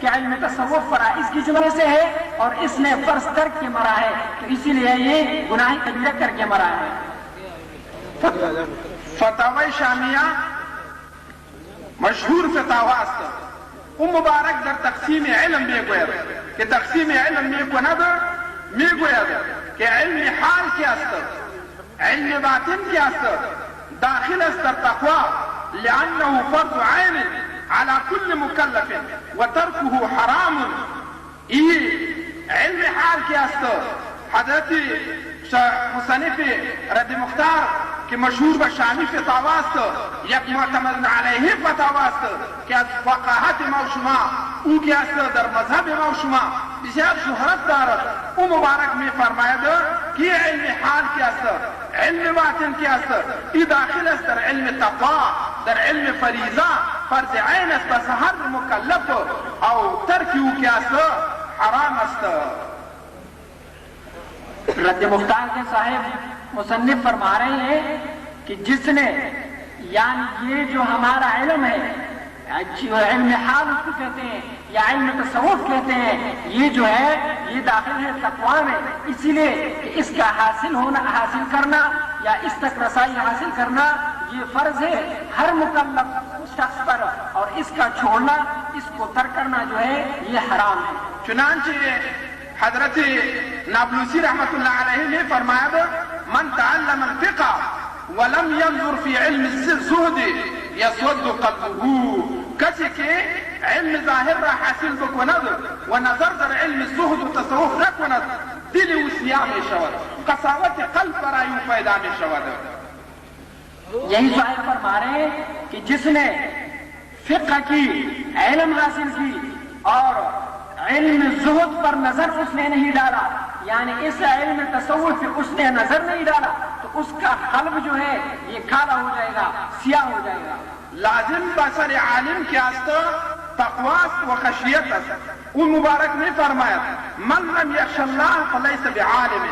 کہ علم تصوف فرائض کی جملے سے ہے اور اس نے فرض ترک کے مرا ہے، تو اسی لیے یہ گناہ کبیرہ کر کے مرا ہے۔ فتاوی شامیہ مشہور فتاوا است او مبارک در تقسیم علم میگوید که تقسیم علم میکند، میگوید که علم حال کی است، علم باطن کی است، داخل است در تقوا لانه فرض عین على كل مکلف و ترکه حرام. این علم حال کی است. حضرت مصنف رد مختار که مشهور به شامی فتاوا است، یک معتمد علیه فتاوا است که از فقاهت ما و شما او که است در مذهب ما و شما بسیار شهرت دارد. او مبارک می فرماید که علم حال کی است، علم باطن کی است، این داخل است در علم تقوا، در علم فریضه، فرض عین است بس هر مکلف او ترکی او کی است حرام است. رد مختار کے صاحب مصنف فرما رہے ہیں کہ جس نے یعنی یہ جو ہمارا علم ہے، علم حال اس کو کہتے ہیں یا علم تصوف کہتے ہیں، یہ جو ہے یہ داخل ہے تقوا میں، اسی لیے کہ اس کا حاصل کرنا یا اس تک رسائی حاصل کرنا یہ فرض ہے ہر مکلف شخص پر، اور اس کا چھوڑنا، اس کو ترک کرنا جو ہے یہ حرام ہے۔ چنانچہ حضرت نابلوسی رحمت اللہ علیہ نے فرمایا من تعلم الفقہ ولم ينظر في علم الزہد يسود قلبه، کسی که علم ظاهر را حاصل بکند و نظر در علم الزهد و تصوف نکند دل او سیاه می شود، قساوت قلب برای او پیدا می شود. یہی صاحب فرما رہے ہیں کہ جس نے فقہ کی علم حاصل کی اور علم زہد پر نظر اس نے نہیں ڈالا، یعنی اس علم تصوف اس نے نظر نہیں ڈالا، تو اس کا قلب جو ہے یہ کالا ہو جائے گا، سیاہ ہو جائے گا. لازم بسر عالم کی است تقواست و خشیت است. اون مبارک نے فرمایا من لم یخش اللہ فلیس بعالم،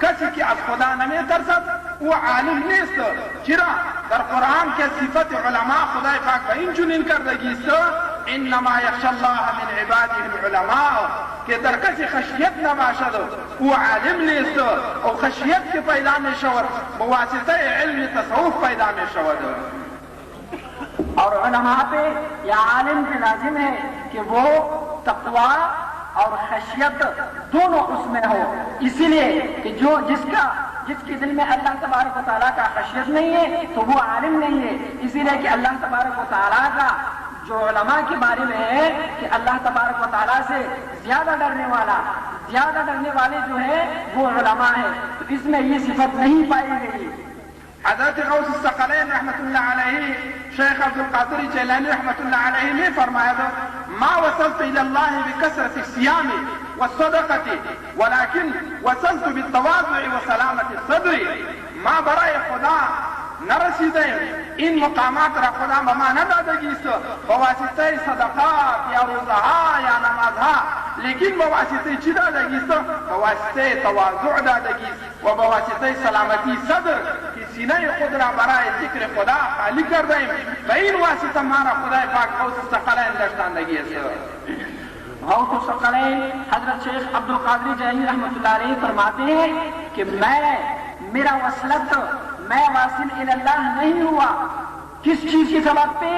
کسی که از خدا نمی ترسد او عالم نیست. چرا؟ در قرآن که صفت علماء خدای پاک به این چنین کردگی است انما یخش الله من عباده العلماء، که در کسی خشیت نباشد او عالم نیست. او خشیت که پیدا می شود به واسطه علم تصوف پیدا می شود. اور علماء پہ یا عالم پہ لازم ہے کہ وہ تقوا اور خشیت دونوں اس میں ہو، اسی لیے کہ جس کے دل میں اللہ تبارک و تعالیٰ کا خشیت نہیں ہے تو وہ عالم نہیں ہے. اسی لیے کہ اللہ تبارک و تعالیٰ کا جو علماء کے بارے میں ہے کہ اللہ تبارک و تعالیٰ سے زیادہ ڈرنے والے جو ہے وہ علماء ہیں، تو اس میں یہ صفت نہیں پائی گئی. حضرت غوث الثقلین رحمت اللہ علیہ شیخ عبد القادر جیلانی رحمت اللہ علیہ نے فرمایا ما وصلت الى الله بكثرة الصيام والصدقة ولكن وصلت بالتواضع وسلامة الصدر. ما برای خدا نرسیدیم، این مقامات را خدا به ما ندادگیست با واسطه صدقات یا روزها یا نمازها، لیکن با واسطه چی دادگیست؟ با واسطه تواضع دادگیست و با واسطه سلامتی صدر که سینه خود را برای ذکر خدا خالی کردیم. به این واسطه ما را خدای پاک غوث الثقلین داشتندگی است. غوث الثقلین حضرت شیخ عبد القادر جیلانی رحمۃ اللہ علیہ فرماتے ہیں کہ میرا وصلت میں واصل اللہ نہیں ہوا. کس چیز کی سبب پہ؟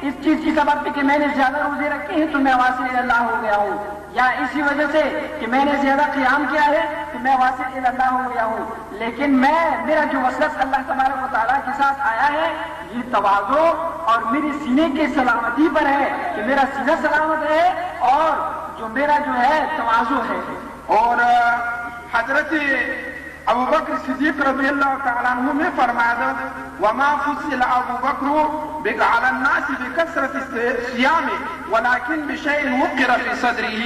اس چیز کی سبب پہ کہ میں نے زیادہ روزے رکھے ہیں تو میں واصل اللہ ہو گیا ہوں، یا اسی وجہ سے کہ میں نے زیادہ قیام کیا ہے تو میں واصل اللہ ہو گیا ہوں. لیکن میرا جو وصلت اللہ تبارک و تعالیٰ کے ساتھ آیا ہے یہ تواضع اور میری سینے کی سلامتی پر ہے کہ میرا سینہ سلامت ہے اور جو میرا جو ہے تواضع ہے. اور حضرت ابو بکر صدیق رضی اللہ تعالیٰ عنہ نے فرمایا وما فضل ابو بکر على الناس بكثرة الصيام ولكن بشيء وقر في صدره.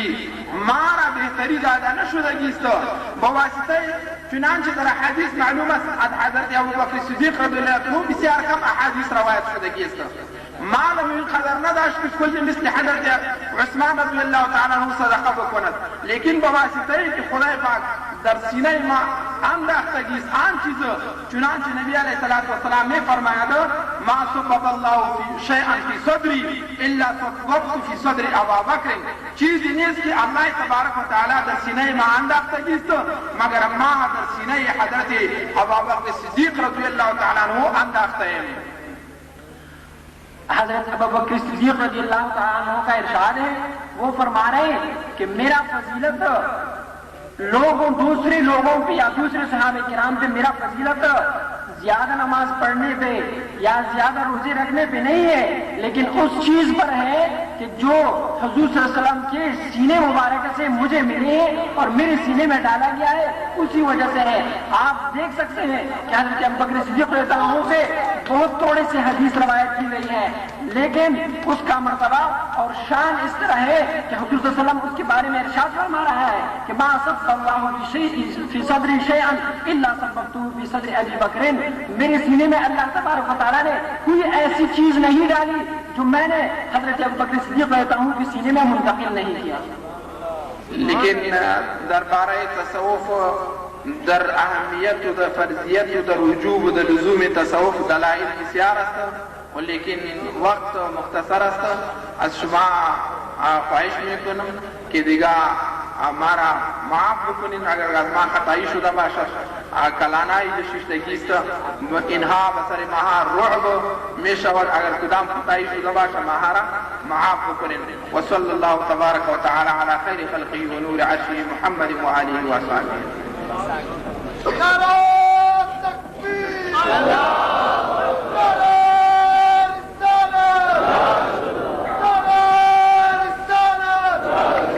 مارا بهتری دادا نشدگیست بواسطه چنانچه در حدیث معلوم است از حضرت ابو بکر صدیق رضی اللہ عنہ بسیار کم احادیث روایت شدگیست. معلوم این قدر نداشت که کل مثل حضرت عثمان رضی اللہ تعالی عنہ صدقه بکند، لیکن بواسطه که خدای پاک در سینه ما انداختگی است آن چیز. چنانچه نبی علیه السلام می فرماید ما سبب الله شیئا فی صدری الا سببت فی صدر ابابکر. چیزی نیست که الله تبارک و تعالی در سینه ما انداختگی است مگر ما در سینه حضرت ابوبکر صدیق رضی الله تعالی عنہ انداخته ایم. حضرت ابوبکر صدیق رضی اللہ تعالیٰ عنہ کا ارشاد ہے، وہ فرما رہے ہیں کہ میرا فضیلت دوسرے لوگوں پہ یا دوسرے صحابہ کرام سے میرا فضیلت زیادہ نماز پڑھنے پہ یا زیادہ روزے رکھنے پہ نہیں ہے، لیکن اس چیز پر ہے کہ جو حضور صلی اللہ علیہ وسلم کے سینے مبارک سے مجھے ملے اور میرے سینے میں ڈالا گیا ہے، اسی وجہ سے ہے. آپ دیکھ سکتے ہیں کہ حضرت ابوبکر صدیق رضی اللہ عنہ سے بہت تھوڑے سے حدیث روایت کی گئی ہے، لیکن اس کا مرتبہ اور شان اس طرح ہے کہ حضور صلی اللہ علیہ وسلم اس کے بارے میں ارشاد فرما رہا ہے کہ ما صدق اللہ فی صدری شیئا الا سببتہ فی صدر ابی بکر. میرے سینے میں اللہ تبارک و تعالیٰ نے کوئی ایسی چیز نہیں ڈالی جو میں نے حضرت ابوبکر صدیق رضی اللہ عنہ کے سینے میں منتقل نہیں کیا. لیکن درباره تصوف در اهمیت و در فرضیت و در وجوب و در لزوم تصوف دلائل بسیار است، ولیکن وقت مختصر است. از شما خواهش میکنم که دیگه ہمارا معاف بکنین اگر از ما خطایی شده باشد. کلانای شیشتگی است، اینها بسر ماها رعب می شود. اگر کدام خطایی شده باشد ماها را معاف بکنین. و صلی الله تبارک و تعالی علی خیر خلقه و نور عرشه محمد و آله و اصحابه.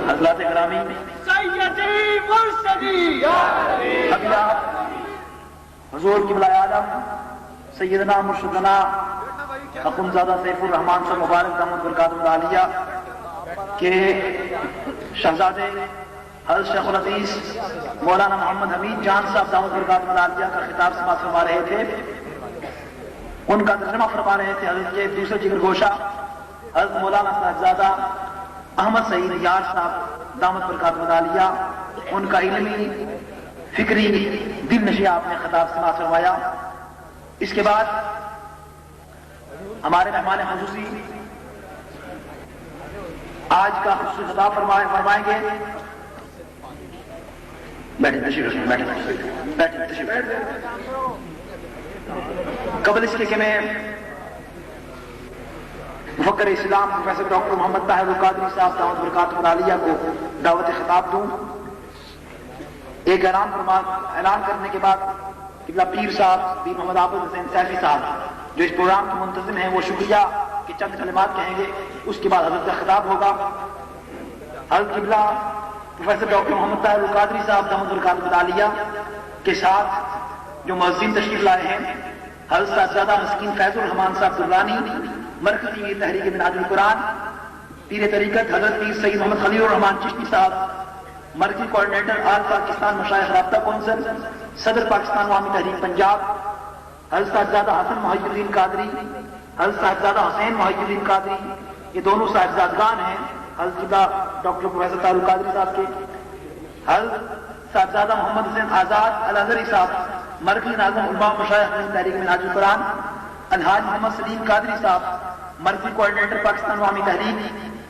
حضرات گرامی، سیدی مرشدی اگلا حضور قبلہ عالم سیدنا مرشدنا اخندزادہ سیف الرحمان صاحب مبارک دامت برکاتہ العالیہ کے شہزادے حضرت شیخ العزیز مولانا محمد حمید جان صاحب دامت برکاتہ العالیہ کا خطاب سماعت فرما رہے تھے. ان کا ترجمہ فرما رہے تھے حضرت کے دوسرے جگر گوشہ حضرت مولانا صاحبزادہ احمد سعید یار صاحب دامت برکاتہ العالیہ. ان کا علمی فکری دل نشی آپ نے خطاب سماعت فرمایا. اس کے بعد ہمارے مہمان خصوصی آج کا خصوصی خطاب فرمائیں گے. بیٹھے تشریف بیٹھے. قبل اس کے کہ میں مفکر اسلام پروفیسر ڈاکٹر محمد طاہر القادری صاحب دامت برکاتہ العالیہ کو دعوت خطاب دوں، ایک اعلان کرنے کے بعد قبلہ پیر صاحب پیر محمد عابد حسین سیفی صاحب جو اس پروگرام کے منتظم ہیں وہ شکریہ کہ چند کلمات کہیں گے. اس کے بعد حضرت کا خطاب ہوگا. حضرت قبلہ پروفیسر ڈاکٹر محمد طاہر القادری صاحب دامت برکاتہ العالیہ کے ساتھ جو مؤذن تشریف لائے ہیں حضرت صاحبزادہ مسکین فیض الرحمان صاحب درانی مرکزی تحریک منہاج القرآن، پیر طریقت حضرت پیر سید محمد خلیل الرحمان چشتی صاحب مرکزی کوارڈینیٹر آل پاکستان مشائخ رابطہ کونسل، صدر پاکستان عوامی تحریک پنجاب، حضرت صاحبزادہ حسن محی الدین قادری، حضرت صاحبزادہ حسین محی الدین قادری، یہ دونوں صاحبزادگان ہیں حضرت ڈاکٹر پروفیسر طاہر القادری صاحب کے. حضرت صاحبزادہ محمد حسین آزاد الازہری صاحب مرکزی ناظم علماء مشائخ تحریک منہاج القرآن، الحاج محمد سلیم قادری صاحب مرکزی کوارڈینیٹر پاکستان عوامی تحریک،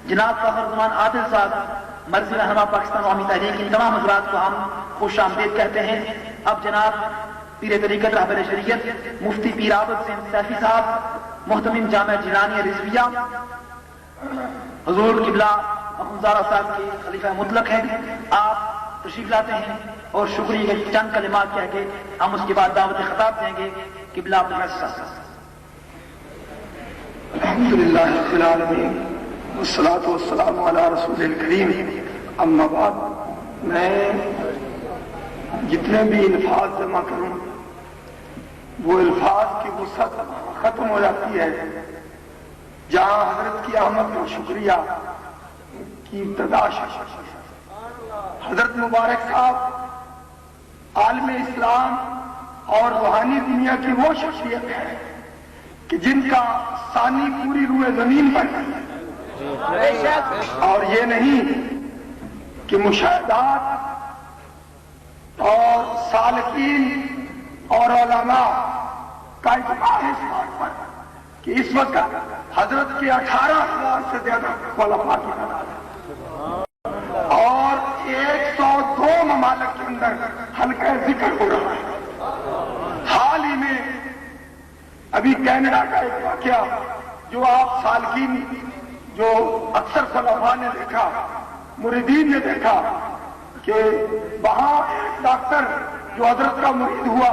جناب فخر زمان عادل صاحب مرکزی رہنما پاکستان عوامی تحریک. ان تمام حضرات کو ہم خوش آمدید کہتے ہیں. اب جناب پیر طریقت رہبر شریعت مفتی پیر عابد حسین سیفی صاحب محتمم جامعہ جیلانیہ رضویہ حضور قبلہ اخندزادہ صاحب کے خلیفہ مطلق ہیں، آپ تشریف لاتے ہیں اور شکریہ کے چند کلمات کہہ کے ہم اس کے بعد دعوت خطاب دیں گے. قبلہ پروفیسر صاحب. الحمدللہ رب العالمین والصلاة والسلام علی رسول الکریم. اما بعد، میں جتنے بھی الفاظ جمع کروں وہ الفاظ کی وسعت ختم ہو جاتی ہے. جہاں حضرت کی آمد کا شکریہ کی ابتدا حضرت مبارک صاحب عالم اسلام اور روحانی دنیا کی وہ شخصیت ہے کہ جن کا ثانی پوری روئے زمین پر ہے، اور یہ نہیں کہ مشاہدات اور سالکین اور علماء کا اجماع ہے اس بات پر کہ اس وقت حضرت کے 18,000 سے زیادہ علماء کی تعداد ہے اور 102 ممالک کے اندر حلقہ ذکر ہو رہا ہے۔ حال ہی میں ابھی کینیڈا کا ایک واقعہ جو آپ سالکین جو اکثر خلفاء نے دیکھا، مریدین نے دیکھا کہ وہاں ایک ڈاکٹر جو حضرت کا مرید ہوا،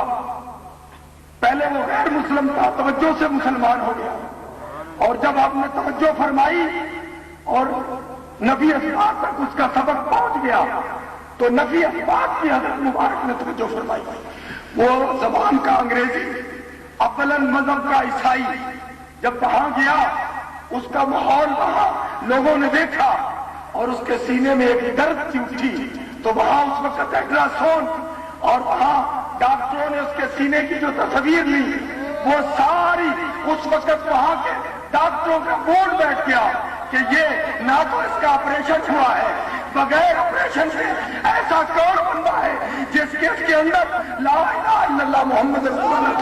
پہلے وہ غیر مسلم تھا، توجہ سے مسلمان ہو گیا، اور جب آپ نے توجہ فرمائی اور نفی اثبات تک اس کا سبق پہنچ گیا تو نفی اثبات کی حضرت مبارک نے توجہ فرمائی۔ وہ زبان کا انگریزی، اولن مذہب کا عیسائی، جب وہاں گیا اس کا ماحول وہاں لوگوں نے دیکھا اور اس کے سینے میں ایک درد سی اٹھی، تو وہاں اس وقت الٹراساؤنڈ اور وہاں ڈاکٹروں نے اس کے سینے کی جو تصویر لی وہ ساری اس وقت وہاں کے ڈاکٹروں کا بورڈ بیٹھ گیا کہ یہ نہ تو اس کا آپریشن ہوا ہے، بغیر آپریشن سے ایسا کون بندہ ہے جس کے اندر لا الہ الا اللہ محمد رسول اللہ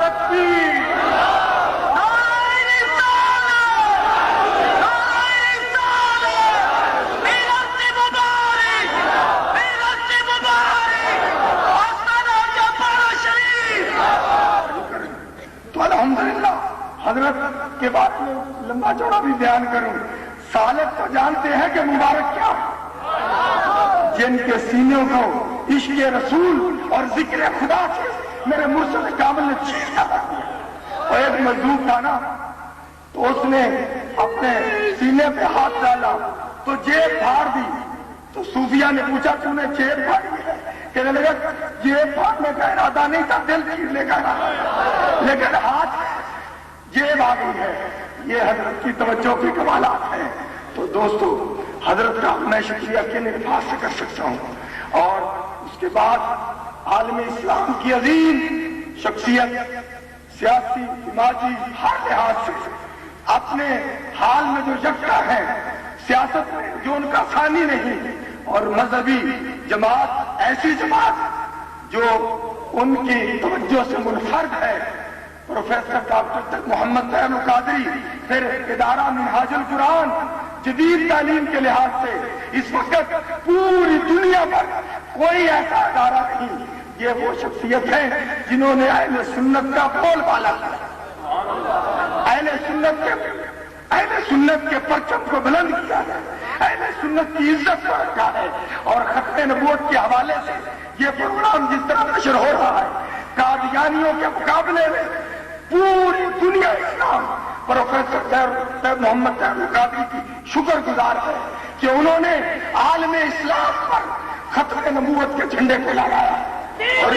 تکبیر الحمدللہ حضرت کے بارے میں لمبا چوڑا بھی بیان کروں۔ سالک تو جانتے ہیں کہ مبارک کیا ہے، جن کے سینوں کو عشق رسول اور ذکر خدا سے میرے مرشد کامل نے چیرا کر دیا۔ اور ایک مجذوب تھا نا، تو اس نے اپنے سینے پہ ہاتھ ڈالا تو جیب پھاڑ دی، تو صوفیہ نے پوچھا تو نے جیب پھاڑی ہے؟ کہنے لگا جیب پھاڑنے کا ارادہ نہیں تھا، دل چیرنے کا ارادہ، لیکن ہاتھ جیب آ گئی ہے۔ یہ حضرت کی توجہ کے کمالات ہیں۔ تو دوستو، حضرت کا میں شکریہ کن الفاظ سے کر سکتا ہوں۔ اور اس کے بعد عالم اسلام کی عظیم شخصیت، سیاسی، سماجی، ہر لحاظ سے اپنے حال میں جو یکجا ہے، سیاست میں جو ان کا ثانی نہیں، اور مذہبی جماعت ایسی جماعت جو ان کی توجہ سے منفرد ہے، پروفیسر ڈاکٹر محمد طیب القادری، پھر ادارہ منہاج القرآن، جدید تعلیم کے لحاظ سے اس وقت پوری دنیا پر کوئی ایسا ادارہ نہیں۔ یہ وہ شخصیت ہے جنہوں نے اہل سنت کا بول بالا کیا، اہل سنت کے پرچم کو بلند کیا ہے، اہل سنت کی عزت کو رکھا ہے۔ اور ختم نبوت کے حوالے سے یہ پروگرام جس طرح نشر ہو رہا ہے، قادیانیوں کے مقابلے میں پوری دنیا اسلام پروفیسر طیب محمد طیب القادری کی شکر گزار ہے کہ انہوں نے عالم اسلام پر ختم نبوت کے جھنڈے کو لہرایا۔ اور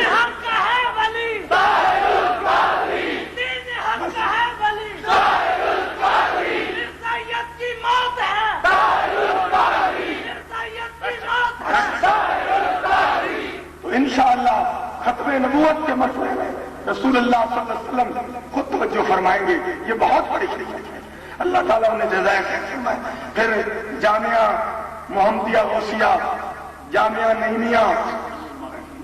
تو انشاءاللہ ختم نبوت کے مسئلے میں رسول اللہ صلی اللہ علیہ وسلم خود توجہ فرمائیں گے۔ یہ بہت بڑی شریعت ہے، اللہ تعالیٰ انہیں جزائے خیر فرمائے۔ پھر جامعہ محمدیہ غوثیہ، جامعہ نعیمیہ،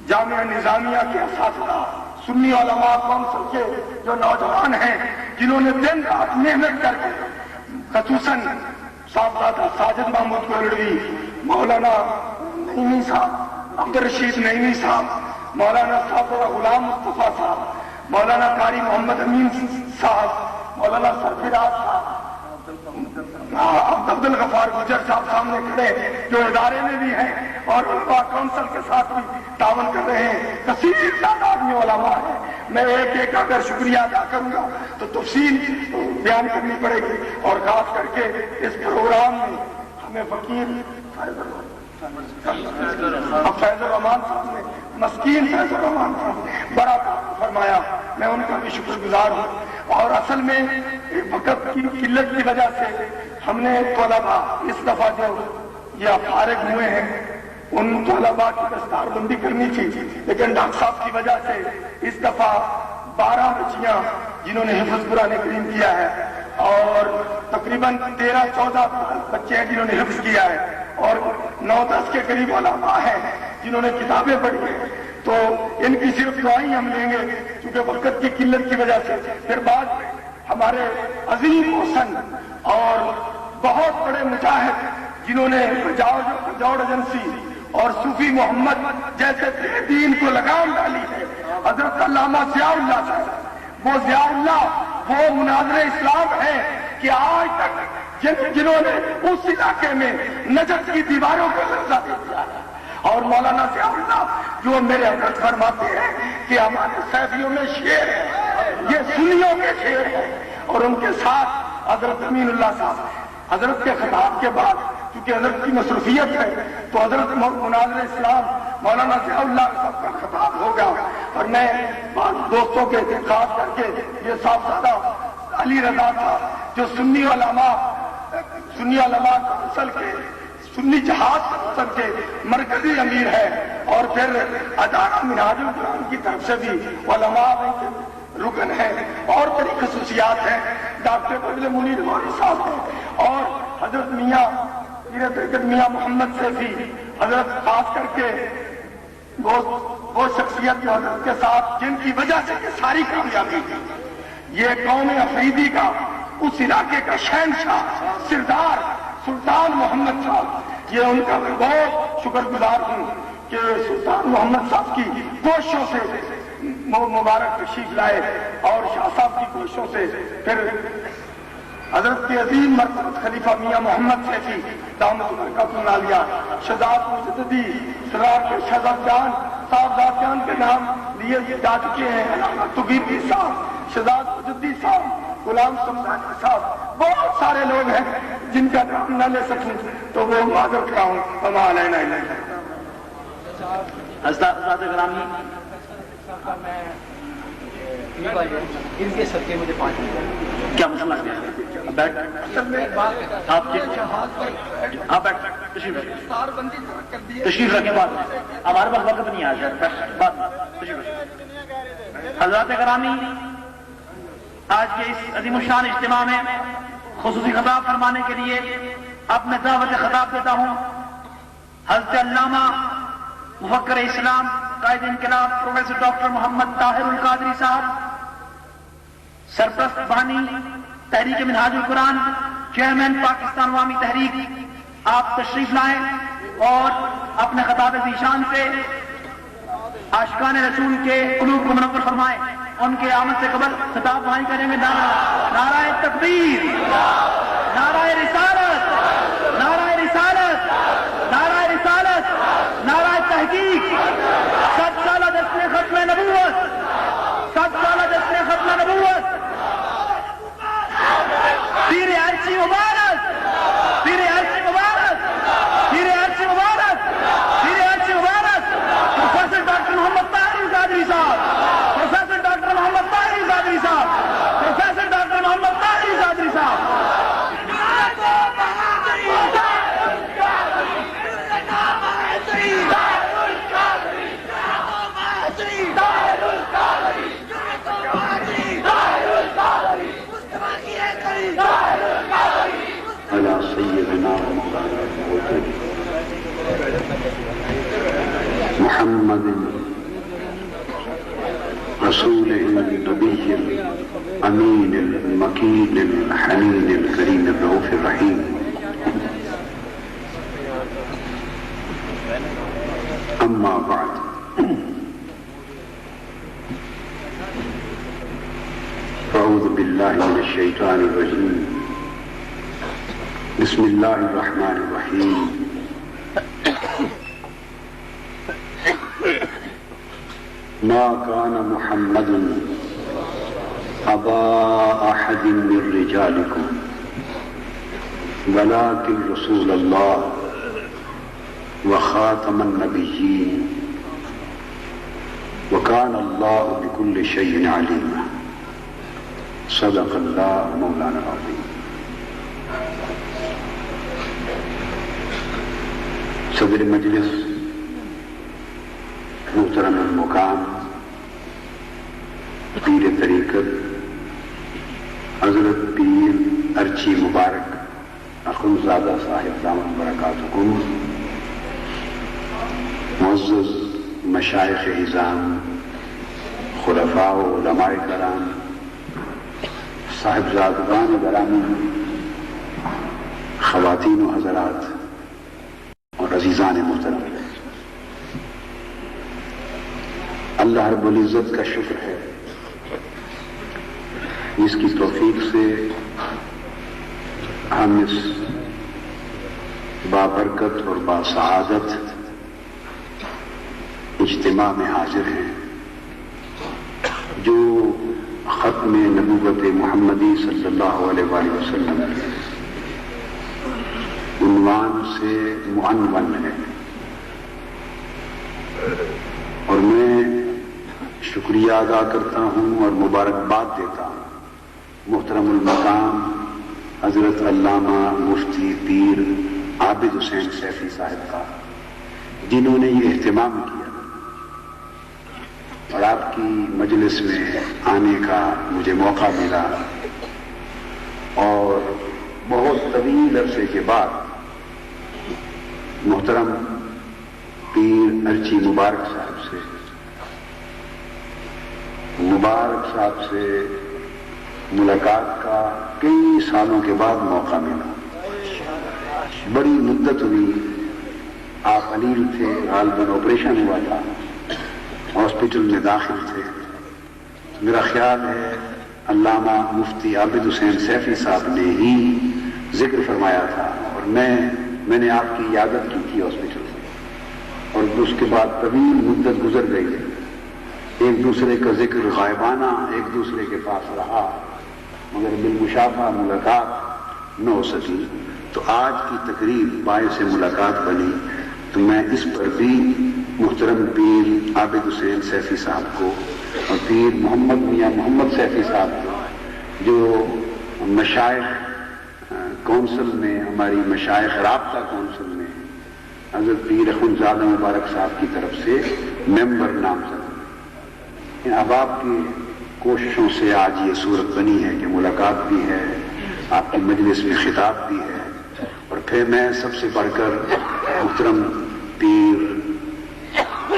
جامعہ نظامیہ کے اساتذہ، سنی علماء کونسل کے جو نوجوان ہیں جنہوں نے دن رات محنت کر کے، خصوصاً صاحبزادہ ساجد محمود گولڑوی، مولانا نعیمی صاحب، عبدالرشید نعیمی صاحد، مولانا صاحب غلام مصطفیٰ صاحب، مولانا قاری محمد امین صاحب، مولانا سرفراز صاحب، عبد الغفار گجر صاحب سامنے کھڑے جو ادارے میں بھی ہیں اور علماء کونسل کے ساتھ بھی تعاون کر رہے ہیں، کثیر تعداد میں علماء ہیں۔ میں ایک ایک اگر شکریہ ادا کروں گا تو تفصیل بیان کرنی پڑے گی، اور خاص کر کے اس پروگرام میں ہمیں فقیر فیض الرحمان صاحب نے، مسکین فیض الرحمان صاحب نے بڑا فرمایا، میں ان کا بھی شکر گزار ہوں۔ اور اصل میں وقت کی قلت کی وجہ سے ہم نے طلباء اس دفعہ جو یہ فارغ ہوئے ہیں ان طلباء کی دستار بندی کرنی تھی، لیکن ڈاکٹر صاحب کی وجہ سے اس دفعہ 12 بچیاں جنہوں نے حفظ قرآن کریم کیا ہے، اور تقریباً 13-14 بچے ہیں جنہوں نے حفظ کیا ہے، اور 9-10 کے قریب علماء ہیں جنہوں نے کتابیں پڑھی ہیں تو ان کی صرف دعائیں ہم لیں گے کیونکہ وقت کی قلت کی وجہ سے. پھر بعد میں ہمارے عظیم حسن اور بہت بڑے مجاہد جنہوں نے جوڑ ایجنسی اور صوفی محمد جیسے دین کو لگام ڈالی ہے، حضرت علامہ ضیاء اللہ صاحب، وہ ضیاء اللہ وہ مناظر اسلام ہے کہ آج تک جنہوں نے اس علاقے میں نجف کی دیواروں کو لرزا دے دیا ہے. اور مولانا ضیاء اللہ جو میرے حضرت فرماتے ہیں کہ ہمارے سیفیوں میں شعر ہے، یہ سنیوں کے شعر ہے. اور ان کے ساتھ حضرت امین اللہ صاحب، حضرت کے خطاب کے بعد کیونکہ حضرت کی مصروفیت ہے تو حضرت مناظر اسلام مولانا ضیاء اللہ صاحب کا خطاب ہوگا. اور میں دوستوں کے خاص کر کے یہ صاحبزادہ علی رضا صاحب جو سنی علماء کونسل کے سنی جہاد کونسل کے مرکزی امیر ہے، اور پھر ادارہ منہاج القرآن کی طرف سے بھی علماء رکن ہے، اور بڑی خصوصیات ہیں. ڈاکٹر فضل منیر غوری صاحب ہیں، اور حضرت میاں پیر طریقت میاں محمد سیفی حضرت، خاص کر کے وہ شخصیت جو حضرت کے ساتھ جن کی وجہ سے یہ ساری کامیابی ہے. یہ قوم افریدی کا اس علاقے کا شہنشاہ سردار سلطان محمد صاحب، یہ ان کا میں بہت شکر گزار ہوں کہ سلطان محمد صاحب کی کوششوں سے مبارک تشریف لائے، اور شاہ صاحب کی کوششوں سے پھر حضرت کے عظیم مرتبہ خلیفہ میاں محمد سیفی دامت برکاتہ العالیہ، شہزاد مجددی سرار کے شہزاد جان صاحب جان کے نام لیے جا چکے ہیں، علامہ تغیری صاحب، شہزاد مجددی صاحب، غلام سمدانی صاحب، بہت سارے لوگ ہیں جن کا نام نہ لے سکوں تو وہ معذرت کرتا ہوں. وما علینا الا البلاغ. حضرات گرامی، ان کے صدقے مجھے 5 منٹ کیا مسئلہ ہے؟ بیٹھ آپ تشریف رکھیں. بات ہمارے پاس وقت نہیں آج بات تشریف رکھیں. حضرات گرامی، آج کے اس عظیم الشان اجتماع میں خصوصی خطاب فرمانے کے لیے اب میں دعوت خطاب دیتا ہوں حضرت علامہ مفکر اسلام قائد انقلاب پروفیسر ڈاکٹر محمد طاہر القادری صاحب، سرپرست بانی تحریک منہاج القرآن، چیئرمین پاکستان عوامی تحریک. آپ تشریف لائیں اور اپنے خطاب ذیشان سے عاشقان رسول کے قلوب کو منور فرمائیں. ان کے آمد سے قبل خطاب بھائی کریں گے نعرہ تکبیر، نعرہ رسالت، نعرہ رسالت، نعرہ رسالت، نعرہ تحقیق. 7 سالہ جشن ختم نبوت، 7 سالہ جشن ختم نبوت. پیر عرشی مبارک، پیر عرشی مبارک، پیر عرشی مبارک، پیر عرشی مبارک. پروفیسر ڈاکٹر محمد طاہر القادری صاحب، پروفیسر ڈاکٹر محمد طاہر القادری صاحب، پروفیسر ڈاکٹر محمد طاہر القادری صاحب. محمد رسول النبي الأمين المكين الحنين الكريم الرؤوف الرحيم. أما بعد، فأعوذ بالله من الشيطان الرجيم. بسم الله الرحمن الرحيم. ما كان محمد أبا أحد من رجالكم ولكن رسول الله وخاتم النبيين وكان الله بكل شيء عليما. صدق الله مولانا العظيم. صدر مجلس محترم المقام پیر طریقت حضرت پیر ارچی مبارک اخنزادہ صاحب دامت برکاتکم، معزز مشائخ اعظام، خلفاء و علماء کرام، صاحبزادگان گرامی، خواتین و حضرات اور عزیزان محترم، اللہ رب العزت کا شکر ہے جس کی توفیق سے ہم اس بابرکت اور باسعادت اجتماع میں حاضر ہیں جو ختم نبوت محمدی صلی اللہ علیہ وآلہ وسلم عنوان سے معنون ہے، اور میں شکریہ ادا کرتا ہوں اور مبارکباد دیتا ہوں محترم المقام حضرت علامہ مفتی پیر عابد حسین سیفی صاحب کا، جنہوں نے یہ اہتمام کیا اور آپ کی مجلس میں آنے کا مجھے موقع ملا، اور بہت طویل عرصے کے بعد محترم پیر ارچی مبارک صاحب سے ملاقات کا کئی سالوں کے بعد موقع ملا۔ بڑی مدت ہوئی، آپ علیل تھے، غالباً آپریشن ہوا تھا، ہاسپٹل میں داخل تھے۔ میرا خیال ہے علامہ مفتی عابد حسین سیفی صاحب نے ہی ذکر فرمایا تھا، اور میں نے آپ کی عیادت کی تھی ہاسپٹل سے، اور اس کے بعد طویل مدت گزر گئی، ایک دوسرے کا ذکر غائبانہ ایک دوسرے کے پاس رہا، مگر بالمشافہ ملاقات نہ ہو سکی۔ تو آج کی تقریب باعث ملاقات بنی، تو میں اس پر بھی محترم پیر عابد حسین سیفی صاحب کو اور پیر محمد میاں محمد سیفی صاحب کو، جو مشائخ کونسل میں، ہماری مشائخ رابطہ کونسل میں حضرت پیر اخنزادہ مبارک صاحب کی طرف سے ممبر نامزد، ان احباب کی کوششوں سے آج یہ صورت بنی ہے کہ ملاقات بھی ہے، آپ کی مجلس میں خطاب بھی ہے، اور پھر میں سب سے بڑھ کر محترم پیر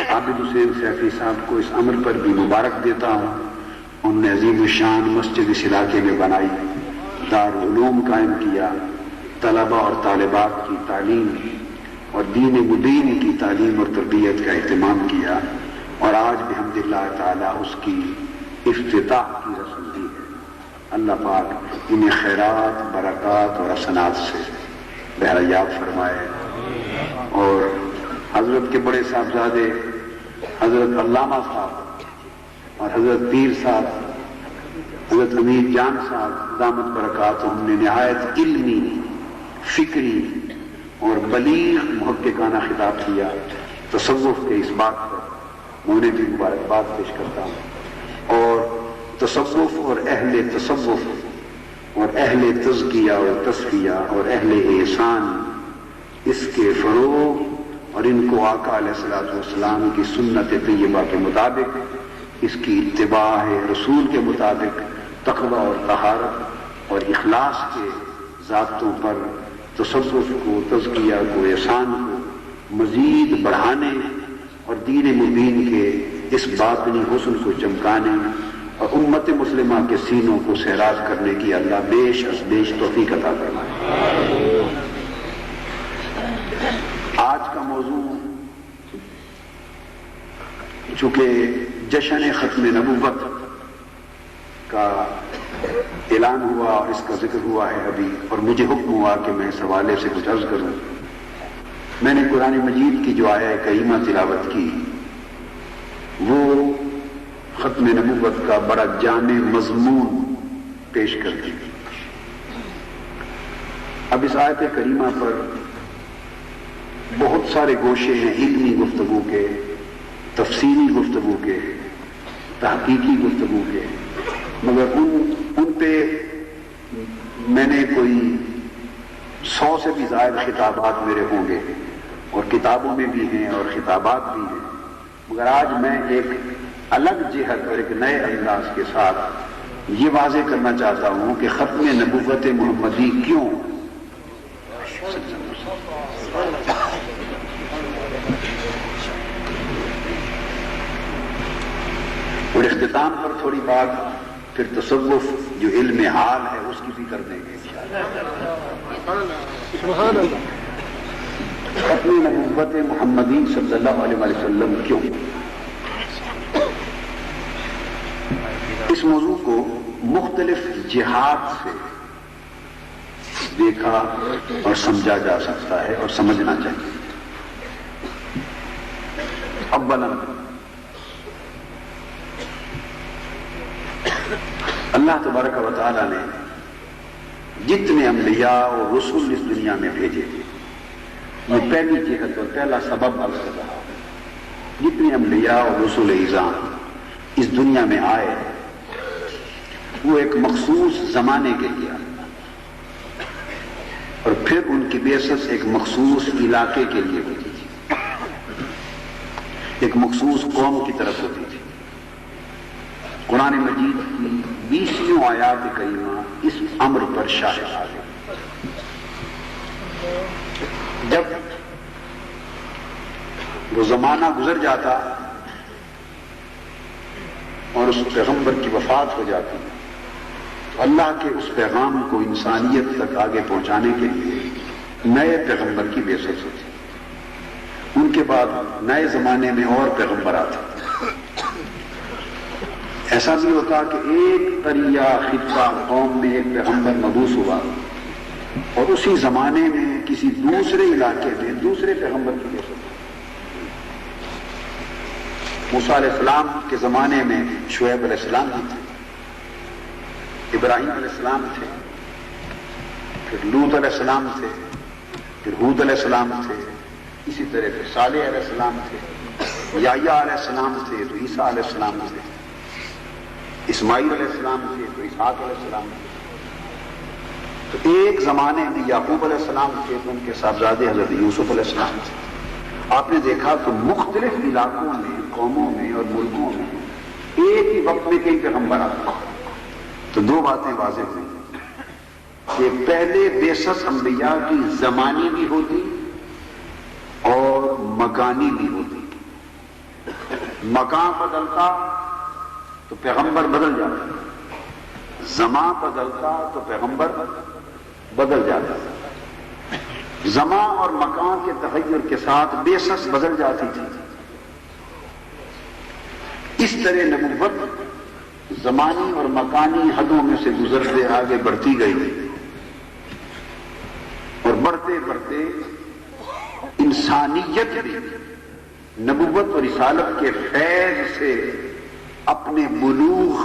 عابد حسین سیفی صاحب کو اس عمل پر بھی مبارک دیتا ہوں۔ انہوں نے عظیم الشان مسجد اس علاقے میں بنائی، دارالعلوم قائم کیا، طلبہ اور طالبات کی تعلیم اور دین مبین کی تعلیم اور تربیت کا اہتمام کیا، اور آج بحمداللہ تعالیٰ اس کی افتتاح کی رسم دی ہے۔ اللہ پاک انہیں خیرات، برکات اور حسنات سے بہریاب فرمائے، اور حضرت کے بڑے صاحبزادے حضرت علامہ صاحب اور حضرت پیر صاحب حضرت امیر جان صاحب دامت برکاتہم نے نہایت علمی، فکری اور بلیغ محققانہ خطاب کیا تصوف کے اس بات پر، انہیں بھی مبارکباد پیش کرتا ہوں۔ اور تصوف اور اہل تصوف اور اہل تزکیہ اور تصفیہ اور اہل احسان، اس کے فروغ اور ان کو آقا علیہ الصلوۃ والسلام کی سنت طیبہ کے مطابق، اس کی اتباع رسول کے مطابق تقوی اور طہارت اور اخلاص کے ضابطوں پر تصوف کو، تزکیہ کو، احسان کو مزید بڑھانے اور دین مبین کے اس باطنی حسن کو چمکانے اور امت مسلمہ کے سینوں کو سیراج کرنے کی اللہ بیش از بیش توفیق عطا فرمائے۔ آج کا موضوع چونکہ جشن ختم نبوت کا اعلان ہوا اور اس کا ذکر ہوا ہے ابھی، اور مجھے حکم ہوا کہ میں اس حوالے سے کچھ عرض کروں۔ میں نے قرآن مجید کی جو آیہ کریمہ تلاوت کی، وہ ختم نبوت کا بڑا جامع مضمون پیش کر دی۔ اب اس آیت کریمہ پر بہت سارے گوشے ہیں، علمی گفتگو کے، تفصیلی گفتگو کے، تحقیقی گفتگو کے، مگر ان پہ میں نے کوئی 100 سے بھی زائد خطابات میرے ہوں گے، اور کتابوں میں بھی ہیں اور خطابات بھی ہیں، مگر آج میں ایک الگ جہت اور ایک نئے انداز کے ساتھ یہ واضح کرنا چاہتا ہوں کہ ختم نبوت محمدی کیوں اختتام پر تھوڑی بات، پھر تصوف جو علم حال ہے اس کی بھی کر دیں گے اپنی نبوت محمدی صلی اللہ علیہ وسلم کیوں؟ اس موضوع کو مختلف جہات سے دیکھا اور سمجھا جا سکتا ہے اور سمجھنا چاہیے۔ اولا اللہ تبارک و تعالی نے جتنے انبیاء اور رسول اس دنیا میں بھیجے تھے، یہ پہلی جہت اور پہلا سبب عرض کر رہا ہوں، جتنے انبیاء اور رسول اعظام اس دنیا میں آئے وہ ایک مخصوص زمانے کے لیے آئے، اور پھر ان کی بعثت ایک مخصوص علاقے کے لیے ہوتی تھی، ایک مخصوص قوم کی طرف ہوتی تھی۔ قرآن مجید کی 20 آیات کریمہ اس امر پر شاہد آ گئی۔ جب وہ زمانہ گزر جاتا اور اس پیغمبر کی وفات ہو جاتی تو اللہ کے اس پیغام کو انسانیت تک آگے پہنچانے کے لیے نئے پیغمبر کی بعثت ہوتی، ان کے بعد نئے زمانے میں اور پیغمبر آتے۔ ایسا بھی ہوتا کہ ایک قریہ خطہ قوم میں ایک پیغمبر مبعوث ہوا اور اسی زمانے میں کسی دوسرے علاقے میں دوسرے پیغمبر کی بعثت ہوئی۔ موسیٰ علیہ السلام کے زمانے میں شعیب علیہ السلام بھی تھے، ابراہیم علیہ السلام تھے، پھر لوط علیہ السلام تھے، پھر ہود علیہ السلام تھے، اسی طرح پھر صالح علیہ السلام تھے، یحییٰ علیہ السلام تھے تو عیسیٰ علیہ السلام تھے، اسماعیل علیہ السلام تھے تو اسحاق علیہ السلام تھے۔ تو ایک زمانے میں یعقوب علیہ السلام تھے تو ان کے صاحبزادے حضرت یوسف علیہ السلام تھے۔ آپ نے دیکھا تو مختلف علاقوں میں، قوموں میں اور ملکوں میں ایک ہی وقت میں کئی پیغمبر آتے ہیں۔ تو دو باتیں واضح ہوئی کہ پہلے بعثت انبیاء کی زمانی بھی ہوتی اور مکانی بھی ہوتی۔ مکان بدلتا تو پیغمبر بدل جاتا، زمان بدلتا تو پیغمبر بدل جاتا۔ زمان اور مکان کے تغیر کے ساتھ بعثت بدل جاتی تھی۔ اس طرح نبوت زمانی اور مکانی حدوں میں سے گزرتے آگے بڑھتی گئی اور بڑھتے بڑھتے انسانیت بھی نبوت اور رسالت کے فیض سے اپنے بلوغ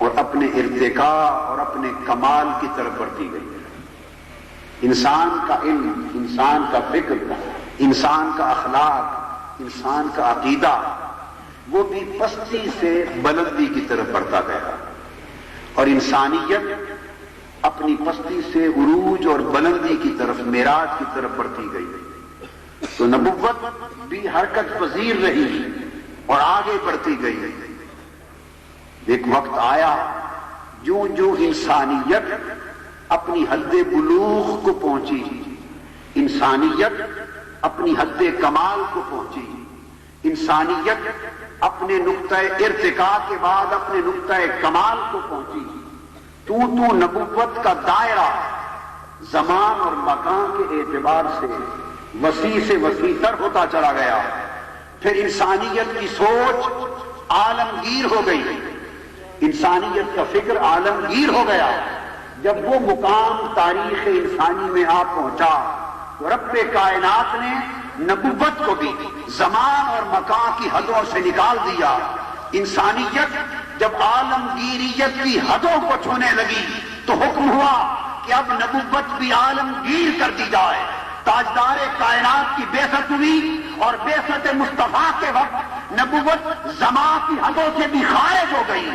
اور اپنے ارتقاء اور اپنے کمال کی طرف بڑھتی گئی۔ انسان کا علم، انسان کا فکر، انسان کا اخلاق، انسان کا عقیدہ وہ بھی پستی سے بلندی کی طرف بڑھتا گیا، اور انسانیت اپنی پستی سے عروج اور بلندی کی طرف، معراج کی طرف بڑھتی گئی۔ تو نبوت بھی حرکت پذیر رہی اور آگے بڑھتی گئی۔ ایک وقت آیا جو انسانیت اپنی حد بلوغ کو پہنچی، انسانیت اپنی حد کمال کو پہنچی، انسانیت اپنے نقطہ ارتقاء کے بعد اپنے نقطہ کمال کو پہنچی، تو نبوت کا دائرہ زمان اور مکان کے اعتبار سے وسیع سے وسیع تر ہوتا چلا گیا۔ پھر انسانیت کی سوچ عالمگیر ہو گئی، انسانیت کا فکر عالمگیر ہو گیا۔ جب وہ مقام تاریخ انسانی میں آ پہنچا تو رب کائنات نے نبوت کو بھی زمان اور مکان کی حدوں سے نکال دیا۔ انسانیت جب عالمگیریت کی حدوں کو چھونے لگی تو حکم ہوا کہ اب نبوت بھی عالمگیر کر دی جائے۔ تاجدار کائنات کی بعثت ہوئی اور بعثت مصطفیٰ کے وقت نبوت زمان کی حدوں سے بھی خارج ہو گئی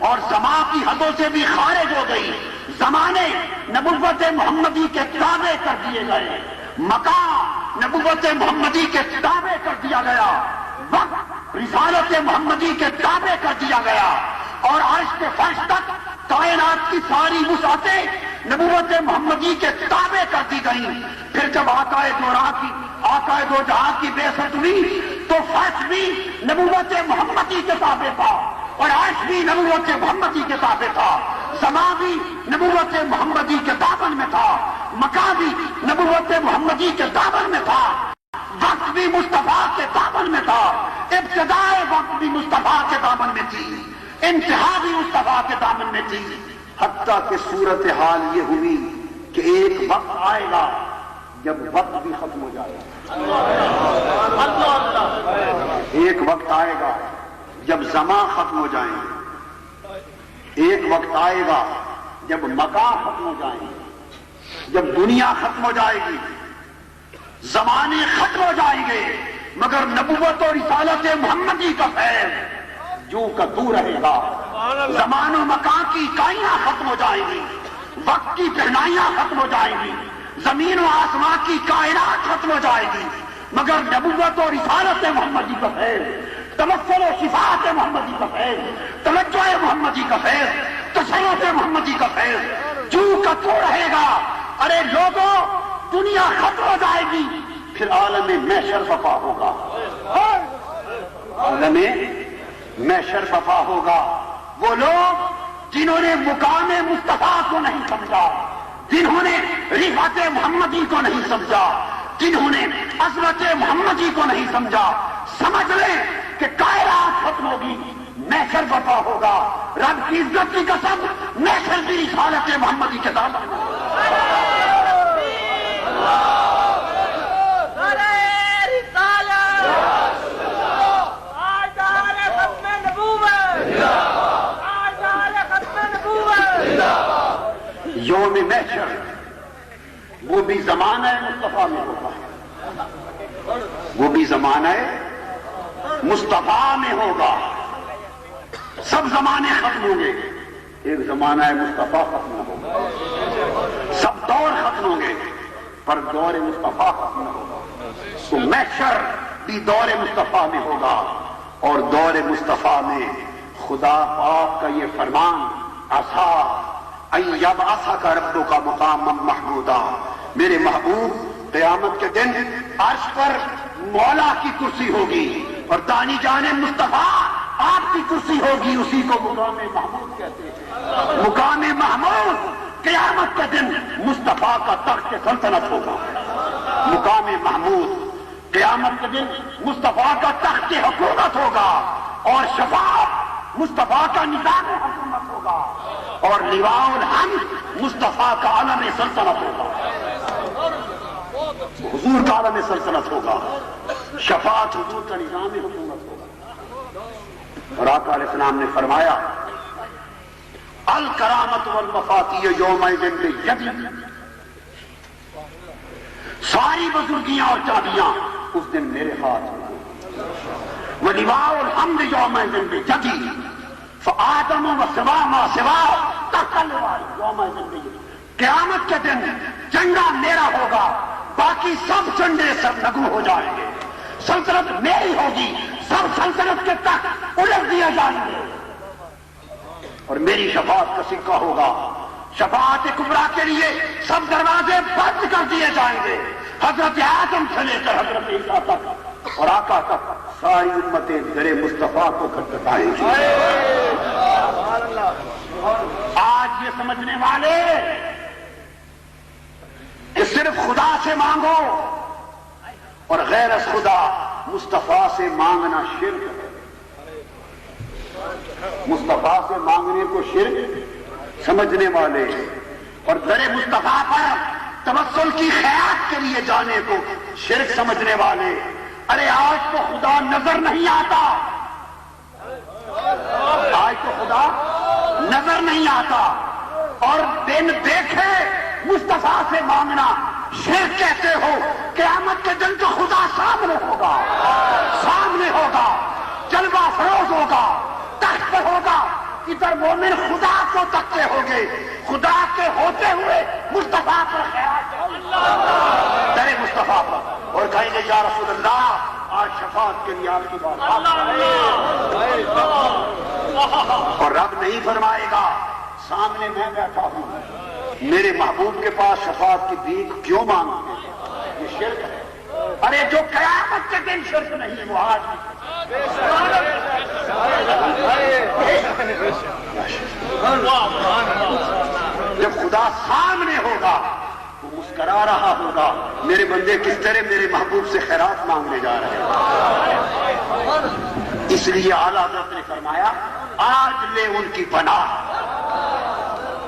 اور زمان کی حدوں سے بھی خارج ہو گئی۔ زمانے نبوت محمدی کے تابع کر دیے گئے، مکان نبوت محمدی کے تابع کر دیا گیا، وقت رسالت محمدی کے تابع کر دیا گیا، اور عرش کے فرش تک کائنات کی ساری وسعتیں نبوت محمدی کے تابع کر دی گئیں۔ پھر جب آقا دو جہاں کی بعثت ہوئی تو فرش بھی نبوت محمدی کے تابع تھا، اور عرش بھی نبوت محمدی کے تابع تھا، زمان بھی نبوت محمدی کے دامن میں تھا، مکان بھی نبوت محمدی کے دامن میں تھا، وقت بھی مصطفیٰ کے دامن میں تھا، ابتدائے وقت بھی مصطفیٰ کے دامن میں تھی، انتہا بھی مصطفیٰ کے دامن میں تھی، حتیٰ کہ صورتحال یہ ہوئی کہ ایک وقت آئے گا جب وقت بھی ختم ہو جائے گا، ایک وقت آئے گا جب زمان ختم ہو جائیں گے، ایک وقت آئے گا جب مکان ختم ہو جائیں گے، جب دنیا ختم ہو جائے گی، زمانے ختم ہو جائیں گے، مگر نبوت اور رسالت محمدی کا فیض جو کا تو رہے گا، زمان و مکان کی اکائیاں ختم ہو جائیں گی، وقت کی پہنائیاں ختم ہو جائیں گی، زمین و آسمان کی کائنات ختم ہو جائے گی، مگر نبوت اور رسالت محمدی کا فیض، توسل و شفاعت محمدی کا فیض، توجہ محمدی کا فیض، تصرف محمدی کا فیض جو کا تو رہے گا۔ ارے لوگوں، دنیا ختم ہو جائے گی، پھر عالم محشر برپا ہوگا، عالم محشر برپا ہوگا۔ وہ لوگ جنہوں نے مقام مصطفیٰ کو نہیں سمجھا، جنہوں نے رفعت محمدی کو نہیں سمجھا، جنہوں نے عظمت محمدی کو نہیں سمجھا، سمجھ لیں کہ کائنات ختم ہوگی، محشر برپا ہوگا۔ رب کی عزت کی قسم، محشر بھی رسالت محمدی کے دامن میں۔ یوم محشر وہ بھی زمانہ مصطفیٰ میں ہوگا، وہ بھی زمانہ مصطفیٰ میں ہوگا۔ سب زمانے ختم ہوں گے، ایک زمانہ مصطفیٰ ختم نہ ہوگا، سب دور ختم ہوں گے پر دور مصطفیٰ ختم نہ ہوگا۔ تو محشر بھی دور مصطفیٰ میں ہوگا، اور دور مصطفیٰ میں خدا پاک کا یہ فرمان عسا ایب عسا کا ربوں کا مقام محمودا، میرے محبوب قیامت کے دن عرش پر مولا کی کرسی ہوگی اور دانی جان مصطفیٰ آپ کی کرسی ہوگی، اسی کو مقام محمود کہتے ہیں۔ مقام محمود قیامت کے دن مصطفیٰ کا تخت سلطنت ہوگا، مقام محمود قیامت کے دن مصطفیٰ کا تخت حکومت ہوگا، اور شفاعت مصطفیٰ کا نظام حکومت ہوگا، اور لواء الحمد مصطفیٰ کا عالم سلطنت ہوگا، حضور کا عالم سلطنت ہوگا، شفاعت حضور کا نظام حکومت ہوگا۔ اور آقا علیہ السلام نے فرمایا الکرامت والمفاتیح یومئذ بیدی، ساری بزرگیاں اور چابیاں اس دن میرے ہاتھ میں، ولواء الحمد یومئذ بیدی فآدم و سوا ما سوا تحت اللواء یومئذ بیدی۔ قیامت کے دن جنگا میرا ہوگا، باقی سب چنڈے سرنگو ہو جائیں گے، سلطنت میری ہوگی، سب سلطنت کے تک الٹ دیا جائیں گے، اور میری شفاعت کا سکہ ہوگا۔ شفاعت کبریٰ کے لیے سب دروازے بند کر دیے جائیں گے، حضرت آدم سے لے کر حضرت عیسیٰ تک اور آقا تک ساری امتیں در مصطفیٰ کو کھٹکھٹائیں گی۔ آج یہ سمجھنے والے کہ صرف خدا سے مانگو اور غیر از خدا مصطفیٰ سے مانگنا شرک ہے، مصطفیٰ سے مانگنے کو شرک سمجھنے والے اور در مصطفیٰ پر توسل کی خیرات کے لیے جانے کو شرک سمجھنے والے، ارے آج تو خدا نظر نہیں آتا، آج تو خدا نظر نہیں آتا، اور دن دیکھے مصطفیٰ سے مانگنا شرک کہتے ہو۔ قیامت کے دن تو خدا سامنے ہوگا، سامنے ہوگا، جلوہ فروز ہوگا، تخت پر ہوگا، ادھر مومن خدا کو تکتے ہوگے، خدا کے ہوتے ہوئے مصطفیٰ پر خیال در مصطفیٰ پر، اور کہیں گے یا رسول اللہ آج شفاعت کے لیے آپ کی بات، اور رب نہیں فرمائے گا سامنے میں بیٹھا ہوں، میرے محبوب کے پاس شفاعت کی بھیک کیوں مانگتے ہیں؟ یہ شرک ہے۔ ارے جو قیامت کے دن شرک نہیں وہ آج جب خدا سامنے ہوگا وہ مسکرا رہا ہوگا، میرے بندے کس طرح میرے محبوب سے خیرات مانگنے جا رہے ہیں۔ اس لیے اعلیٰ حضرت نے فرمایا آج لے ان کی پناہ،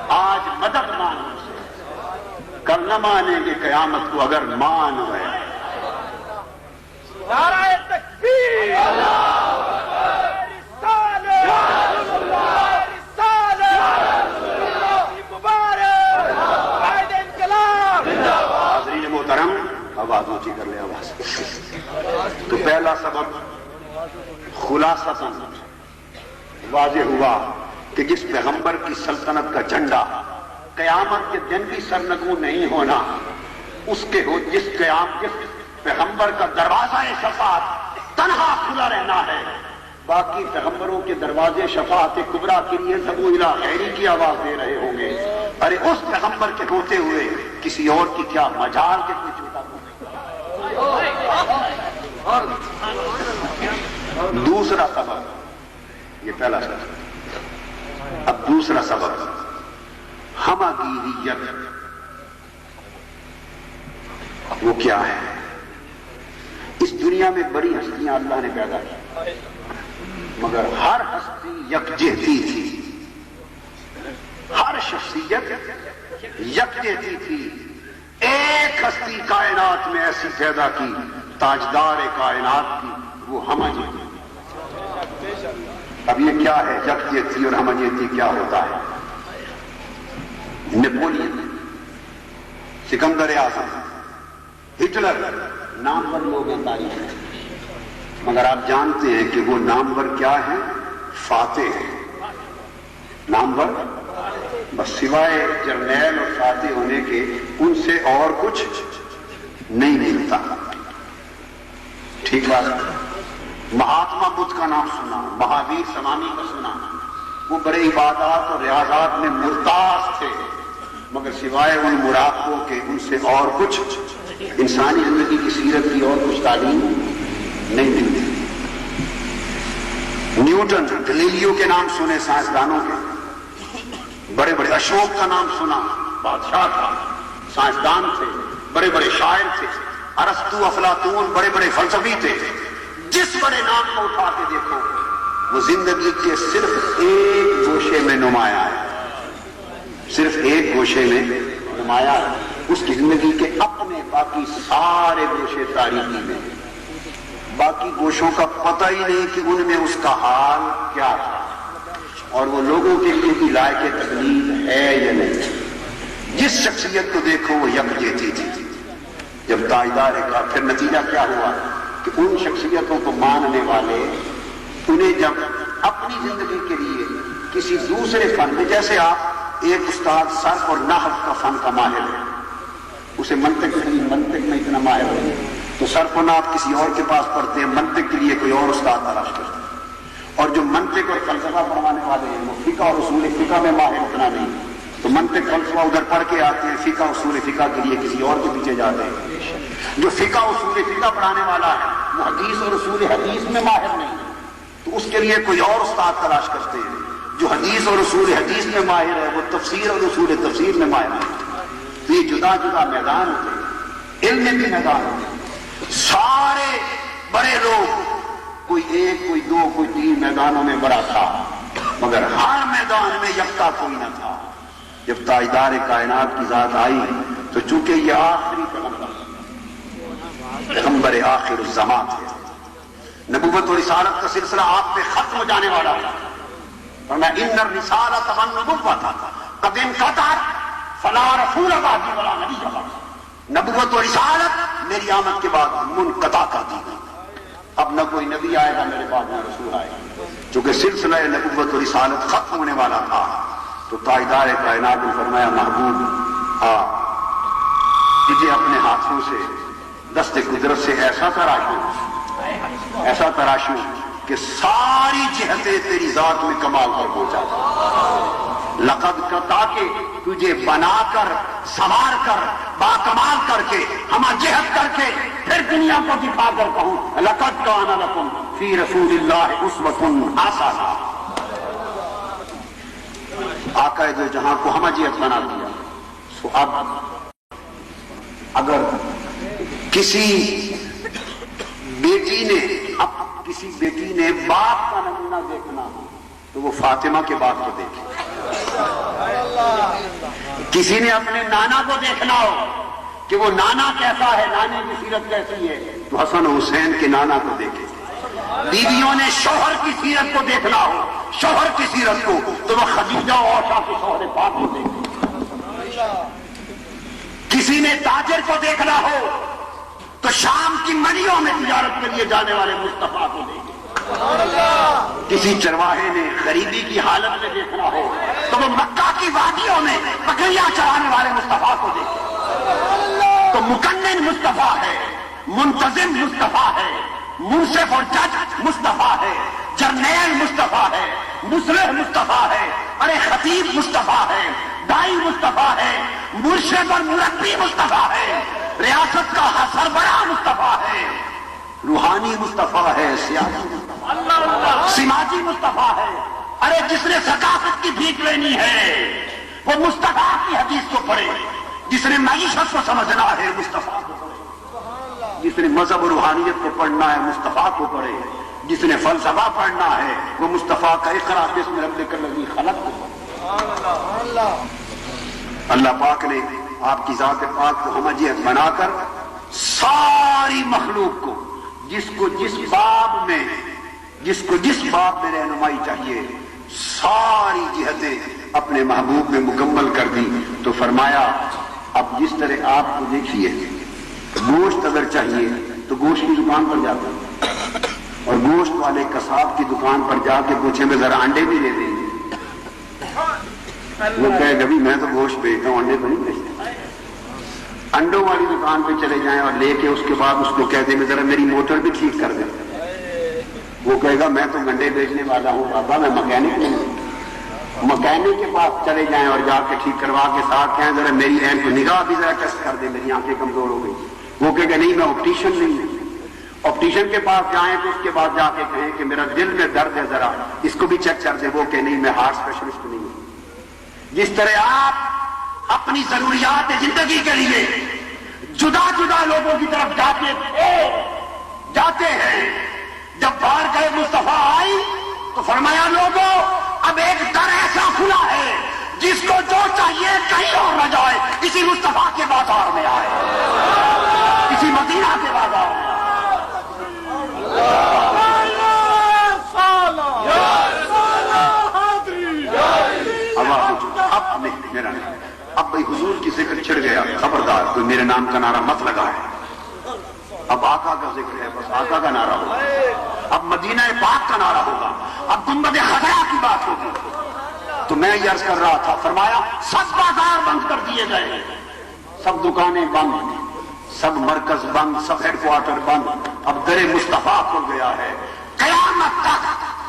آج مدد مانو ان سے، کل نہ مانیں گے قیامت کو اگر مان گئے۔ نعرہ تکبیر، آواز اونچی کر لے آواز۔ تو پہلا سبب خلاصتاً واضح ہوا کہ جس پیغمبر کی سلطنت کا جھنڈا قیامت کے دن بھی سرنگوں نہیں ہونا، اس کے جس پیغمبر کا دروازہ شفاعت تنہا کھلا رہنا ہے، باقی پیغمبروں کے دروازے شفاعت کبریٰ کے لیے سبو الی خیری کی آواز دے رہے ہوں گے۔ ارے اس پیغمبر کے ہوتے ہوئے کسی اور کی کیا مجال کے کچھ دوسرا سبب، یہ پہلا سبب، اب دوسرا سبب ہمگیریت۔ وہ کیا ہے؟ اس دنیا میں بڑی ہستیاں اللہ نے پیدا کی، مگر ہر ہستی یکجہتی تھی، ہر شخصیت یکجہتی تھی۔ ایک ہستی کائنات میں ایسی پیدا کی، تاجدار کائنات کی، وہ ہمجیتی۔ اب یہ کیا ہے یکجہتی اور ہمجیتی؟ کیا ہوتا ہے؟ نیپولین، سکندر اعظم، ہٹلر نامور لوگ ہیں تاریخ میں، مگر آپ جانتے ہیں کہ وہ نامور کیا ہے؟ فاتح ہیں۔ نامور بس سوائے جرنیل اور فاتح ہونے کے ان سے اور کچھ نہیں ملتا۔ ٹھیک بات۔ مہاتما بدھ کا نام سنا، مہاویر سوامی کا سنا، وہ بڑے عبادات اور ریاضات میں مرتاز تھے، مگر سوائے ان مراقبوں کے ان سے اور کچھ انسانی زندگی کی سیرت کی اور کچھ تعلیم نہیں ملتی۔ نیوٹن، گلیلیو کے نام سنے سائنسدانوں کے، بڑے بڑے اشوک کا نام سنا، بادشاہ تھا، سائنسدان تھے، بڑے بڑے شاعر تھے، ارسطو، افلاطون بڑے بڑے فلسفی تھے۔ جس بڑے نام کو اٹھا کے دیکھو وہ زندگی کے صرف ایک گوشے میں نمایاں ہے، صرف ایک گوشے میں نمایاں ہے، اس کی زندگی کے اپنے باقی سارے گوشے تاریخی میں، باقی گوشوں کا پتہ ہی نہیں کہ ان میں اس کا حال کیا تھا، اور وہ لوگوں کے لیے بھی لائق تقلید ہے یا نہیں۔ جس شخصیت کو دیکھو وہ یکجہتی تھی۔ جب تاجدار کا پھر نتیجہ کیا ہوا کہ ان شخصیتوں کو ماننے والے انہیں جب اپنی زندگی کے لیے کسی دوسرے فن میں، جیسے آپ ایک استاد صرف اور نحو کا فن کا ماہر ہے، اسے منطق میں اتنا ماہر ہے تو صرف و نحو کسی اور کے پاس پڑھتے ہیں، منطق کے لیے کوئی اور استاد تلاش کرتے ہیں، اور جو منطق اور فلسفہ پڑھانے والے ہیں وہ فقہ اور اصول فقہ میں ماہر اتنا نہیں، تو منطق فلسفہ ادھر پڑھ کے آتے ہیں، فقہ اصول فقہ کے لیے کسی اور کے پیچھے جاتے ہیں۔ جو فقہ اصول فقہ پڑھانے والا ہے وہ حدیث اور اصول حدیث میں ماہر نہیں، تو اس کے لیے کوئی اور استاد تلاش کرتے ہیں۔ جو حدیث اور اصول حدیث میں ماہر ہے وہ تفسیر اور اصول تفسیر میں ماہر ہے۔ تو یہ جدا جدا میدان ہوتے ہیں، علم میں بھی میدان ہوتے ہیں۔ سارے بڑے لوگ، کوئی ایک، کوئی دو، کوئی تین میدانوں میں بڑا تھا، مگر ہر میدان میں یکتا کوئی نہ تھا۔ جب تاجدار کائنات کی ذات آئی تو چونکہ یہ آخری پیغمبر آخر الزمان تھے، نبوت اور رسالت کا سلسلہ آپ پہ ختم ہو جانے والا تھا، فرمایا ان الرسالۃ والنبوۃ قد انقطعت فلا رسول بعدی ولا نبی بعدی۔ نبوت اور رسالت میری آمد کے بعد منقطع کر دی گئی، اب نہ کوئی نبی آئے گا میرے بعد، نہ رسول آئے گا۔ چونکہ سلسلہ نبوت و رسالت ختم ہونے والا تھا تو تاجدار کائنات نے فرمایا محبوب تجھے اپنے ہاتھوں سے دست قدرت سے ایسا تراشوں کہ ساری جہتیں تیری ذات میں کمال پر پہنچا۔ لقد تاکہ تجھے بنا کر سنوار کر باکمال کر کے ہم جہد کر کے پھر دنیا کو دکھا کر کہوں لقد کان لکم فی رسول اللہ اسوۃ حسنہ. آقا دو جہاں کو ہم جہد بنا دیا. سو اب اگر کسی بیٹی نے باپ کا نمونہ دیکھنا ہو تو وہ فاطمہ کے باپ کو دیکھے. کسی نے اپنے نانا کو دیکھنا ہو کہ وہ نانا کیسا ہے، نانے کی سیرت کیسی ہے، تو حسن و حسین کے نانا کو دیکھے. بیویوں نے شوہر کی سیرت کو دیکھنا ہو، شوہر کی سیرت کو، تو وہ خدیجہ و عائشہ کے شوہر پاک کو دیکھے. کسی نے تاجر کو دیکھنا ہو تو شام کی منڈیوں میں تجارت کے لیے جانے والے مصطفیٰ کو دیکھے. کسی چرواہے نے غریبی کی حالت میں دیکھنا ہو تو وہ مکہ کی وادیوں میں بکریاں چرانے والے مصطفیٰ کو دیکھے. تو مکنن مصطفیٰ ہے، منتظم مصطفیٰ ہے، منصف اور جج مصطفیٰ ہے، جرنیل مصطفیٰ ہے، مصلح مصطفیٰ ہے، ارے خطیب مصطفیٰ ہے، دائی مصطفیٰ ہے، مرشد اور مربی مصطفیٰ ہے، ریاست کا سربراہ مصطفیٰ ہے، روحانی مصطفیٰ ہے، سیاسی سماجی مصطفیٰ ہے. ارے جس نے ثقافت کی بھیک لینی ہے وہ مصطفیٰ کی حدیث کو پڑھے، جس نے معیشت کو سمجھنا ہے مصطفیٰ کو پڑھے، جس نے مذہب اور روحانیت کو پڑھنا ہے مصطفیٰ کو پڑھے، جس نے فلسفہ پڑھنا ہے وہ مصطفیٰ کا اقرا بسم ربک الذی خلق کو پڑھے. اللہ پاک نے آپ کی ذات پاک کو ہمجیت بنا کر ساری مخلوق کو جس کو جس باب میں رہنمائی چاہیے ساری جہتیں اپنے محبوب میں مکمل کر دی. تو فرمایا اب جس طرح آپ کو دیکھیے گوشت اگر چاہیے تو گوشت کی دکان پر جاتے ہیں اور گوشت والے قصاب کی دکان پر جا کے پوچھیں میں ذرا انڈے بھی دے دیں. وہ کہے کبھی میں تو گوشت بیچتا ہوں انڈے تو نہیں بیچتا. انڈوں والی دکان پہ چلے جائیں اور لے کے اس کے بعد اس کو کہہ دیں میں ذرا میری موٹر بھی ٹھیک کر دیں. وہ کہے گا میں تو گنڈے بیچنے والا ہوں بابا میں مکینک نہیں ہوں. مکینک کے پاس چلے جائیں اور جا کے ٹھیک کروا کے ساتھ کہیں ذرا میری عین کو نگاہ بھی ذرا ٹیسٹ کر دیں میری آنکھیں کمزور ہو گئی. وہ کہے گا نہیں میں آپٹیشین نہیں ہوں. آپٹیشین کے پاس جائیں تو اس کے بعد جا کے کہیں کہ میرا دل میں درد ہے ذرا اس کو بھی چیک کر دیں. وہ کہ نہیں میں ہارٹ اسپیشلسٹ نہیں ہوں. جس طرح آپ اپنی ضروریات زندگی کے لیے جدا جدا لوگوں کی طرف جاتے ہیں، جب باہر گئے مصطفیٰ آئی تو فرمایا لوگوں اب ایک در ایسا کھلا ہے جس کو جو چاہیے کہیں اور نہ جائے کسی مصطفیٰ کے بازار میں آئے، کسی مدینہ کے بازار میں. اب بھائی حضور کی ذکر چھڑ گیا، خبردار کوئی میرے نام کا نعرہ مت لگا ہے. اب آقا کا ذکر ہے، بس آقا کا نعرہ ہوگا. اب مدینہ پاک کا نعرہ ہوگا. اب گنبد خضرا کی بات ہوگی. تو میں یہ عرض کر رہا تھا فرمایا سب بازار بند کر دیے گئے، سب دکانیں بند، سب مرکز بند، سب ہیڈ کوارٹر بند. اب در مصطفیٰ کھل گیا ہے. قیامت تک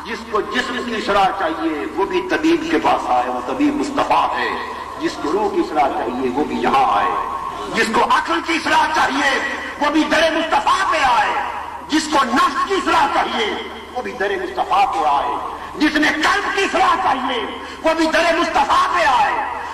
جس کو جسم کی اصلاح چاہیے وہ بھی طبیب کے پاس آئے، وہ طبیب مصطفیٰ ہے. جس کو روح کی اصلاح چاہیے وہ بھی یہاں آئے. جس کو عقل کی اصلاح چاہیے وہ بھی در مصطفیٰ پہ آئے. جس کو نفس کی اصلاح چاہیے وہ بھی در مصطفیٰ پہ آئے. جس نے قلب کی اصلاح چاہیے وہ بھی در مصطفیٰ پہ آئے.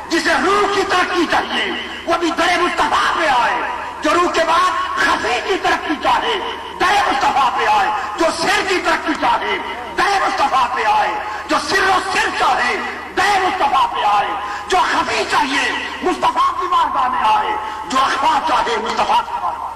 جسے روح کی ترقی چاہیے وہ بھی در مصطفیٰ پہ آئے. جو روح کے بعد خفی کی ترقی چاہے در مصطفیٰ پہ آئے. جو سر کی ترقی چاہے در مصطفیٰ پہ آئے. جو سر و سر چاہے در مصطفیٰ پہ آئے. جو خفی چاہیے مصطفیٰ کی بارگاہ میں آئے. جو اخفا چاہے مصطفیٰ کی بارگاہ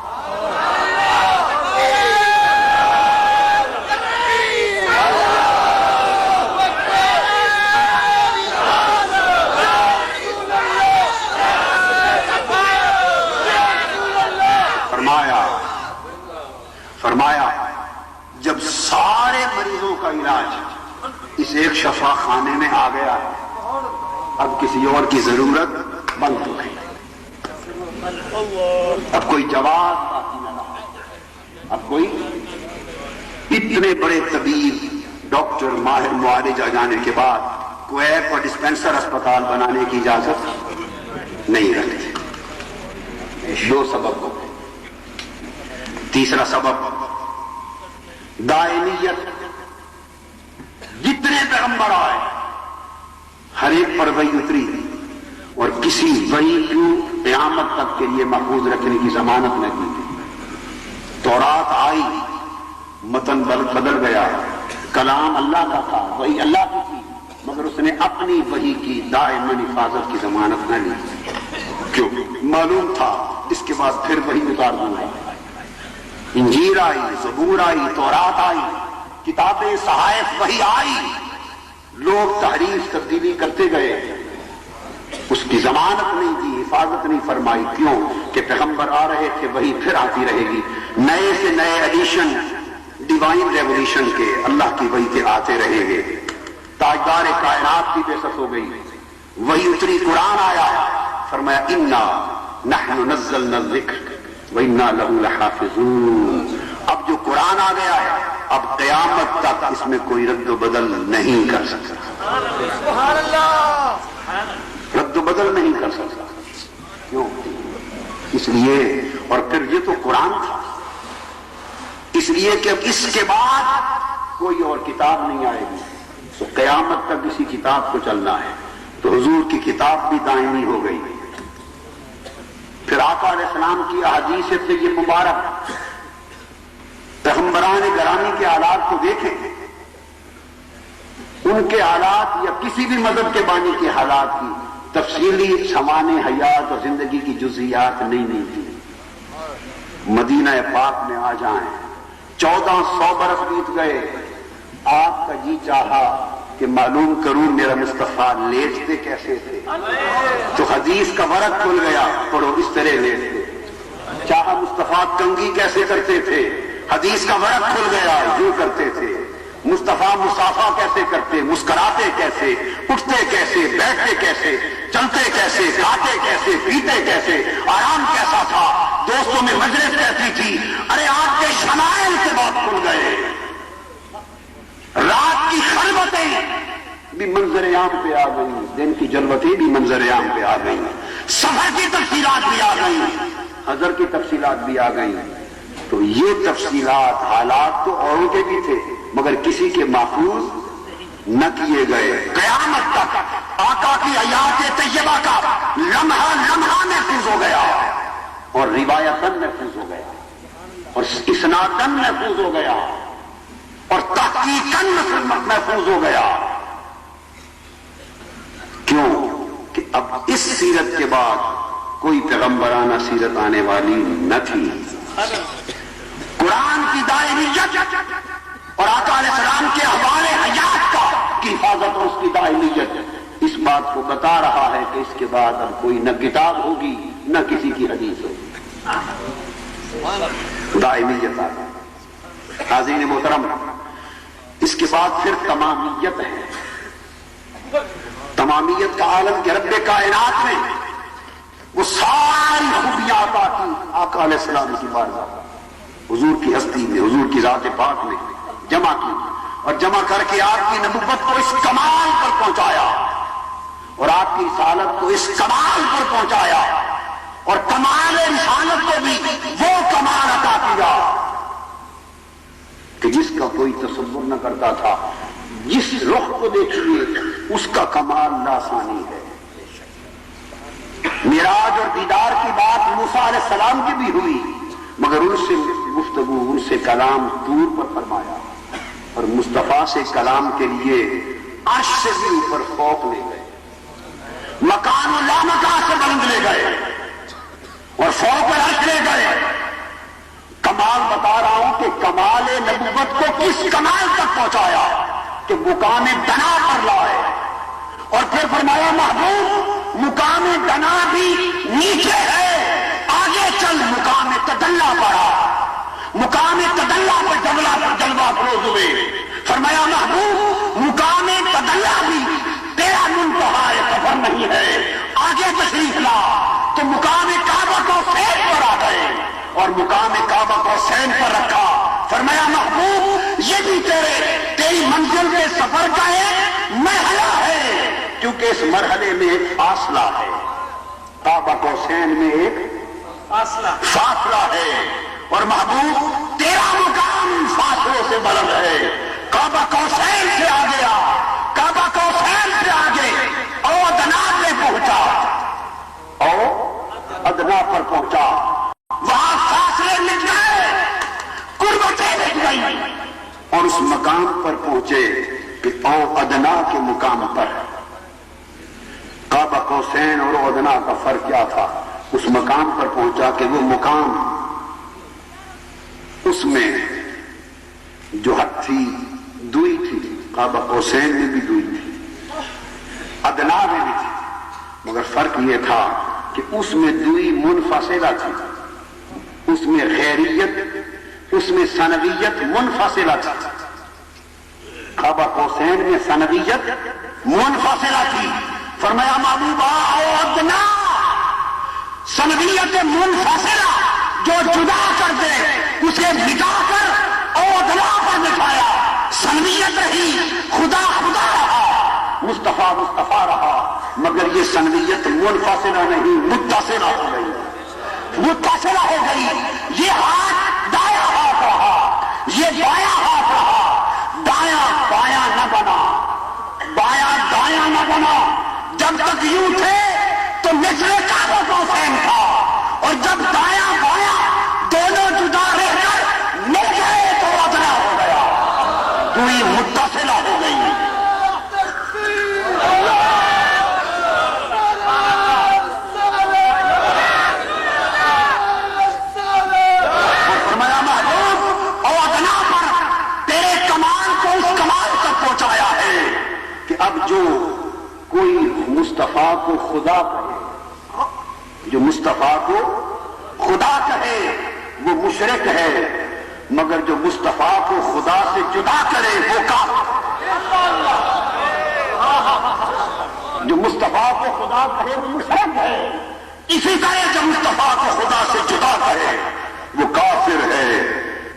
فرمایا جب سارے مریضوں کا علاج اس ایک شفا خانے میں آ گیا اب کسی اور کی ضرورت بند ہو گئی. اب کوئی جواب باقی نہ رہا. اب کوئی اتنے بڑے طبیب ڈاکٹر ماہر معالج آ جانے کے بعد کویت اور ڈسپینسر اسپتال بنانے کی اجازت نہیں رکھتے۔ دو سبب ہو گئے۔ تیسرا سبب دائمیت، جتنے پیغمبر آئے ہر ایک پر وحی اتری اور کسی وحی کو قیامت تک کے لیے محفوظ رکھنے کی ضمانت نہ کی تھی۔ تورات آئی، متن بدل گیا، کلام اللہ کا تھا، وحی اللہ کی تھی، مگر اس نے اپنی وحی کی دائماً حفاظت کی ضمانت نہ لی۔ کیوں؟ معلوم تھا اس کے بعد پھر وحی اتار دوں گا۔ انجیل آئی، زبور آئی، تورات آئی، کتابیں، صحائف، وحی آئی، لوگ تحریف تبدیلی کرتے گئے، اس کی ضمانت نہیں دی، حفاظت نہیں فرمائی۔ کیوں؟ کہ پیغمبر آ رہے تھے، وحی پھر آتی رہے گی، نئے سے نئے ایڈیشن ڈیوائن ریولیوشن کے اللہ کی وحی کے آتے رہیں گے۔ تاجدار کائنات کی بعثت ہو گئی، وحی اتری، قرآن آیا، فرمایا انا نحن نزلنا الذکر وَإِنَّا لَهُ لَحَافِظُونَ۔ اب جو قرآن آ گیا ہے، اب قیامت تک اس میں کوئی رد و بدل نہیں کر سکتا، سبحان اللہ، رد و بدل نہیں کر سکتا۔ کیوں؟ اس لیے، اور پھر یہ تو قرآن تھا، اس لیے کہ اب اس کے بعد کوئی اور کتاب نہیں آئے گی، تو قیامت تک اسی کتاب کو چلنا ہے، تو حضور کی کتاب بھی دائمی ہو گئی۔ پھر آقا علیہ السلام کی احادیث سے یہ مبارک پیغمبران گرامی کے حالات کو دیکھیں، ان کے حالات یا کسی بھی مذہب کے بانی کے حالات کی تفصیلی سمان حیات اور زندگی کی جزئیات نہیں تھی۔ مدینہ پاک میں آ جائیں، 1400 برس بیت گئے، آپ کا جی چاہا کہ معلوم کروں میرا مصطفیٰ لیٹتے کیسے تھے، تو حدیث کا ورق کھل گیا، پڑھو اس طرح لیٹتے۔ چاہا مصطفیٰ کنگھی کیسے کرتے تھے، حدیث کا ورق کھل گیا، یوں کرتے تھے۔ مصطفیٰ مصافحہ کیسے کرتے، مسکراتے کیسے، اٹھتے کیسے، بیٹھتے کیسے، چلتے کیسے، کھاتے کیسے، پیتے کیسے، آرام کیسا تھا، دوستوں میں مجلس کیسی تھی۔ ارے آپ کے شمائل سے بات کھل گئے، رات کی خلوتیں بھی منظر عام پہ آ گئی، دن کی جلوتیں بھی منظر عام پہ آ گئی، سفر کی تفصیلات بھی آ گئی، حضر کی تفصیلات بھی آ گئی۔ تو یہ تفصیلات، حالات تو اوروں کے بھی تھے، مگر کسی کے محفوظ نہ کیے گئے۔ قیامت تک آقا کی حیات طیبہ کا لمحہ لمحہ محفوظ ہو گیا، اور روایتاً محفوظ ہو گیا، اور اسناداً محفوظ ہو گیا، اور تحقیقاً محفوظ ہو گیا۔ کیوں؟ کہ اب اس سیرت کے بعد کوئی پیغمبرانہ سیرت آنے والی نہ تھی۔ قرآن کی دائمیت اور آقا علیہ السلام کے احوال حیات کی حفاظت اور اس کی دائمیت اس بات کو بتا رہا ہے کہ اس کے بعد اب کوئی نہ کتاب ہوگی نہ کسی کی حدیث ہوگی، دائمیت آ گئی۔ حاضرین محترم، اس کے بعد پھر تمامیت ہے۔ تمامیت کا عالم کہ رب کائنات میں وہ ساری خوبیاں عطا کی آقا علیہ السلام کی بارگاہ، حضور کی ہستی میں، حضور کی ذات پاک میں جمع کی، اور جمع کر کے آپ کی نبوت کو اس کمال پر پہنچایا، اور آپ کی رسالت کو اس کمال پر پہنچایا، اور کمال رسالت کو بھی وہ کمال عطا کیا کہ جس کا کوئی تصور نہ کرتا تھا۔ جس رخ کو دیکھیے اس کا کمال لاسانی ہے۔ معراج اور دیدار کی بات موسیٰ علیہ السلام کی بھی ہوئی، مگر ان سے گفتگو، ان سے کلام طور پر فرمایا، اور مصطفیٰ سے کلام کے لیے عرش سے بھی اوپر فوق لے گئے، مکان و لامکان سے بلند لے گئے، اور فوق عرش لے گئے۔ کمال بتا رہا ہوں کہ کمال نبوت کو کس کمال تک پہنچایا کہ مقام دنا پر لائے، اور پھر فرمایا محبوب مقام دنا بھی نیچے ہے، آگے چل مقام تدلہ پر آ۔ مقام تدلہ پر جلوہ افروز ہوئے، فرمایا محبوب مقام تدلہ بھی تیرا منتہا سفر نہیں ہے، آگے تشریف لا۔ تو مقام کعبہ کو سین پر آ گئے، اور مقام کعبہ کو سین پر رکھا، فرمایا محبوب یہ بھی تیری منزل کے سفر کا ایک مرحلہ ہے، کیونکہ اس مرحلے میں ایک فاصلہ ہے، کعبہ قوسین میں ایک فاصلہ ہے، اور محبوب تیرا مقام فاصلوں سے بلند ہے، کعبہ قوسین سے آ گیا، کعبہ قوسین سے آگے او ادنا پہ پہنچا، او ادنا پر پہنچا، وہاں فاصلے مٹ گئے، قربتیں مٹ گئی، اور اس مقام پر پہنچے کہ او ادنا کے مقام پر کعبہ قوسین اور او ادنا کا فرق کیا تھا؟ اس مقام پر پہنچا کہ وہ مقام اس میں جو حد تھی دوئی تھی، کعبہ قوسین میں بھی دوئی تھی، ادنا میں بھی تھی، مگر فرق یہ تھا کہ اس میں دوئی منفصلہ تھی، اس میں غیریت، اس میں ثنویت منفصلہ تھی، کعبہ قوسین میں ثنویت منفصلہ تھی۔ فرمایا محبوبہ او ادنا، ثنویت منفصلہ جو جدا کر دے اسے مٹا کر او ادنا پر بٹھایا، ثنویت رہی، خدا خدا رہا، مصطفیٰ مصطفیٰ رہا، مگر یہ ثنویت منفصلہ نہیں متصلہ ہو گئی، متصلہ ہو گئی، یہ ہاتھ دایاں ہاتھ رہا، یہ بایاں ہاتھ رہا، دایاں بایاں نہ بنا، بایاں دایاں نہ بنا، جب تک یوں تھے تو مثل کعبہ قوسین تھا، اور جب دایاں بایاں دونوں جدا رہ کر مل گئے تو ادنا ہو گیا، دوئی متصلہ ہو گئی۔ اور فرمایا محبوب او ادنا پر تیرے کمال کو اس کمال تک پہنچایا ہے کہ اب جو کوئی مصطفیٰ کو خدا کہے، جو مصطفیٰ کو خدا کہے وہ مشرک ہے، مگر جو مصطفیٰ کو خدا سے جدا کرے وہ کافر، جو مصطفیٰ کو خدا کہے وہ مشرک ہے، اسی طرح جو مصطفیٰ کو خدا سے جدا کرے وہ کافر ہے۔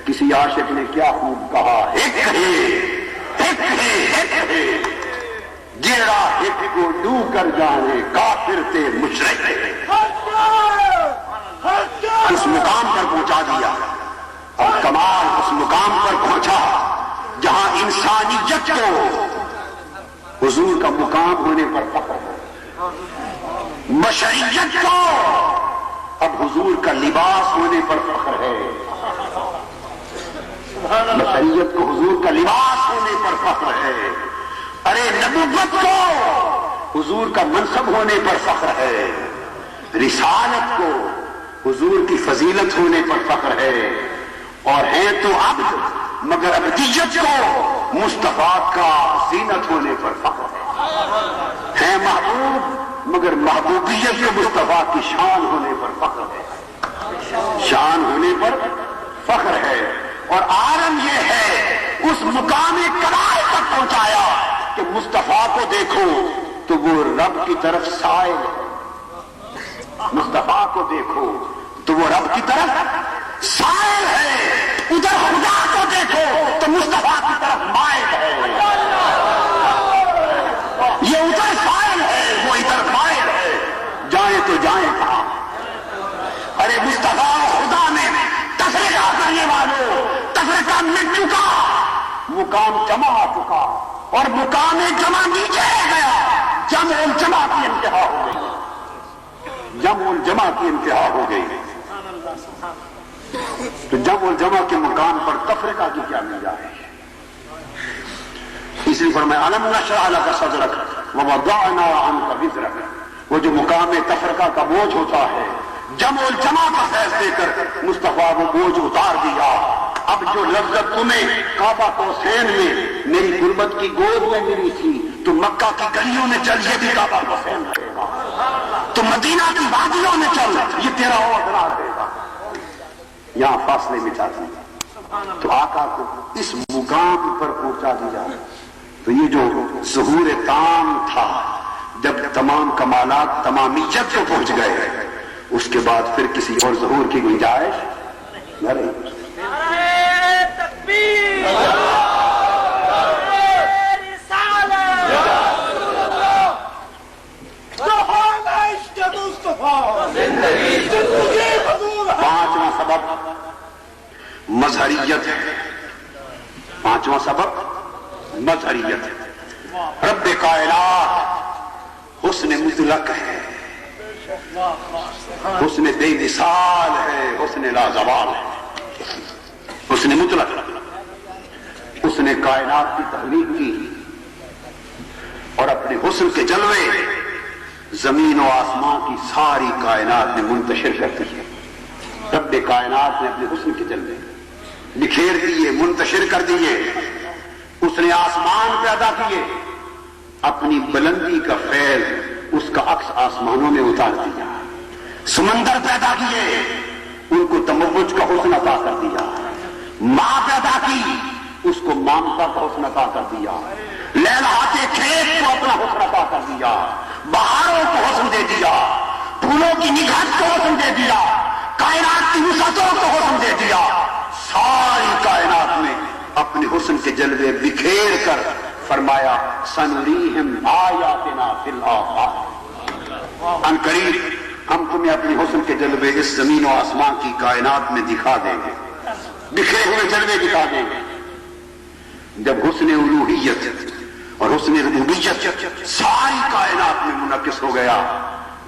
کسی عاشق نے کیا خوب کہا، ایک ہے جیڑا ایک کو ڈو کر جانے کافر تے مشرک ہے۔ اس مقام پر پہنچا دیا، اور کمال اس مقام پر پہنچا جہاں انسانیت کو حضور کا مقام ہونے پر فخر ہے، بشریت کو اب حضور کا لباس ہونے پر فخر ہے، بشریت کو حضور کا لباس ہونے پر فخر ہے، ارے نبوت کو حضور کا منصب ہونے پر فخر ہے، رسالت کو حضور کی فضیلت ہونے پر فخر ہے، اور ہیں تو عبد مگر ابدیت کو مصطفیٰ کا زینت ہونے پر فخر ہے، ہیں محبوب مگر محبوبیت کو مصطفیٰ کی شان ہونے پر فخر ہے، شان ہونے پر فخر ہے، اور عالم یہ ہے اس مقام کمال تک پہنچایا کہ مصطفیٰ کو دیکھو تو وہ رب کی طرف سائل ہے، مصطفیٰ کو دیکھو تو وہ رب کی طرف سائل ہے، ادھر خدا کو دیکھو تو مصطفیٰ کی طرف مائل ہے، یہ ادھر سائل ہے وہ ادھر مائل ہے، جائیں تو جائیں کہاں؟ ارے مصطفیٰ خدا میں تفریقہ کرنے والوں، تفریقہ مٹ چکا، مقام جمع آ چکا، اور مقام جمع نیچے رہ گیا، جمع الجمع کی انتہا ہو گئی، جمع الجمع کی انتہا ہو گئی، تو جمع الجمع کے مقام پر تفریقہ کی کیا مل جائے؟ اس لیے فرمایا الم نشرح لک صدرک ووضعنا عنک وزرک، وہ جو مقام تفرقہ کا بوجھ ہوتا ہے جمع الجمع کا فیض دے کر مصطفیٰ وہ بوجھ اتار دیا، اب جو لذت تمہیں کعبہ قوسین میں میری غربت کی گود میں ملی تھی تو مکہ کی گلیوں میں چل، یہ بھی کعبہ قوسین رہے گا، تو مدینہ کی وادیوں میں چل، یہ تیرا اور بنا دے گا، یہاں فاصلے مٹا دیا، تو آقا کو اس مقام پر پہنچا دیا۔ تو یہ جو ظہور تام تھا، جب تمام کمالات تمامیت کو پہنچ گئے، اس کے بعد پھر کسی اور ظہور کی گنجائش نہ رہی۔ مظہریت ہے. پانچواں سبب مظہریت ہے. رب کائنات حسن مطلق ہے، حسن بے مثال ہے، حسن لازوال ہے. حسن مطلق، اس نے کائنات کی تخلیق کی اور اپنے حسن کے جلوے زمین و آسمان کی ساری کائنات میں منتشر کر دی ہے. رب کائنات نے اپنے حسن کے جلوے بکھیر دیے، منتشر کر دیے. اس نے آسمان پیدا کیے، اپنی بلندی کا فیض اس کا عکس آسمانوں میں اتار دیا. سمندر پیدا کیے، ان کو تموج کا حسن عطا کر دیا. ماں پیدا کی، اس کو مامتا کا حسن عطا کر دیا. لہلاتے کھیت کو اپنا حسن عطا کر دیا. بہاروں کو حسن دے دیا، پھولوں کی نگہت کو حسن دے دیا، کائنات کی وسعتوں کو حسن دے دیا. ساری کائنات میں اپنے حسن کے جلوے بکھیر کر فرمایا سنریہم آیاتنا فی الآفاق. ان قریب ہم تمہیں اپنے حسن کے جلوے اس زمین و آسمان کی کائنات میں دکھا دیں گے، بکھرے ہوئے جلوے دکھا دیں گے. جب حسن الوہیت اور حسن ربوبیت ساری کائنات میں منعکس ہو گیا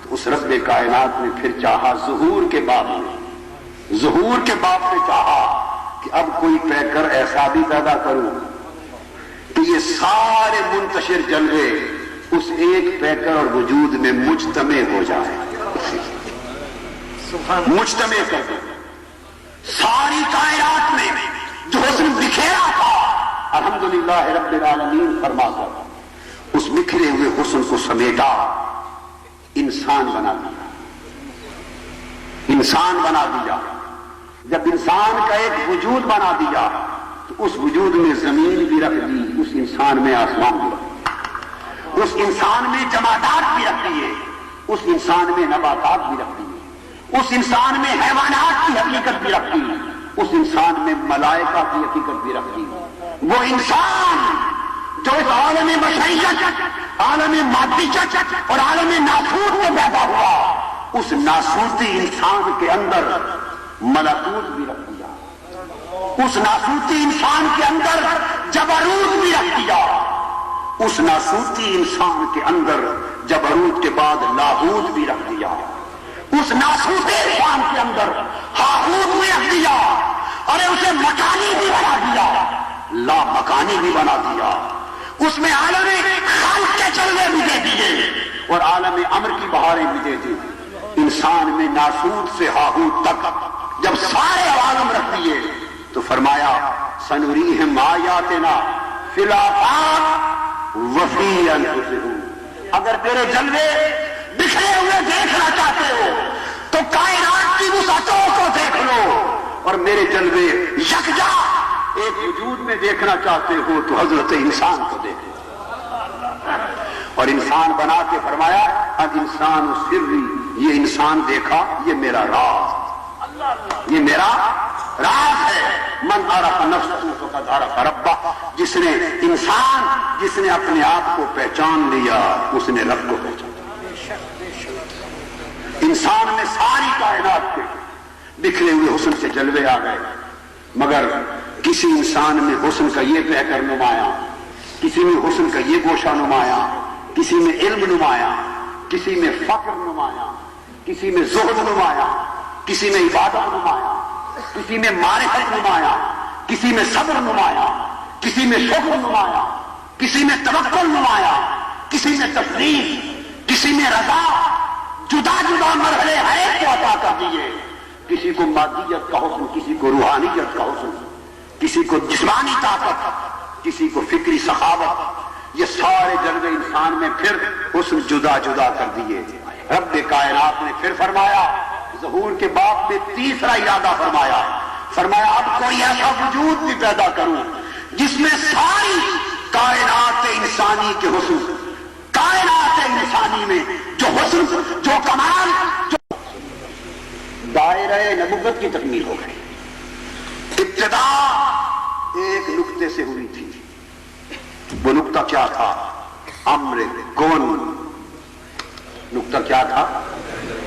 تو اس رب کائنات نے پھر چاہا ظہور کے باب میں چاہا کہ اب کوئی پیکر ایسا بھی پیدا کروں کہ یہ سارے منتشر جلوے اس ایک پیکر اور وجود میں مجتمع ہو جائے. مجتمع کر دو ساری کائنات میں جو حسن بکھیرا تھا. الحمدللہ رب العالمین فرما کر اس بکھرے ہوئے حسن کو سمیٹا، انسان بنا دیا. انسان بنا دیا. جب انسان کا ایک وجود بنا دیا تو اس وجود میں زمین بھی رکھ دی، اس انسان میں آسمان بھی رکھ دی، اس انسان میں جمادات بھی رکھ دیے، اس انسان میں نباتات بھی رکھ دیے، اس انسان میں حیوانات کی حقیقت بھی رکھ دی، اس انسان میں ملائکہ کی حقیقت بھی رکھ دی. وہ انسان جو اس عالم بشریت، عالم مادیت اور عالم ناسوت میں پیدا ہوا، اس ناسوتی انسان کے اندر ملکوت بھی رکھ دیا، اس ناسوتی انسان کے اندر جبروت بھی رکھ دیا، اس ناسوتی انسان کے اندر جبروت کے بعد لاہوت بھی رکھ دیا، اس ناسوتے انسان کے اندر ہاہوت بھی رکھ دیا، اور اسے مکانی بھی بنا دیا، لا مکانی بھی بنا دیا. اس میں عالم خلق کے چلنے بھی دے دیے اور عالم امر کی بہاریں بھی دے دی. انسان میں ناسوت سے ہاہوت تک جب سارے عالم رکھ دیے تو فرمایا سنریہم آیاتنا فی الآفاق وفی انفسہم. اگر تیرے جلوے بکھرے ہوئے دیکھنا چاہتے ہو تو کائنات کی وسعتوں کو دیکھ لو، اور میرے جلوے یکجا ایک وجود میں دیکھنا چاہتے ہو تو حضرت انسان کو دیکھو. اور انسان بنا کے فرمایا الانسان سری، یہ انسان دیکھا، یہ میرا راز، یہ میرا راز ہے. من عرف نفسہ فقد عرف ربہ. جس نے اپنے آپ کو پہچان لیا اس نے رب کو پہچانا. انسان میں ساری کائنات کے بکھرے ہوئے حسن سے جلوے آ گئے، مگر کسی انسان میں حسن کا یہ پیکر نمایاں، کسی میں حسن کا یہ گوشہ نمایاں، کسی میں علم نمایاں، کسی میں فقر نمایاں، کسی میں زہد نمایاں، کسی میں عبادت نمایاں، کسی میں معرفت نمایاں، کسی میں صبر نمایاں، کسی میں شکر نمایاں، کسی میں توکل نمایاں، کسی میں تسلیم، کسی میں رضا. جدا جدا مرحلے حیات کو عطا کر دیے. کسی کو مادیت کا حسن، کسی کو روحانیت کا حسن، کسی کو جسمانی طاقت، کسی کو فکری سخاوت. یہ سارے جلوے انسان میں پھر حسن جدا جدا کر دیے. رب کائنات نے پھر فرمایا ظہور کے باب میں تیسرا ارادہ فرمایا اب کوئی ایسا وجود بھی پیدا کروں جس میں ساری کائنات انسانی کے حسن، کائنات انسانی میں جو حسن، جو کمال، جو دائرہ نبوت کی تکمیل ہو گئی. ابتدا ایک نقطے سے ہوئی تھی. وہ نقطہ کیا تھا؟ امر کن. نقطہ کیا تھا؟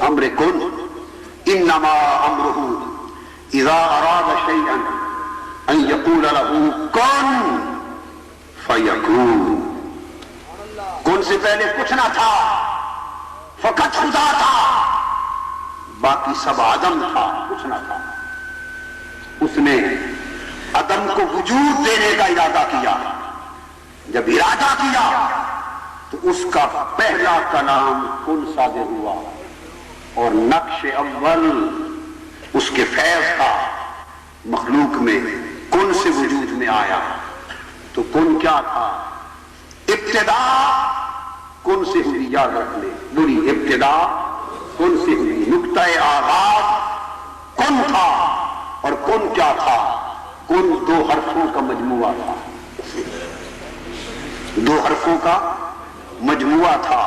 امر کن. انما امرہ اذا اراد شیئا یقول لہ کن فیکون. کن سے پہلے کچھ نہ تھا، فقط خدا تھا، باقی سب عدم تھا، کچھ نہ تھا. اس نے عدم کو وجود دینے کا ارادہ کیا. جب ارادہ کیا تو اس کا پہلا کلام کن صادر ہوا، اور نقش اول اس کے فیض کا مخلوق میں کن سے وجود میں آیا. تو کن کیا تھا؟ ابتدا کن سے ہوئی، یاد رکھ لے، بری ابتدا کن سے ہوئی. نقطہ آغاز کن تھا، اور کن کیا تھا؟ کن دو حرفوں کا مجموعہ تھا. دو حرفوں کا مجموعہ تھا،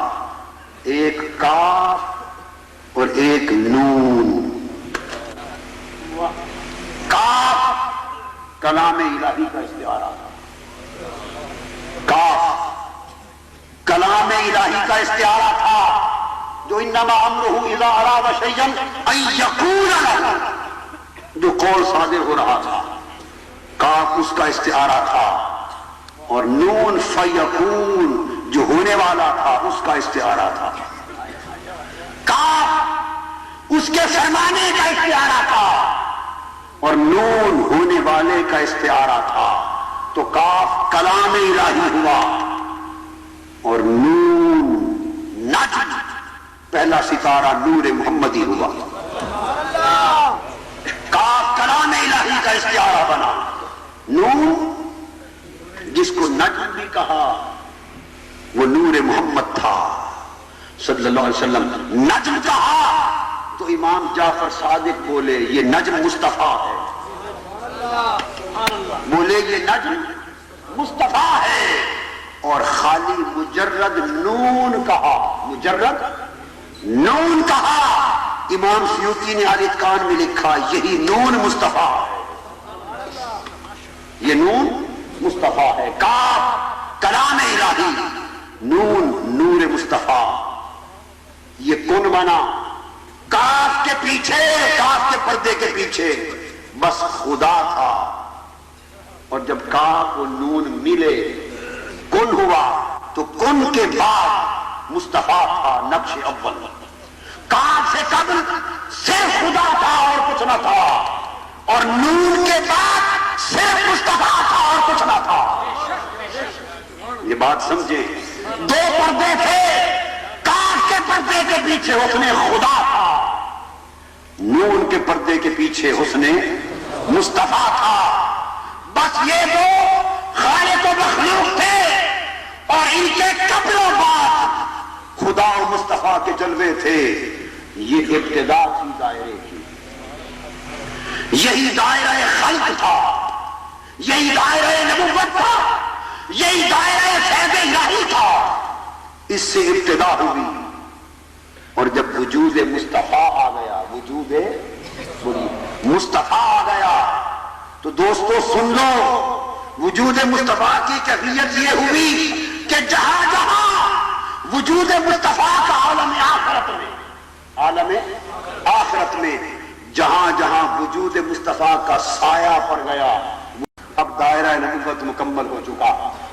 ایک کاف اور ایک نون. کاف کلام الہی کا استعارہ تھا. کاف کلام الہی کا استعارہ تھا، جو انما امرہ اذا اراد شیئا ان یقول لہ، جو قول صادر ہو رہا تھا. کاف اس کا استعارہ تھا، اور نون فیکون جو ہونے والا تھا اس کا استعارہ تھا. کاف اس کے فرمانے کا استعارہ تھا، اور نون ہونے والے کا استعارہ تھا. تو کاف کلام الہی ہوا، اور نون نجم پہلا ستارہ نور محمدی ہوا. کاف کلام الہی کا استعارہ بنا. نون جس کو نجم بھی کہا وہ نور محمد تھا صلی اللہ علیہ وسلم. نجم کہا تو امام جعفر صادق بولے یہ نجم مصطفیٰ ہے. بولے یہ نجم مصطفیٰ ہے. اور خالی مجرد نون کہا، مجرد نون کہا. امام سیوطی نے الاتقان میں لکھا یہی نون مصطفیٰ ہے، یہ نون مصطفیٰ ہے. کاف کلام الہی، نون نور مصطفیٰ. یہ کن بنا. کاف کے پیچھے، کاف کے پردے کے پیچھے بس خدا تھا. اور جب کاف و نون ملے کن ہوا، تو کن کے بعد مصطفیٰ تھا نقش اول. کاف سے قبل صرف خدا تھا اور کچھ نہ تھا، اور نون کے بعد صرف مصطفیٰ تھا اور کچھ نہ تھا. یہ بات سمجھے، دو پردے تھے. کاف کے پردے کے پیچھے حسن خدا تھا، نون کے پردے کے پیچھے حسن مصطفیٰ تھا. بس یہ دو خالق و مخلوق تھے، اور ان کے قبل و بعد خدا و مصطفیٰ کے جلوے تھے. یہ ابتدا تھی دائرے کی. یہی دائرہ خلق تھا، یہی دائرہ نبوت تھا، یہی دائرہ فیض الہی تھا. اس سے ابتدا ہوئی. اور جب وجود مصطفیٰ آ گیا، وجود مصطفیٰ آ گیا، تو دوستو سن لو، وجود مصطفیٰ کی کیفیت یہ ہوئی کہ جہاں جہاں وجود مصطفیٰ کا عالم آخرت میں، عالم آخرت میں جہاں جہاں وجود مصطفیٰ کا سایہ پڑ گیا، اب دائرہ نبوت مکمل ہو چکا.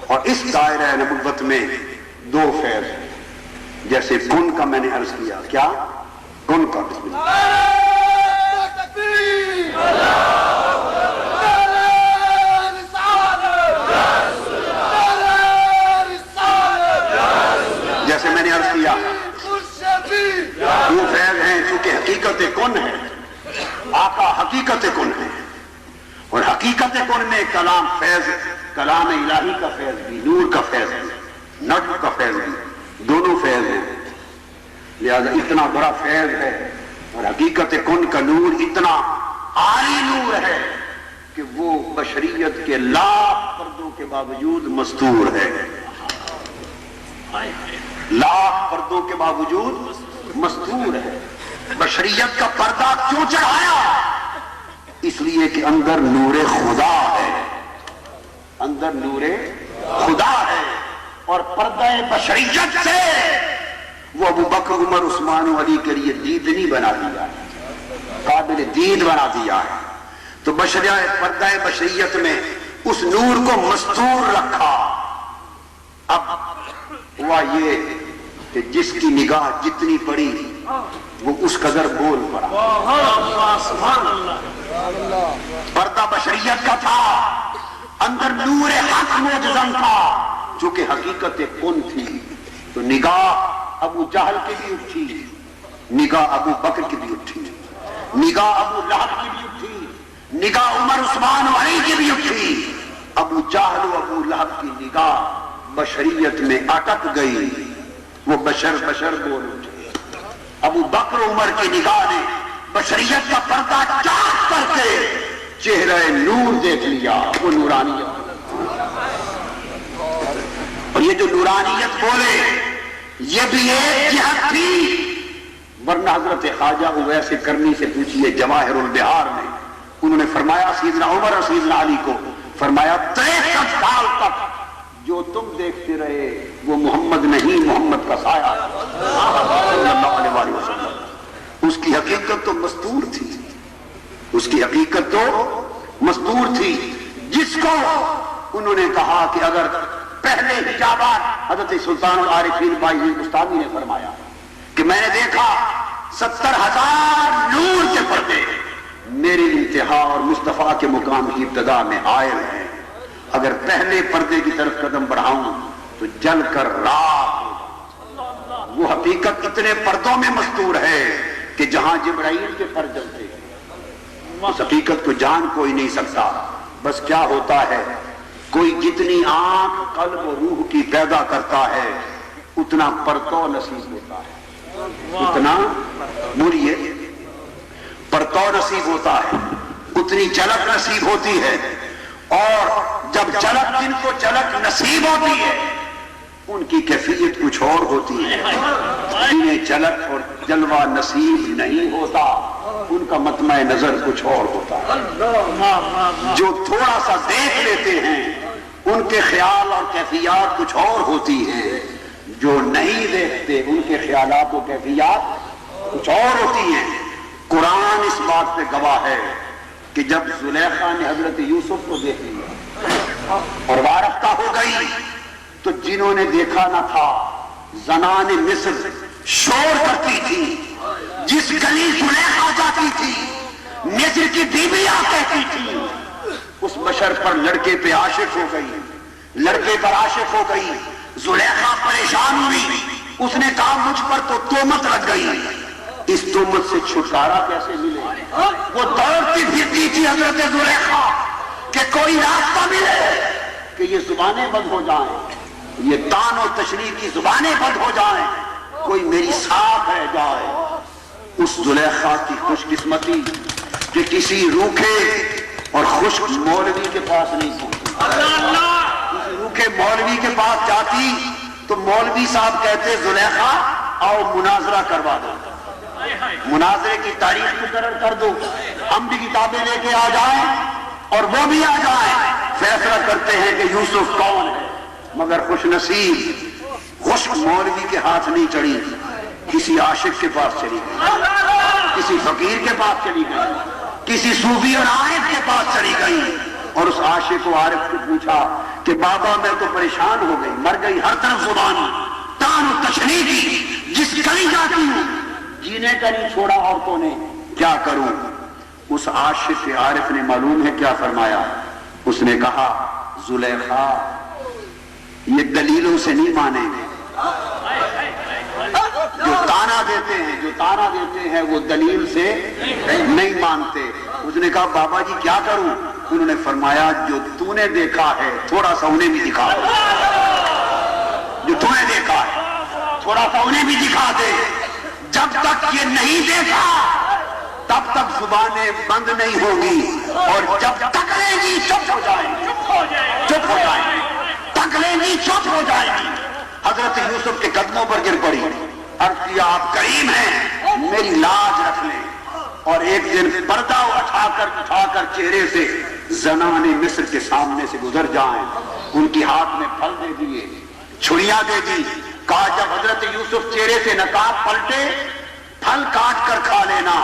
اور اس دائرہ نبوت میں دو فیض ہیں. جیسے کن کا میں نے عرض کیا، کیا کن کا، بسم اللہ. جیسے میں نے عرض کیا وہ فیض ہیں چونکہ حقیقت کن ہے. آقا حقیقت کن ہے، اور حقیقت کن میں کلام فیض، کلام الہی کا فیض بھی، نور کا فیض ہے، نجم کا فیض بھی، دونوں فیض ہیں. لہذا اتنا بڑا فیض ہے، اور حقیقت کن کا نور اتنا عالی نور ہے کہ وہ بشریت کے لاکھ پردوں کے باوجود مستور ہے. لاکھ پردوں کے باوجود مستور ہے. بشریت کا پردہ کیوں چڑھایا؟ اس لیے کہ اندر نور خدا ہے، اندر نور خدا ہے. اور پردہ بشریت سے وہ ابو بکر عمر عثمان و علی کے لیے دیدنی بنا دیا ہے، قابل دید بنا دیا ہے. تو پردہ بشریت میں اس نور کو مستور رکھا. اب ہوا یہ کہ جس کی نگاہ جتنی پڑی وہ اس قدر بول پڑا. پردہ بشریت کا تھا، اندر نور حق موجزن تھا، جو کہ حقیقت کن تھی. تو نگاہ ابو جہل کی بھی اٹھی، نگاہ ابو بکر کی بھی اٹھی، نگاہ ابو لہب کی بھی اٹھی، نگاہ عمر عثمان و علی کی بھی اٹھی. ابو جہل و ابو لہب کی نگاہ بشریت میں اٹک گئی، وہ بشر بول اٹھے. ابو بکر عمر کی نگاہ نے بشریت کا پردہ چاک کر کے چہرہ نور دیکھ لیا، وہ نورانیت. اور یہ جو نورانیت بولے یہ بھی ایک جہت تھی، ورنہ حضرت خواجہ اویس کرنی سے پوچھئے جواہر البحار میں، انہوں نے فرمایا سیدنا عمر اور سیدنا علی کو، فرمایا 63 سال تک جو تم دیکھتے رہے وہ محمد نہیں، محمد کا سایہ صلی اللہ علیہ وسلم. اس کی حقیقت تو مستور تھی، اس کی حقیقت تو مستور تھی، جس کو انہوں نے کہا کہ اگر پہلے حجابات، حضرت سلطان العارفین بھائی بستانی نے فرمایا کہ میں نے دیکھا 70,000 نور کے پردے میرے انتہا اور مصطفیٰ کے مقام کی ابتدا میں حائل ہیں. اگر پہلے پردے کی طرف قدم بڑھاؤں تو جل کر راہ. وہ حقیقت اتنے پردوں میں مستور ہے کہ جہاں جبرائیل کے پر جلتے ہیں اس حقیقت کو جان کوئی نہیں سکتا. بس کیا ہوتا ہے، کوئی جتنی آنکھ قلب و روح کی پیدا کرتا ہے اتنا پرتو نصیب ہوتا ہے، اتنا بولیے پرتو نصیب ہوتا ہے، اتنی جھلک نصیب ہوتی ہے. اور جب جھلک جن کو جھلک نصیب ہوتی ہے ان کی کیفیت کچھ اور ہوتی ہے. جنہیں جھلک اور جلوہ نصیب نہیں ہوتا ان کا مطمع نظر کچھ اور ہوتا ہے. جو تھوڑا سا دیکھ لیتے ہیں ان کے خیال اور کیفیات کچھ اور ہوتی ہیں، جو نہیں دیکھتے ان کے خیالات و کیفیات کچھ اور ہوتی ہیں. قرآن اس بات پہ گواہ ہے کہ جب زلیخا نے حضرت یوسف کو دیکھ لیا اور وارفتہ ہو گئی تو جنہوں نے دیکھا نہ تھا، زنان مصر شور کرتی تھی، جس گلی زلیخا جاتی تھی مصر کی بیویاں کہتی تھی اس بشر پر لڑکے پہ عاشق ہو گئی، لڑکے پر عاشق ہو گئی. زلیخا پریشان ہوئی، اس نے کہا مجھ پر تو تہمت لگ گئی، اس تہمت سے چھٹکارا کیسے ملے؟ وہ دوڑتی پھرتی تھی حضرت زلیخا کہ کوئی راستہ ملے کہ یہ زبانیں بند ہو جائیں، یہ تان و تشریح کی زبانیں بند ہو جائیں، کوئی میری ساتھ رہ جائے. اس زلیخا کی خوش قسمتی کہ کسی روکھے اور خشک مولوی کے پاس نہیں پہنچی. کسی روکھے مولوی کے پاس جاتی تو مولوی صاحب کہتے زلیخا آؤ مناظرہ کروا دو، مناظرے کی تاریخ مقرر کر دو، ہم بھی کتابیں لے کے آ جائیں اور وہ بھی آ جائیں، فیصلہ کرتے ہیں کہ یوسف کون ہے. مگر خوش نصیب خشک مولوی کے ہاتھ نہیں چڑھی، کسی عاشق کے پاس چلی گئی، کسی فقیر کے پاس چلی گئی، کسی صوفی اور عارف کے پاس چلی گئی. اور اس عاشق و عارف کو پوچھا کہ بابا میں تو پریشان ہو گئی، مر گئی ہر طرف زبان تان و تشریح کی، جس گلی جاتی ہوں جینے کا نہیں چھوڑا عورتوں نے، کیا کروں؟ اس عاشق عارف نے معلوم ہے کیا فرمایا؟ اس نے کہا زلیخا یہ دلیلوں سے نہیں مانیں گے، جو تانا دیتے ہیں وہ دلیل سے نہیں مانتے. اس نے کہا بابا جی کیا کروں؟ انہوں نے فرمایا جو تو نے دیکھا ہے تھوڑا سا انہیں بھی دکھا دے، جو تو نے دیکھا ہے تھوڑا سا انہیں بھی دکھا دے. جب تک یہ نہیں دیکھا تب تک زبانیں بند نہیں ہوگی، اور جب تک لیں گی چپ ہو جائیں گی، تک لیں گی چپ ہو جائیں گی. حضرت یوسف کے قدموں پر گر پڑی، عرض کیا آپ کریم ہیں میری لاج رکھ لیں. اور ایک دن پردہ اٹھا کر چہرے سے زنان مصر کے سامنے سے گزر جائیں، ان کی ہاتھ میں پھل دے دیے، چھڑیاں دے دی. کہا جب حضرت یوسف چہرے سے نقاب پلٹے پھل کاٹ کر کھا لینا.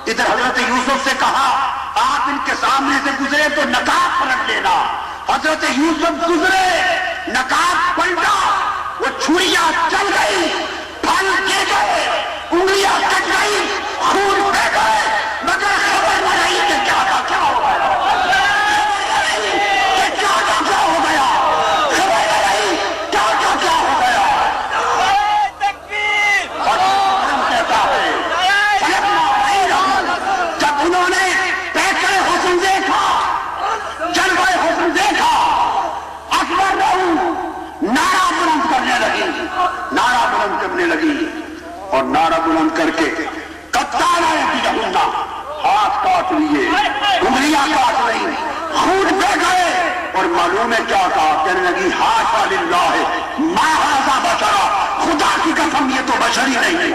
ادھر حضرت یوسف سے کہا آپ ان کے سامنے سے گزرے تو نقاب پلٹ لینا. حضرت یوسف گزرے، نقاب پلٹا، وہ چھریاں چل گئی، پھل گر گئے، انگلیاں کٹ گئی، خون بہ گئے، مگر خبر نہ رہی کہ کیا کا کیا ہو گیا، کہ کیا کا کیا ہو گیا، خبر نہ رہی کیا کا کیا ہو گیا۔ اور کہتا ہے جب انہوں نے پیکر حسن دیکھا، جلوہ حسن دیکھا، اکبر رہو نعرہ بلند کرنے لگی، نعرہ بلند کرنے لگی، اور نعرہ بلند کر کے قطعنا یدیہن، ہاتھ کاٹ لیے، انگلیاں کاٹ لی، خون بہ گئے، اور معلوم ہے کیا کہا، کہنے لگی حاشا للہ ما ھذا بشرا، خدا کی قسم یہ تو بشر ہی نہیں ہے،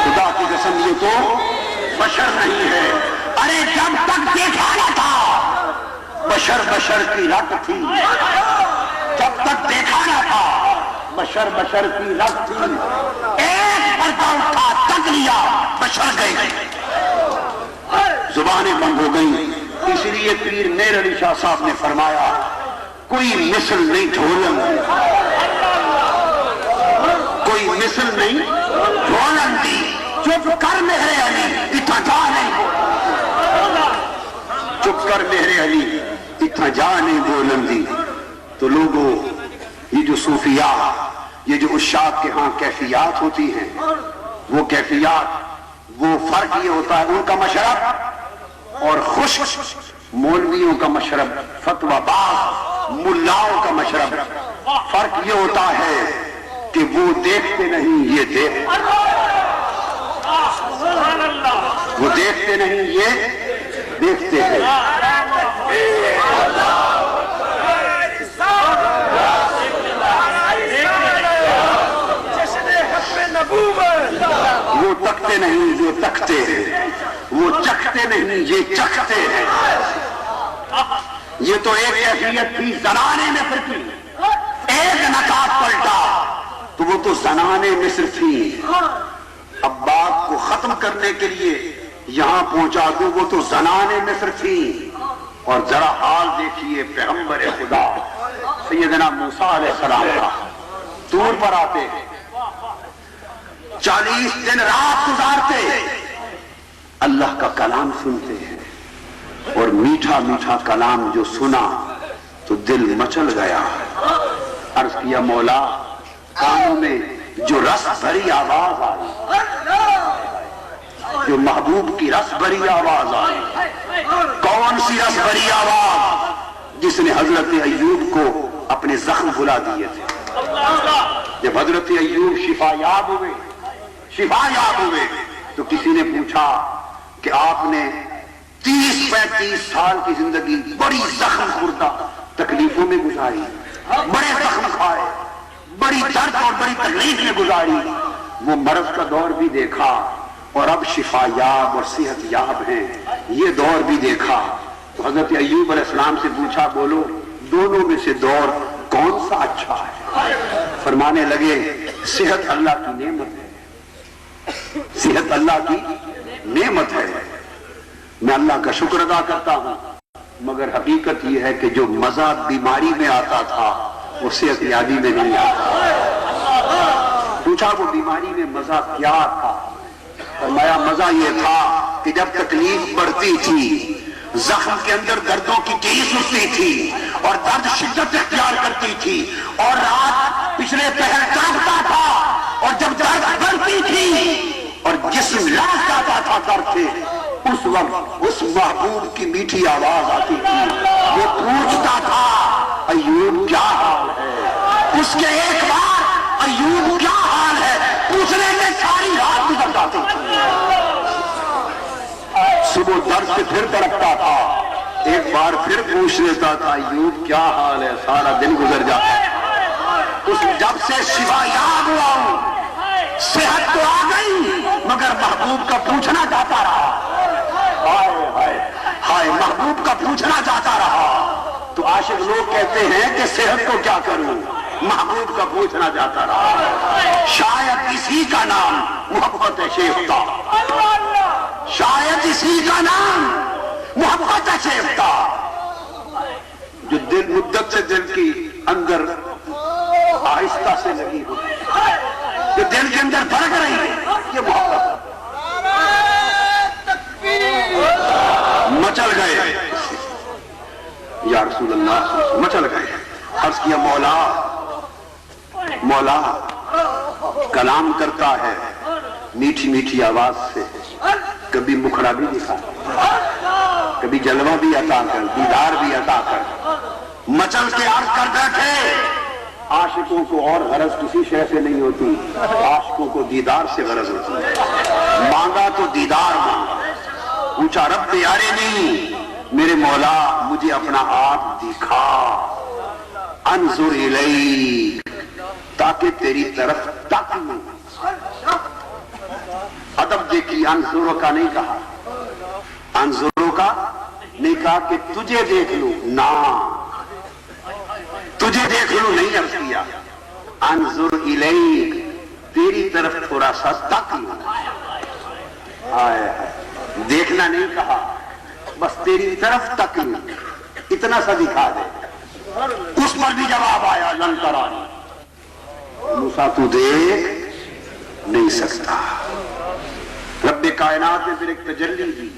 خدا کی قسم یہ تو بشر نہیں ہے۔ ارے جب تک دیکھا نہ تھا بشر بشر کی رت تھی، جب تک دیکھا نہ تھا بشر بشر کی رت تھی، ایک پردہ اٹھا تک لیا بشر گئے، زبانیں بند ہو گئی۔ اس لیے پیر میر علی شاہ صاحب نے فرمایا کوئی مثل نہیں ڈھولن، کوئی مثل نہیں ڈھولن دی، چپ کر میرے علی اتنا جا نہیں بولن، چپ کر میرے علی اتنا جا نہیں بولن دی۔ تو لوگوں یہ جو صوفیاء، یہ جو عشاق کے ہاں کیفیات ہوتی ہیں، وہ کیفیات، وہ فرق یہ ہوتا ہے ان کا مشرب اور خشک مولویوں کا مشرب، فتویٰ باز ملاؤں کا مشرب، فرق یہ ہوتا ہے کہ وہ دیکھتے نہیں یہ دیکھ، وہ دیکھتے نہیں یہ دیکھتے ہیں۔ وہ تکتے نہیں یہ تکتے ہیں، وہ چکھتے نہیں یہ چکھتے ہیں۔ یہ تو ایک کیفیت تھی زنانے مصر کی، ایک نقاب پلٹا تو وہ تو زنانے مصر تھی۔ اب بات کو ختم کرنے کے لیے یہاں پہنچا دوں، وہ تو زنانے مصر تھی۔ اور ذرا حال دیکھیے پیغمبر خدا سیدنا موسیٰ علیہ السلام کا، طور پر آتے 40 دن رات گزارتے، اللہ کا کلام سنتے ہیں، اور میٹھا میٹھا کلام جو سنا تو دل مچل گیا۔ عرض کیا مولا کانوں میں جو رس بھری آواز آئی، جو محبوب کی رس بھری آواز آئی، کون سی رس بھری آواز؟ جس نے حضرت ایوب کو اپنے زخم بھلا دیے تھے۔ جب حضرت ایوب شفا یاب ہوئے تو کسی نے پوچھا کہ آپ نے 30-35 سال کی زندگی بڑی زخم خوردہ تکلیفوں میں گزاری، بڑے زخم کھائے، بڑی درد اور بڑی تکلیف میں گزاری، وہ مرض کا دور بھی دیکھا اور اب شفا یاب اور صحت یاب ہیں، یہ دور بھی دیکھا۔ تو حضرت ایوب علیہ السلام سے پوچھا بولو دونوں میں سے دور کون سا اچھا ہے؟ فرمانے لگے صحت اللہ کی نعمت ہے، صحت اللہ کی نعمت ہے، میں اللہ کا شکر ادا کرتا ہوں، مگر حقیقت یہ ہے کہ جو مزہ بیماری میں آتا تھا وہ صحت یابی میں نہیں آتا۔ پوچھا وہ بیماری میں مزہ کیا تھا؟ فرمایا مزہ یہ تھا کہ جب تکلیف بڑھتی تھی، زخم کے اندر دردوں کی ٹیس اٹھتی تھی اور درد شدت اختیار کرتی تھی، اور رات پچھلے پہر کانپتا تھا، اور جب درد بڑھتی تھی اور جسم لرز جاتا تھا درد سے، اس وقت اس محبوب کی میٹھی آواز آتی تھی، وہ پوچھتا تھا ایوب کیا حال ہے؟ اس کے ایک بار ایوب کیا حال ہے پوچھنے میں ساری رات گزر جاتی تھی۔ صبح درد سے پھر تڑپتا تھا، ایک بار پھر پوچھ لیتا تھا ایوب کیا حال ہے، سارا دن گزر جاتا۔ اس جب سے شفا یاب ہوا ہوں، صحت تو آ گئی مگر محبوب کا پوچھنا جاتا رہا، ہائے ہائے ہائے محبوب کا پوچھنا جاتا رہا۔ تو عاشق لوگ کہتے ہیں کہ صحت کو کیا کروں، محبوب کا پوچھنا جاتا رہا۔ شاید اسی کا نام محبت شیفتہ، شاید اسی کا نام محبت شیفتہ۔ دل مدت سے دل کی اندر آہستہ سے لگی ہو، جو دل کے اندر بھڑک رہی ہے، یہ محبت ہے۔ مچل گئے یا رسول اللہ، مچل گئے، عرض کیا مولا مولا، کلام کرتا ہے میٹھی میٹھی آواز سے، کبھی مکھڑا بھی دکھا، کبھی جلوہ بھی عطا کر، دیدار بھی عطا کر۔ مچل کے عرض کر بیٹھے عاشقوں کو اور غرض کسی شے سے نہیں ہوتی، عاشقوں کو دیدار سے غرض ہوتی ہے۔ مانگا تو دیدار مانگا، پوچھا رب یارے نہیں میرے مولا مجھے اپنا آپ دکھا، انظر الیک، تاکہ تیری طرف تکوں۔ ادب دیکھی، انظروں کا نہیں کہا، انظروں کا نہیں کہا کہ تجھے دیکھ لوں، نہ تجھے دیکھ لوں نہیں عرض کیا، انظر الیک، تیری طرف تھوڑا سا تک لوں۔ دیکھنا نہیں کہا، بس تیری طرف تک لوں، اتنا سا دکھا دے۔ اس پر بھی جواب آیا لن ترانی، موسیٰ تو دیکھ نہیں سکتا۔ رب کائنات نے پھر ایک تجلی دی،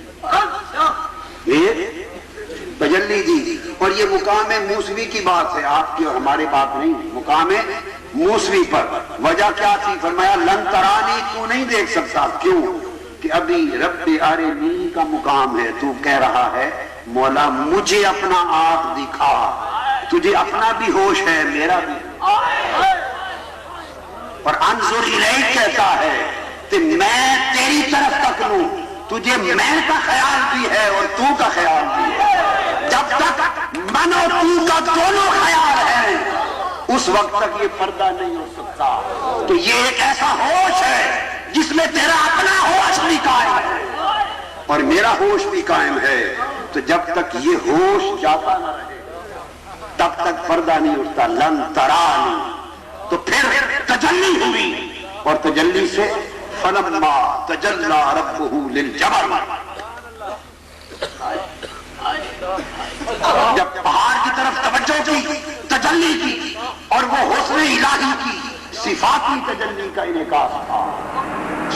ایک تجلی دی، اور یہ مقام موسوی کی بات ہے، آپ کی اور ہمارے بات نہیں، مقام موسوی پر۔ وجہ کیا تھی؟ فرمایا لن ترانی، تو نہیں دیکھ سکتا۔ کیوں؟ کہ ابھی رب ارنی کا مقام ہے، تو کہہ رہا ہے مولا مجھے اپنا آپ دکھا، تجھے اپنا بھی ہوش ہے میرا بھی، اور انظر الیک کہتا ہے کہ میں تیری طرف تک لوں، تجھے میں کا خیال بھی ہے اور تو کا خیال بھی ہے۔ جب تک من اور تو کا دونوں خیال ہے اس وقت تک یہ پردہ نہیں ہو سکتا۔ تو یہ ایک ایسا ہوش ہے جس میں تیرا اپنا ہوش بھی قائم ہے اور میرا ہوش بھی قائم ہے۔ تو جب تک یہ ہوش جاتا نہ رہے تب تک پردہ نہیں اٹھتا۔ لن ترانی، تو پھر تجلی ہوئی، اور تجلی سے فلما تجلی ربہ للجبل، جب پہاڑ کی طرف توجہ کی، تجلی کی، اور وہ حسن الہی کی صفاتی تجلی کا انعکاس تھا،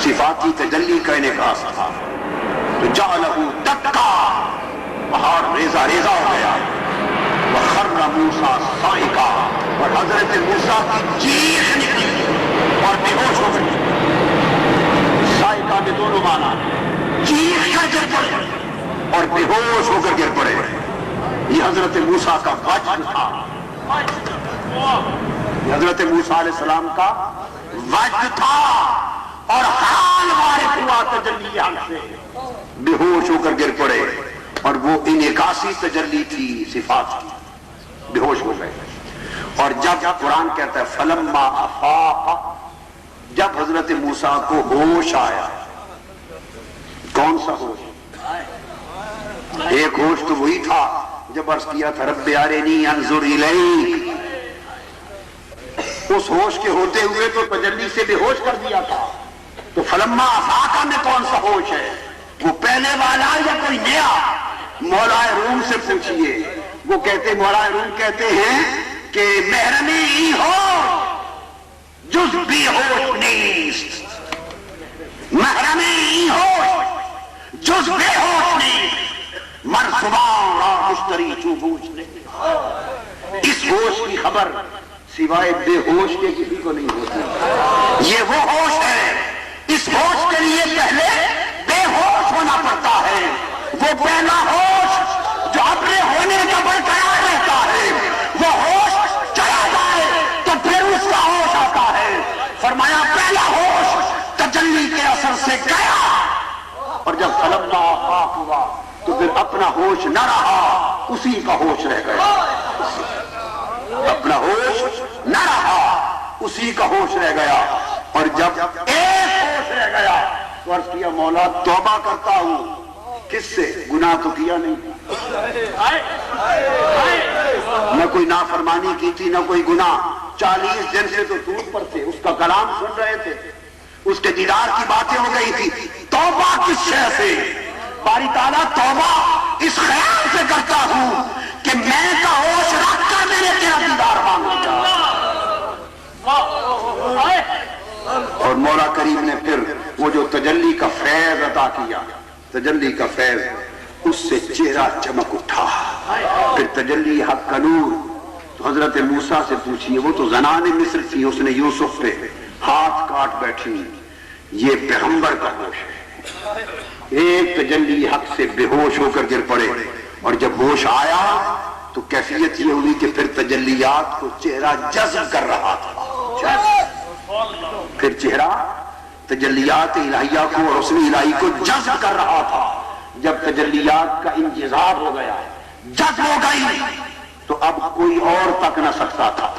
صفاتی تجلی کا انعکاس تھا، تو جعلہ دکا، پہاڑ ریزہ ریزہ ہو گیا، وخر موسیٰ صائقا، اور حضرت موسیٰ کی چیخ نکلی اور بے ہوش ہو گئی۔ صائقا میں دونوں معنی، چیخ کر گر پڑے اور بے ہوش ہو کر گر پڑے۔ یہ حضرت موسیٰ کا وجد تھا، یہ حضرت موسیٰ علیہ السلام کا وجد تھا، اور حال وارث ہوا تجلی حق سے، بے ہوش ہو کر گر پڑے، اور وہ انعکاسی تجلی تھی صفات کی، بے ہوش ہو گئے۔ اور جب قرآن کہتا ہے فلما افاق، جب حضرت موسیٰ کو ہوش آیا، کون سا ہوش؟ ایک ہوش تو وہی تھا جب عرض کیا تھا رب ارنی انظر الیک، اس ہوش کے ہوتے ہوئے تو تجلی سے بے ہوش کر دیا تھا۔ تو فلما افاقہ میں کون سا ہوش ہے؟ وہ پہلے والا یا کوئی نیا؟ مولا روم سے پوچھئے، وہ کہتے، مولا روم کہتے ہیں کہ محرمی ہی ہو جز بھی ہوش نیست، محرمی ہی ہو جز بے ہوش نیست، مر زبان را مشتری چو بوجھ نہیں۔ اس ہوش کی خبر سوائے بے ہوش کے کسی کو نہیں ہوتی۔ یہ وہ ہوش ہے، اس ہوش کے لیے پہلے بے ہوش ہونا پڑتا ہے۔ وہ پہلا ہوش جو اپنے ہونے کا برقرار رہتا ہے، وہ ہوش چلا جائے تو پھر اس کا ہوش آتا ہے۔ فرمایا پہلا ہوش تجلی کے اثر سے گیا، اور جب فلما آفاق ہوا تو پھر اپنا ہوش نہ رہا، اسی کا ہوش رہ گیا، اپنا ہوش نہ رہا، اسی کا ہوش رہ گیا۔ اور جب ایک ہوش رہ گیا تو عرض کیا مولا توبہ کرتا ہوں، کس سے؟ گناہ تو کیا نہیں، نہ کوئی نافرمانی کی تھی، نہ کوئی گناہ، 40 دن سے تو دور پر تھے، اس کا کلام سن رہے تھے، اس کے دیدار کی باتیں ہو گئی تھی۔ توبہ کس شے سے؟ باری تعالیٰ توبہ اس خیال سے کرتا ہوں کہ میں کا ہوش رکھ وہ جو تجلی کا فیض عطا کیا، تجلی کا فیض، اس سے چہرہ چمک اٹھا. پھر تجلی حق کا نور. تو حضرت موسیٰ سے پوچھیے، وہ تو زنان مصر تھی، اس نے یوسف پہ ہاتھ کاٹ بیٹھی. یہ پیغمبر کا ہوش ہے. ایک تجلی حق سے بے ہوش ہو کر گر پڑے، اور جب ہوش آیا تو کیفیت یہ ہوئی کہ پھر تجلیات کو چہرہ جذب کر رہا تھا. پھر چہرہ تجلیات الہیہ کو اور حسن الہی کو جذب کر رہا تھا. جب تجلیات کا انجذاب ہو گیا، جذب ہو گئی، تو اب کوئی اور تک نہ سکتا تھا.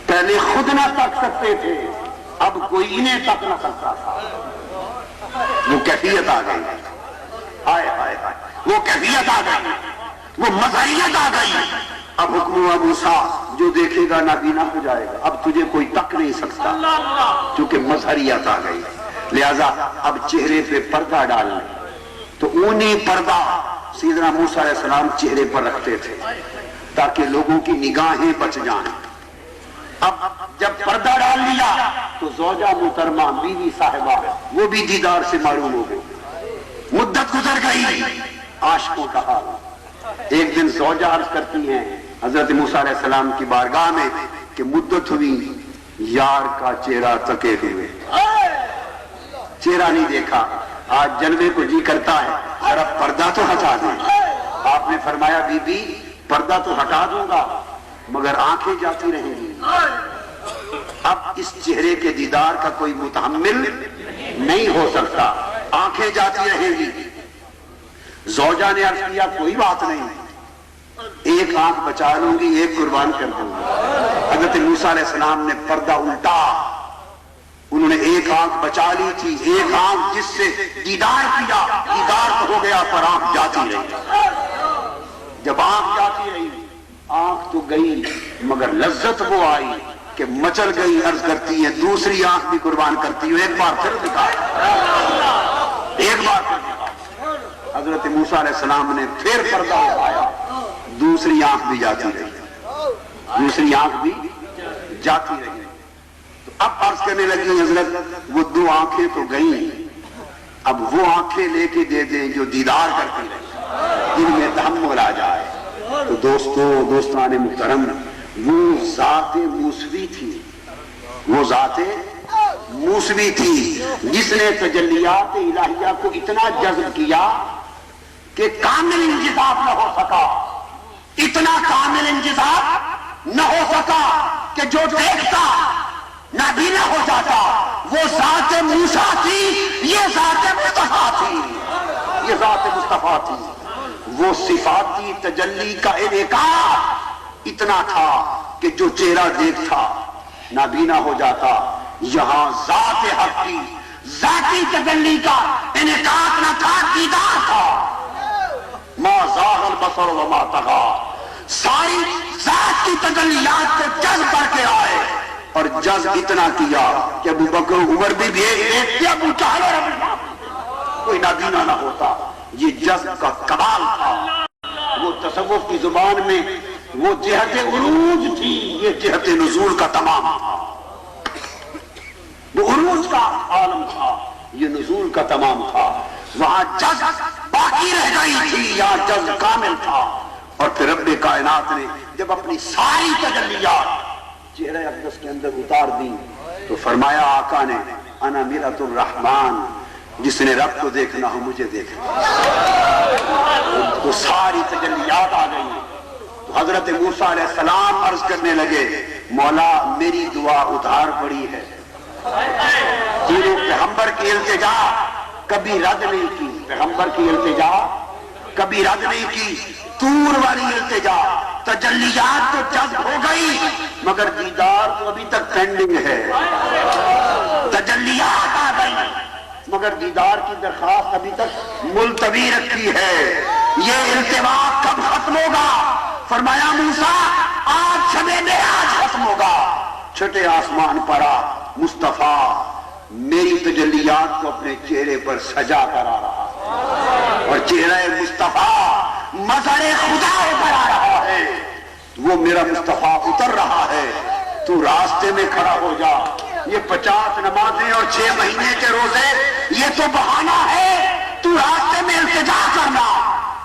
پہلے خود نہ تک سکتے تھے، اب کوئی انہیں تک نہ سکتا تھا. وہ کیفیت آ گئی، ہائے ہائے ہائے، وہ کیفیت آ گئی، وہ مظہریت آ گئی. اب حکم ہوا موسیٰ جو دیکھے گا نابینا ہو جائے گا، اب تجھے کوئی تک نہیں سکتا، کیونکہ مظہریت آ گئی. لہذا اب چہرے پہ پردہ ڈالنا. تو اونی پردہ سیدنا موسیٰ علیہ السلام چہرے پر رکھتے تھے تاکہ لوگوں کی نگاہیں بچ جائیں. اب جب پردہ ڈال لیا تو زوجہ محترمہ، بیوی صاحبہ، وہ بھی دیدار سے معروم ہو گئی. مدت گزر گئی، عاشقوں کا حال. ایک دن زوجہ عرض کرتی ہیں حضرت موسیٰ علیہ السلام کی بارگاہ میں کہ مدت ہوئی یار کا چہرہ تکے ہوئے، چہرہ نہیں دیکھا. آج جلوے کو جی کرتا ہے ذرا پردہ تو ہٹا دیں. آپ نے فرمایا بی بی پردہ تو ہٹا دوں گا مگر آنکھیں جاتی رہیں گی. اب اس چہرے کے دیدار کا کوئی متحمل نہیں ہو سکتا، آنکھیں جاتی رہیں گی. زوجہ نے عرض کیا کوئی بات نہیں، ایک آنکھ بچا لوں گی، ایک قربان کر دوں گی. حضرت موسیٰ علیہ السلام نے پردہ الٹا، انہوں نے ایک آنکھ بچا لی تھی، ایک آنکھ جس سے دیدار کیا، دیدار تو ہو گیا پر آنکھ جاتی رہی. جب آنکھ جاتی رہی، آنکھ تو گئی مگر لذت وہ آئی کہ مچل گئی. عرض کرتی ہے دوسری آنکھ بھی قربان کرتی ہوں، ایک بار پھر دکھا، ایک بار پھر دکھا. حضرت موسیٰ علیہ السلام نے پھر پردہ اٹھایا، دوسری آنکھ بھی جاتی رہی، دوسری آنکھ بھی جاتی رہی. تو اب عرض کرنے لگی حضرت وہ دو آنکھیں تو گئیں، اب وہ آنکھیں لے کے دے دیں جو دیدار کرتی رہی، ان میں تحمل آ جائے. تو دوستان محترم، وہ ذات موسوی تھی، وہ ذات موسوی تھی جس نے تجلیات الہیہ کو اتنا جذب کیا کہ کامل انجذاب نہ ہو سکا. اتنا کامل انجذاب نہ ہو سکا کہ جو دیکھتا نابینا ہو جاتا. وہ ذات موسیٰ تھی، یہ ذات مصطفیٰ تھی، یہ ذات مصطفیٰ تھی. وہ صفاتی تجلی کا انعکاس اتنا تھا کہ جو چہرہ دیکھتا نابینا ہو جاتا. یہاں ذات حق کی ذاتی تجلی کا انعکاس نہ تھا، دیدار تھا. ما زاغ البصر وما طغى، ساری ذات کی تجلیات کو جذب کر کے آئے، اور جذب اتنا کیا کہ ابو بکر عمر بھی دیکھتے، ابو جہل کوئی نابینا نہ ہوتا. یہ جذب کا کمال تھا. وہ تصوف کی زبان میں وہ جہت عروج تھی، یہ جہت نزول کا تمام تھا. وہ عروج کا عالم تھا، یہ نزول کا تمام تھا. وہاں جذب باقی رہ گئی تھی، یہاں جذب کامل تھا. اور پھر رب کائنات نے جب اپنی ساری تجلیات چہرہ اقدس کے اندر اتار دی تو فرمایا آقا نے انا میرۃ الرحمن، جس نے رب کو دیکھنا ہو مجھے دیکھنا. تو ساری تجلیات آ گئی. تو حضرت موسیٰ علیہ السلام عرض کرنے لگے مولا میری دعا ادھار پڑی ہے. تیرے پیغمبر کی التجا کبھی رد نہیں کی، پیغمبر کی التجا کبھی رد نہیں کی. طور والی التجا تجلیات تو جذب ہو گئی مگر دیدار تو ابھی تک پینڈنگ ہے. تجلیات آ گئی مگر دیدار کی درخواست ابھی تک ملتوی رکھی ہے. یہ التوا کب ختم ہوگا؟ فرمایا موسیٰ آج شب معراج ختم ہوگا. چھٹے آسمان پر مصطفیٰ میری تجلیات کو اپنے چہرے پر سجا کر آ رہا ہے، اور چہرہ مصطفیٰ مظہر خدا اتر آ رہا ہے. وہ میرا مصطفیٰ اتر رہا ہے. تو راستے میں کھڑا ہو جا، یہ 50 نمازیں اور 6 مہینے کے روزے یہ تو بہانہ ہے تو راستے میں التجا کرنا.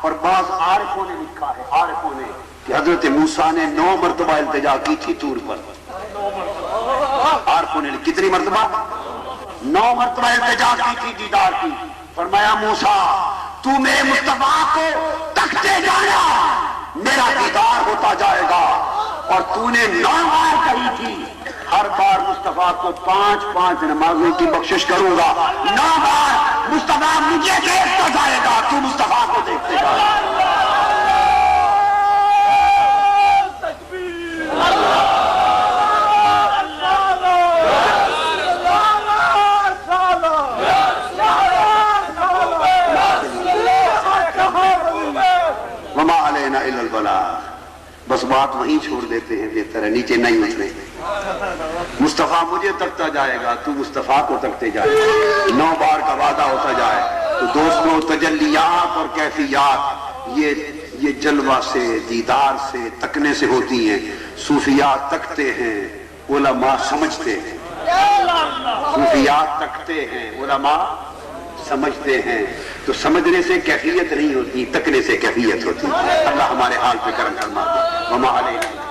اور بعض عارفوں نے لکھا ہے، عارفوں نے، کہ حضرت موسیٰ نے 9 مرتبہ التجا کی تھی طور پر. عارفوں نے کتنی مرتبہ؟ 9 مرتبہ التجا کی تھی دیدار کی. فرمایا موسیٰ تو میرے مصطفیٰ کو تکتے جانا، میرا دیدار ہوتا جائے گا. اور تو نے 9 بار کہی تھی ہر بار مصطفیٰ کو 5 نمازوں کی بخشش کروں گا. 9 بار مصطفیٰ مجھے دیکھتا جائے گا، تو مصطفیٰ کو دیکھتے جائے گا. وما علینا الا البلاغ. بس بات وہیں چھوڑ دیتے ہیں، بہتر ہے نیچے نہیں اترے. مصطفیٰ مجھے تکتا جائے گا، تو مصطفیٰ کو تکتے جائے گا. 9 بار کا وعدہ ہوتا جائے. تو دوستوں تجلیات اور کیفیات یہ جلوہ سے، دیدار سے، تکنے سے ہوتی ہیں. صوفیات تکتے ہیں، علماء سمجھتے ہیں. صوفیات تکتے ہیں، علماء سمجھتے ہیں. تو سمجھنے سے کیفیت نہیں ہوتی، تکنے سے کیفیت ہوتی. اللہ ہمارے حال پہ کرم فرما دے. وما علینا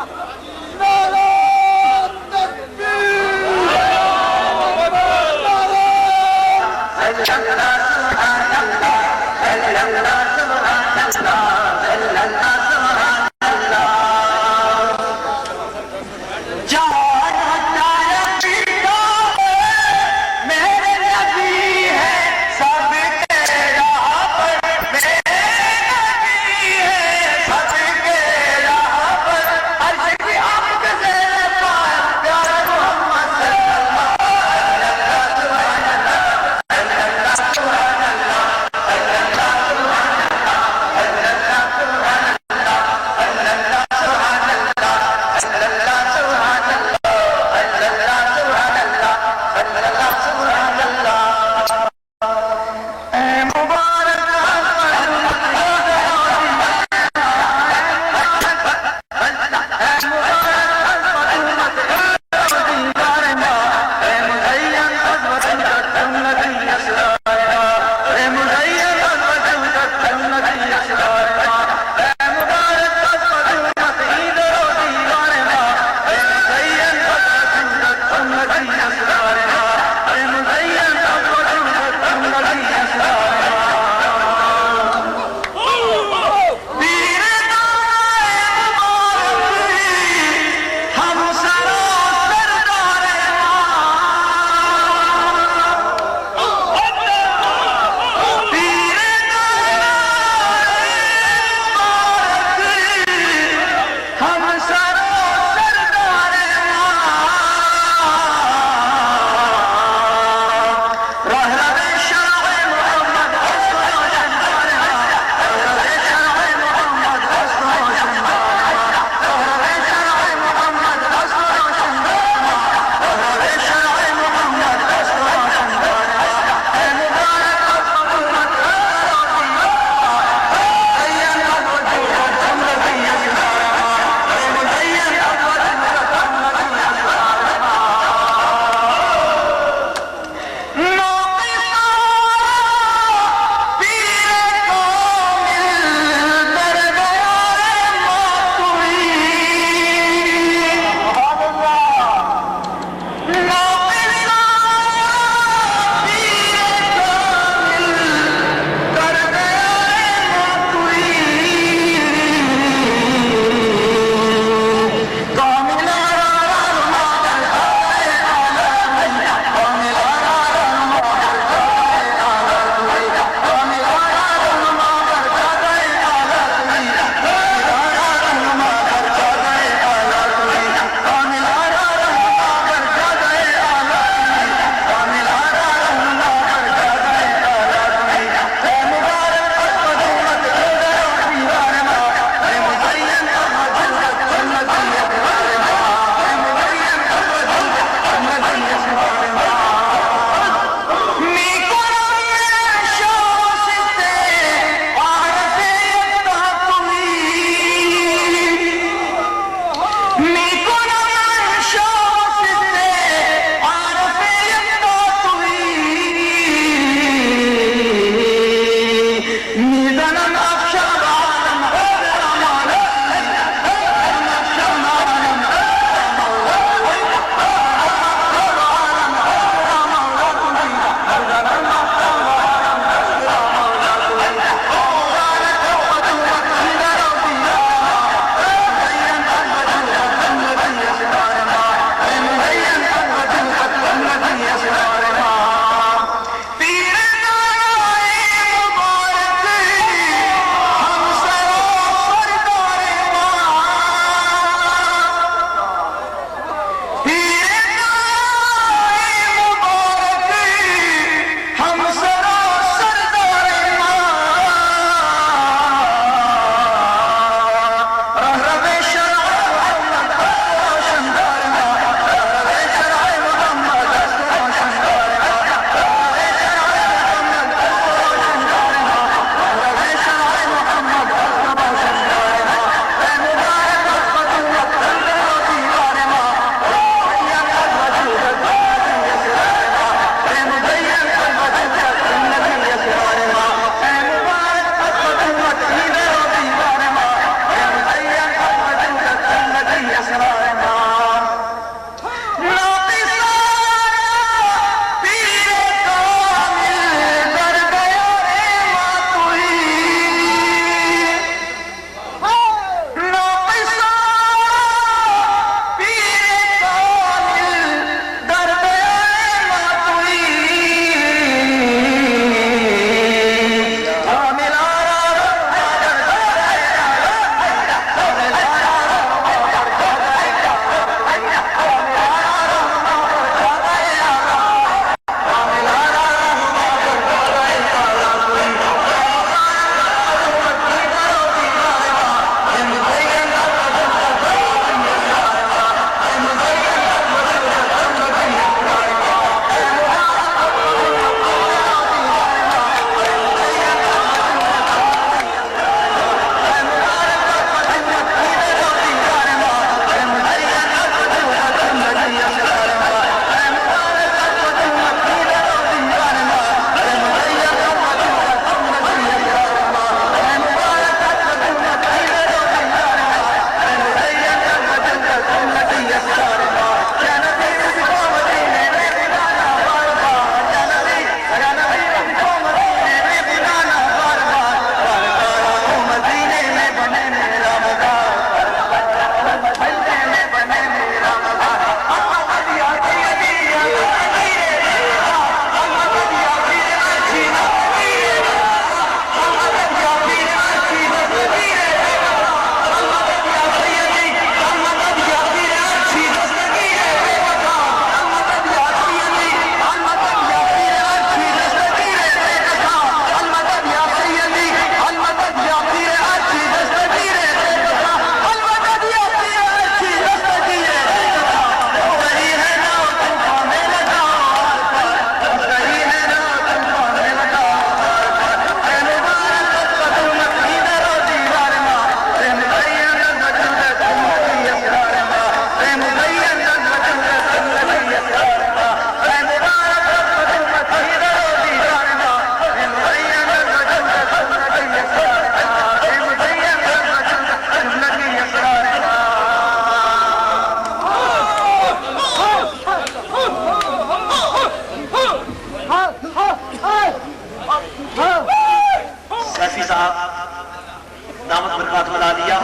برکاتہ العالیہ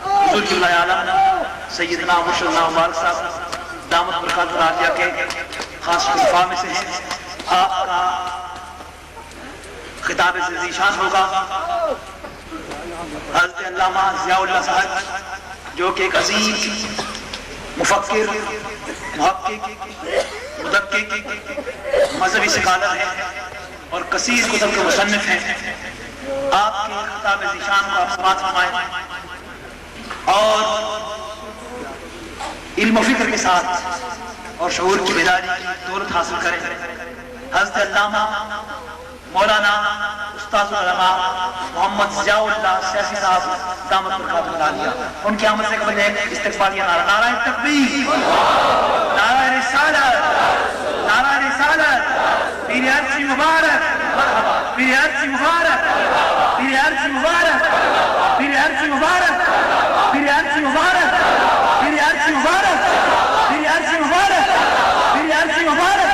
حضور جل عالم سیدنا مرشد اللہ مبارک صاحب دامت برکاتہ العالیہ کے خاص خلفاء میں سے ہیں. آپ کا خطاب ذی شان ہوگا. حضرت علامہ ضیاء اللہ صاحب جو کہ ایک عظیم مفکر، محقق، مدقق، مذہبی سکالر ہیں اور کثیر کتب کے مصنف ہیں، آپ کے خطاب ذی شان کو آپ سماعت فرمائیں اور علم و فکر کے ساتھ اور شعور کی بیداری کی دولت حاصل کریں. حضرت علامہ مولانا استاد العلماء محمد ضیاء اللہ سیاسی صاحب دامت برکاتہ العالیہ، ان کی آمد سے قبل ایک استقبالیہ نعرہ، نعرہ تکبیر، نعرہ رسالت، نعرہ رسالت، پیر عرصی مبارک، پیر عرصی مبارک، پیر عرصی مبارک، پیر عرصی مبارک، پیر عرصی مبارک، پیر عرصی مبارک، پیر عرصی مبارک، پیر عرصی مبارک.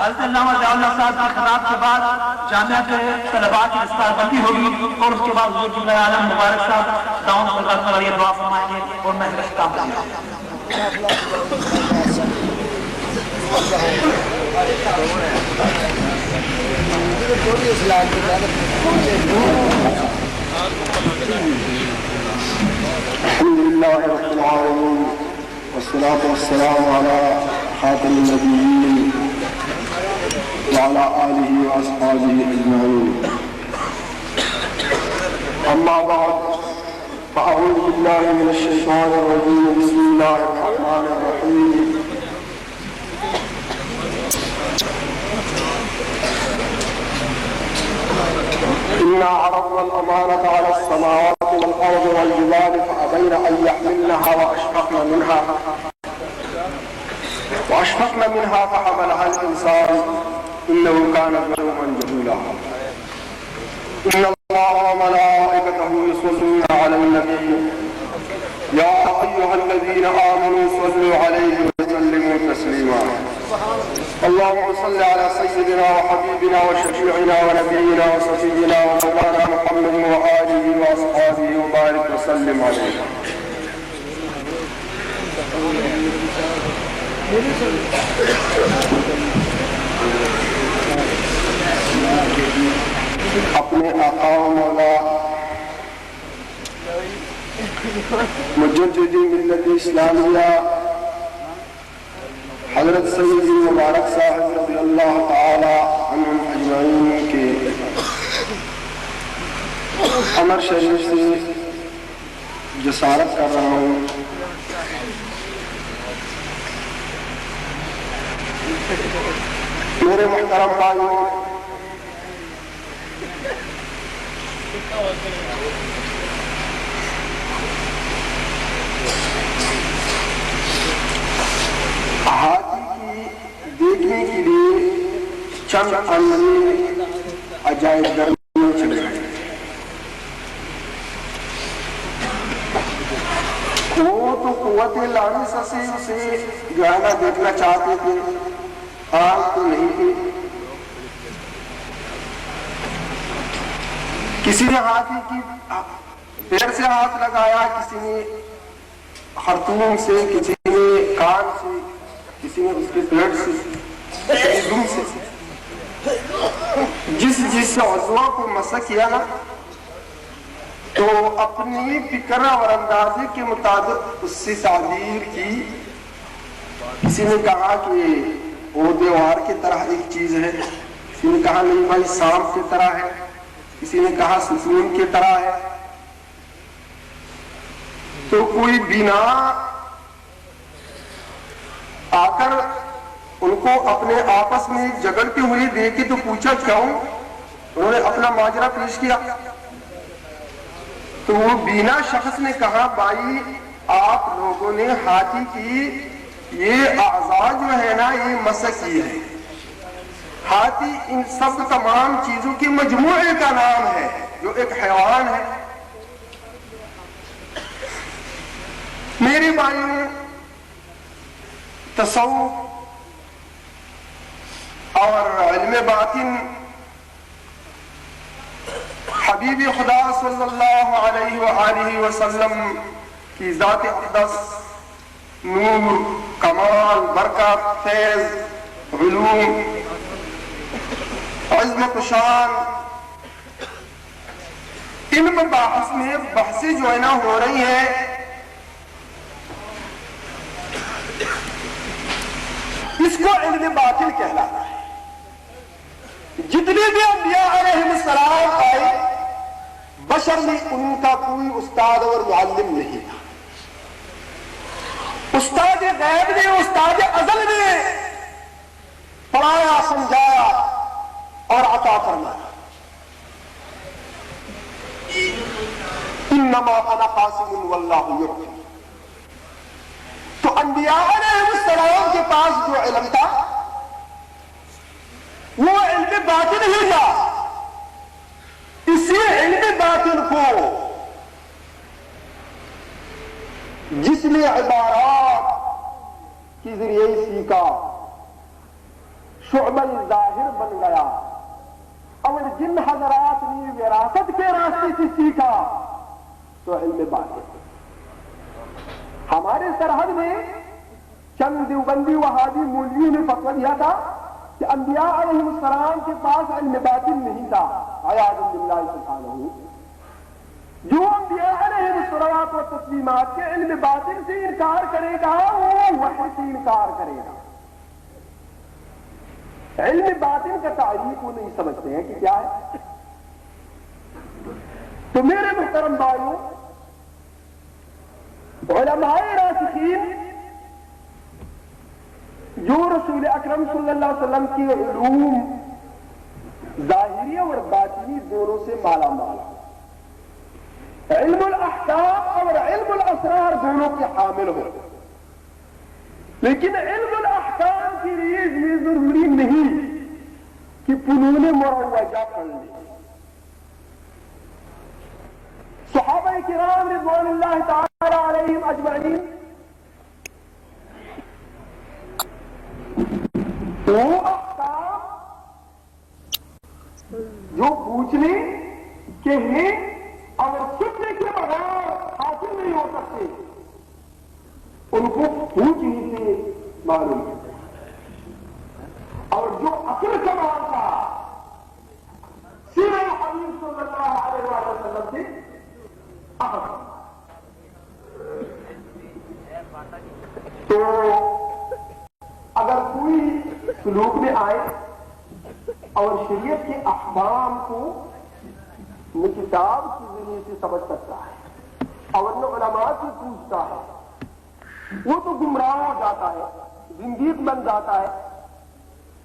حضرت علامہ ضیاء اللہ صاحب کے خطاب کے بعد جامعہ کے طلباء کی دستار بندی ہوگی اور اس کے بعد حضور جل عالم مبارک صاحب دعوت برکات کے لیے دعا فرمائیں گے اور میں اختتام کروں گا. الحمدللہ رب العالمین والصلاة والسلام على خاتم النبیین وعلى آله وأصحابه أجمعين. أما بعد فأعوذ بالله من الشيطان الرجيم. بسم الله الرحمن الرحيم. إنا عرضنا الأمانة على السماوات والأرض والجبال فأبين أن يحملنها وأشفقن منها فحملها الإنسان إنه كان ظلوما جهولا. إن الله وملائكته يصلون على النبي يا أيها الذين آمنوا صلوا عليه وسلموا تسليما. اللهم صل على سيدنا وحبيبنا وشفيعنا ونبينا وصفينا ومولانا محمد وآله وأصحابه وبارك وسلم عليه. اپنے آقا و مولا مجدد ملت اسلامیہ حضرت سیدی مبارک صاحب رضی اللہ تعالی عنہم اجمعین کے امر شریف سے جسارت کر رہا ہوں. میرے محترم بھائیوں، ہاتھی کی دیکھنے کے لیے چند انمول عجائب گھر میں چلے گئے. وہ تو قوت لانس سے اسے جو ہے نا دیکھنا چاہتے تھے، آنکھ تو نہیں تھی. کسی نے ہاتھی کی پیر سے ہاتھ لگایا، کسی نے خرطوم سے، کسی نے کان سے، کسی نے اس کے پیٹ سے، کسی نے دم سے. جس عضو کو مسح کیا نا تو اپنی فکر اور اندازے کے مطابق اس سے تعبیر کی. کسی نے کہا کہ وہ دیوار کی طرح ایک چیز ہے، کسی نے کہا نہیں بھائی سانپ کی طرح ہے، کسی نے کہا ستون کی طرح ہے. تو کوئی بنا آ کر ان کو اپنے آپس میں جگڑتے ہوئے دیکھے تو پوچھا کیوں؟ انہوں نے اپنا ماجرا پیش کیا. تو وہ بینا شخص نے کہا بھائی آپ لوگوں نے ہاتھی کی یہ اعضاء جو ہے نا یہ مسح کی ہے. ہاتھی ان سب تمام چیزوں کے مجموعے کا نام ہے جو ایک حیوان ہے. میرے بھائیوں، تصوف اور علم باطن حبیب خدا صلی اللہ علیہ وآلہ وسلم کی ذات اقدس نور، کمال، برکت، فیض، علوم، عظمت و شان، ان مباحث میں بحثیں جو ہے نا ہو رہی ہیں، اس کو علم باطل کہلاتا ہے۔ جتنے بھی انبیاء علیہ السلام آئے، بشر میں ان کا کوئی استاد اور معلم نہیں تھا۔ استاد غیب نے، استاد ازل نے پڑھایا، سمجھایا اور عطا فرمایا۔ انما انا قاسم واللہ یرحم۔ تو انبیاء علیہ السلام کے پاس جو علم تھا وہ علم باطن ہی تھا۔ اسی علم باطن کو جس نے عبارات کے ذریعے سیکھا، شعبہ ظاہر بن گیا، اور جن حضرات نے وراثت کے راستے سے سیکھا تو علم باطن۔ ہمارے سرحد میں چند دیوبندی وہابی مولویوں نے فتویٰ دیا تھا کہ انبیاء علیہ السلام کے پاس علم باطن نہیں تھا۔ اعوذ باللہ سبحانہ۔ جو انبیاء علیہ الصلوات و تسلیمات کے علم باطن سے انکار کرے گا وہ وحی سے انکار کرے گا۔ علم باطن کا تعریف وہ نہیں سمجھتے ہیں کہ کیا ہے۔ تو میرے محترم بھائیوں، علماء راسخین جو رسول اکرم صلی اللہ علیہ وسلم کی علوم ظاہری اور باطنی دونوں سے مالا مال، علم الاحکام اور علم الاسرار دونوں کے حامل ہو، لیکن علم الاحکام کے لیے یہ ضروری نہیں کہ فنون مروجہ پڑھ لیں۔ صحابہ کرام رضوان اللہ تعالی علیہم اجمعین وہ احکام جو پوچھنے کہنے اور سننے کے بغیر حاصل نہیں ہو سکتے، ان کو پوچھنے سے معلوم ہے۔ اور جو اصل کمال کا سیرہ حبیب صلی اللہ علیہ وسلم سے تو اگر کوئی سلوک میں آئے اور شریعت کے احکام کو کتاب کے ذریعے سے سمجھ سکتا ہے اور علماء سے پوچھتا ہے، وہ تو گمراہ ہو جاتا ہے، زندیق بن جاتا ہے،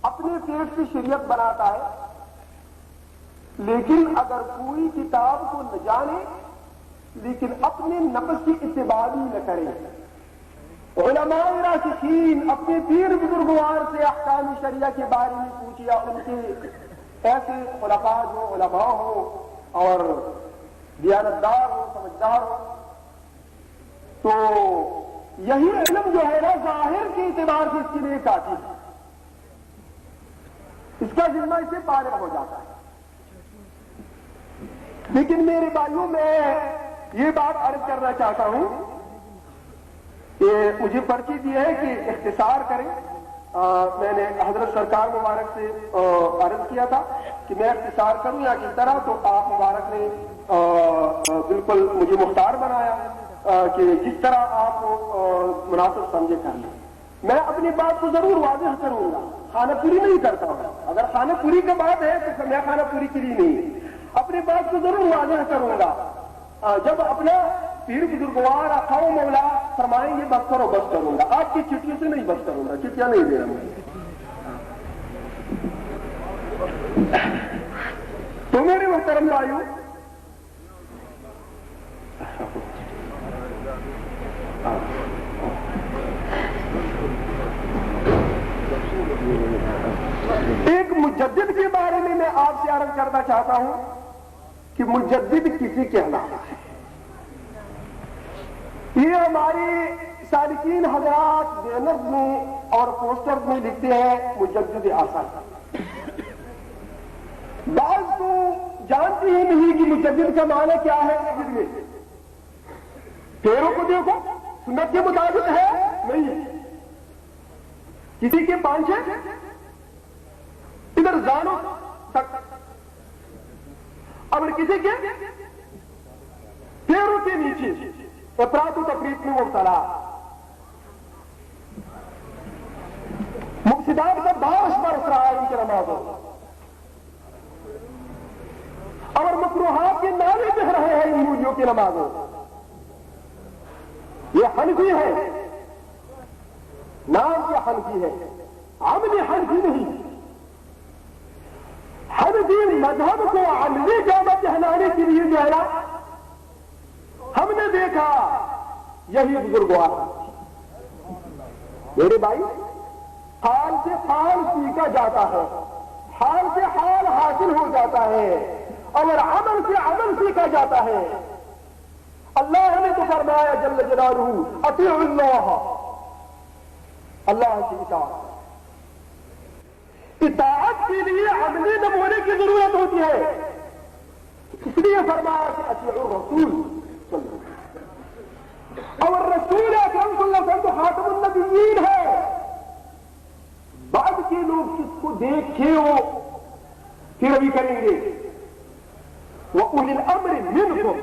اپنے پیٹ سے شریعت بناتا ہے۔ لیکن اگر کوئی کتاب کو نہ جانے لیکن اپنے نفس کی اتباع نہ کرے، علماء راسخین اپنے پیر بزرگوار سے احکام شریعہ کے بارے میں پوچھیا، ان کے ایسے خلفاء جو علماء ہو اور دیانتدار ہو، سمجھدار ہو، تو یہی علم جو ہے نا ظاہر کے اعتبار سے اس کے لیے کافی ہے، اس کا ذمہ اس سے بالغ ہو جاتا ہے۔ لیکن میرے بھائیوں، میں یہ بات عرض کرنا چاہتا ہوں کہ مجھے پرچی دی ہے کہ اختصار کریں۔ میں نے حضرت سرکار مبارک سے عرض کیا تھا کہ میں اختصار کروں یا کس طرح، تو آپ مبارک نے بالکل مجھے مختار بنایا کہ جس طرح آپ مناسب سمجھے کر لیں۔ میں اپنی بات کو ضرور واضح کروں گا، خانہ پوری نہیں کرتا ہوں۔ اگر خانہ پوری کا بات ہے تو میں خانہ پوری کے لیے نہیں، اپنی بات کو ضرور واضح کروں گا۔ جب اپنا پیر بزرگوار آخاؤ مولا فرمائیں گے بس کرو، بس کروں گا۔ آپ کی چٹھیوں سے نہیں بس کروں گا، چٹھیاں نہیں دے رہا ہوں۔ تو میرے محترم بھائیوں، ایک مجدد کے بارے میں آپ سے عرض کرنا چاہتا ہوں کہ مجدد کسی کہلاتا ہے۔ یہ ہماری سالکین حضرات بینرز میں اور پوسٹرز میں لکھتے ہیں مجدد اثر۔ بعض تو جانتے جانتے ہی نہیں کہ مجدد کا معنی کیا ہے مسجد میں. پیروں کو دیکھو سنت کے مطابق ہے نہیں, کسی کے پانچے ادھر زانوں تک, اور کسی کے پیروں کے نیچے افراط و تفریط میں مبتلا. مفسدات کا باعث برس رہا ہے ان کی نمازوں, اور مکروہات کے نعرے بہ رہے ہیں ان مولیوں کی نمازوں. یہ حنفی ہے, نام یہ حنفی ہے, عملی حنفی نہیں. حنفی مذہب کو عملی جامع پہنانے کے لیے جو ہے نا, ہم نے دیکھا یہی بزرگوار. میرے بھائی, حال سے حال سیکھا جاتا ہے, حال سے حال حاصل ہو جاتا ہے, اور عمل سے عمل سیکھا جاتا ہے. اللہ نے تو فرمایا جل جلالہ اطیعوا اللہ, اللہ کی اطاعت. اطاعت کے لیے عملی نمونے کی ضرورت ہوتی ہے, اس لیے فرمایا کہ اطیعوا الرسول. اور رسول اکرم صلی اللہ علیہ وسلم تو خاتم النبیین ہے. بعد کے لوگ کس کو دیکھے وہ پھر بھی کریں گے. وَأُولِي الْأَمْرِ مِنْكُمْ,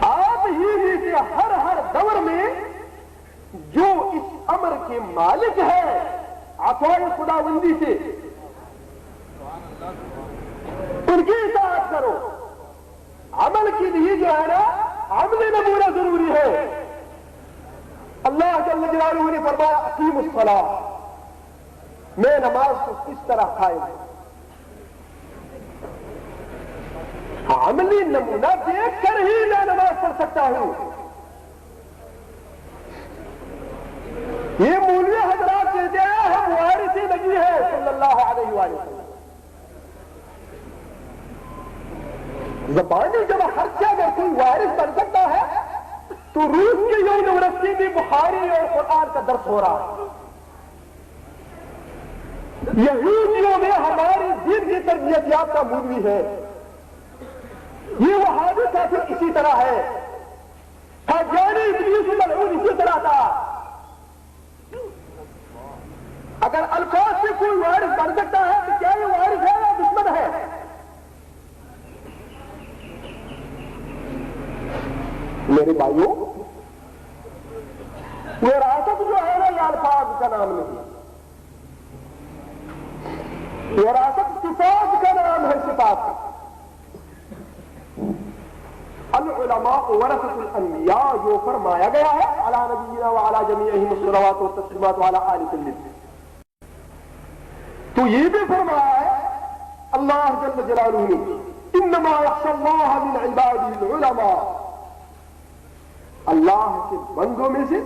آپ ہی میں سے ہر دور میں جو اس امر کے مالک ہے عطائے خداوندی سے, ان کی اطاعت کرو. عمل کے لیے جو ہے نا عملی نمونہ ضروری ہے. اللہ جل جلالہ نے فرمایا اقیموا الصلاۃ, میں نماز کو کس طرح قائم ہوں. عملی نمونہ دیکھ کر ہی میں نماز پڑھ سکتا ہوں. یہ مولوی حضرات کہتے ہیں ہم وارث نبی ہے صلی اللہ علیہ وآلہ وسلم. زبانی جب خرچہ اگر کوئی وارث بن سکتا ہے تو روس کی یونیورسٹی میں بخاری اور قرآن کا درس ہو رہا ہے. یہودیوں میں ہماری دین کی تربیت یافتہ مولوی ہے. یہ وہابی کافر اسی طرح ہے, حجانی ابلیس ملعون اسی طرح تھا. اگر الفاظ سے کوئی وارث بن سکتا ہے تو کیا یہ وارث ہے یا دشمن ہے؟ میرے بھائیوں, وراثت جو ہے نا یہ الفاظ کا نام نہیں, وراثت صفات کا نام ہے. صفات کا العلماء ورثۃ الانبیاء جو فرمایا گیا ہے علی نبینا وعلی جمیعہم الصلوات والتسلیمات وعلی آل کل, تو یہ بھی فرمایا ہے اللہ جل جلالہ نے انما یخشی اللہ من عبادہ العلماء. اللہ کے بندوں میں سے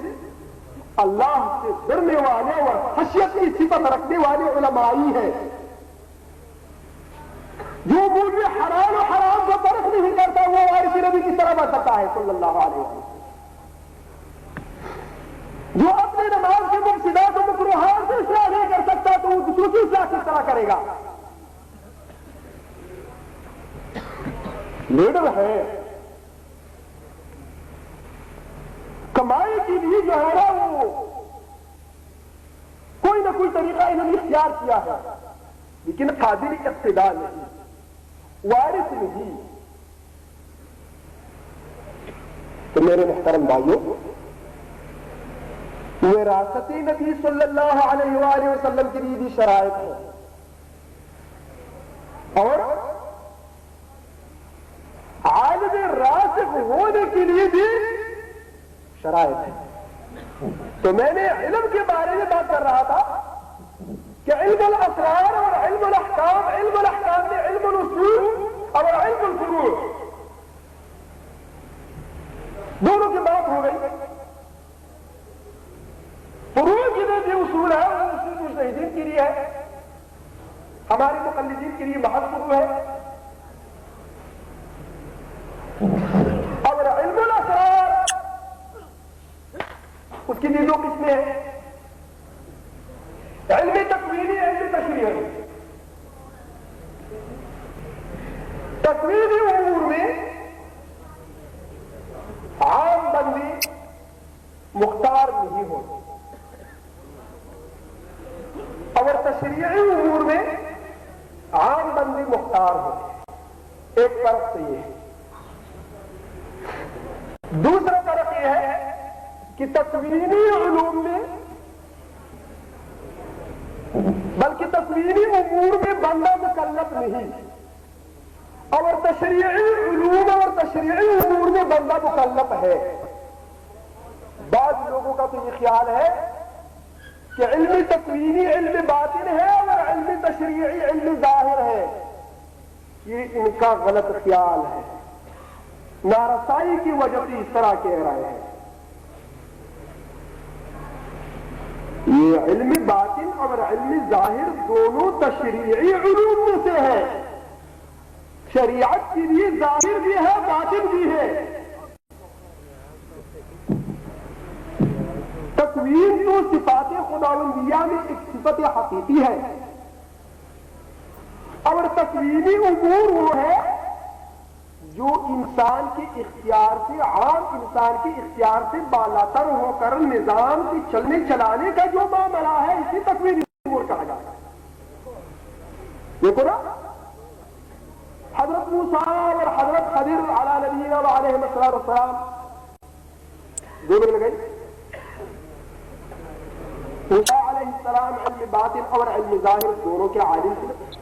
اللہ سے ڈرنے والے اور خشیت کی صفت رکھنے والے علماء ہی ہیں. جو مولوی حلال و حرام کو فرق نہیں کرتا وہ وارث نبی کی طرح بن سکتا ہے صلی اللہ علیہ وسلم. جو اپنے نماز کے مفسدات و مکروہات سے اصلاح نہیں کر سکتا تو وہ دوسروں کی اصلاح کس طرح کرے گا. لیڈر ہے, کمائی کے لیے جو ہے نا وہ کوئی نہ کوئی طریقہ انہوں نے اختیار کیا ہے, لیکن قابل اقتداء نہیں, وارث نہیں. تو میرے محترم بھائیوں, وراثت نبی صلی اللہ علیہ وآلہ وسلم کے لیے بھی شرائط ہے, اور عالم راسخ ہونے کے لیے بھی شرائط ہے. تو میں نے علم کے بارے میں بات کر رہا تھا کہ علم الاسرار اور علم الاحکام, علم الاحکام میں علم الاصول اور علم الفروع دونوں کی بات ہو گئی. فروع کی جو اصول ہے وہ اصول مجتہدین کے لیے ہے, ہمارے مقلدین کے لیے محض فروع ہے. اور علم الاسرار اس کی بھی دو قسمیں ہیں, علم تکوینی, علم تشریعی. تکوینی امور میں عام بندی مختار نہیں ہوتی اور تشریعی امور میں عام بندی مختار ہوتی. ایک فرق تو یہ ہے. دوسرا فرق یہ ہے کہ تکوینی علوم میں بلکہ تکوینی امور میں بندہ مکلف نہیں اور تشریعی علوم اور تشریعی امور میں بندہ مکلف ہے. بعض لوگوں کا تو یہ خیال ہے کہ علم تکوینی علم باطن ہے اور علم تشریعی علم ظاہر ہے. یہ ان کا غلط خیال ہے. نارسائی کی وجہ سے اس طرح کہہ رہے ہیں. یہ علم باطن اور علم ظاہر دونوں تشریعی علوم میں سے ہے. شریعت کی بھی ظاہر بھی ہے باطن بھی ہے. تکوین تو صفات خداوندیہ میں ایک صفت حقیقی ہے اور تکوینی امور وہ ہے جو انسان کے اختیار سے عام انسان کے اختیار سے بالاتر ہو کر نظام کے چلنے چلانے کا جو معاملہ ہے اسی تکوینی امور کہا جاتا ہے. دیکھو نا حضرت موسیٰ اور حضرت خضر علی نبینا وعلیہم السلام دونوں لگائی. موسیٰ علیہ السلام علم باطن اور علم ظاہر دونوں کے عالم تھے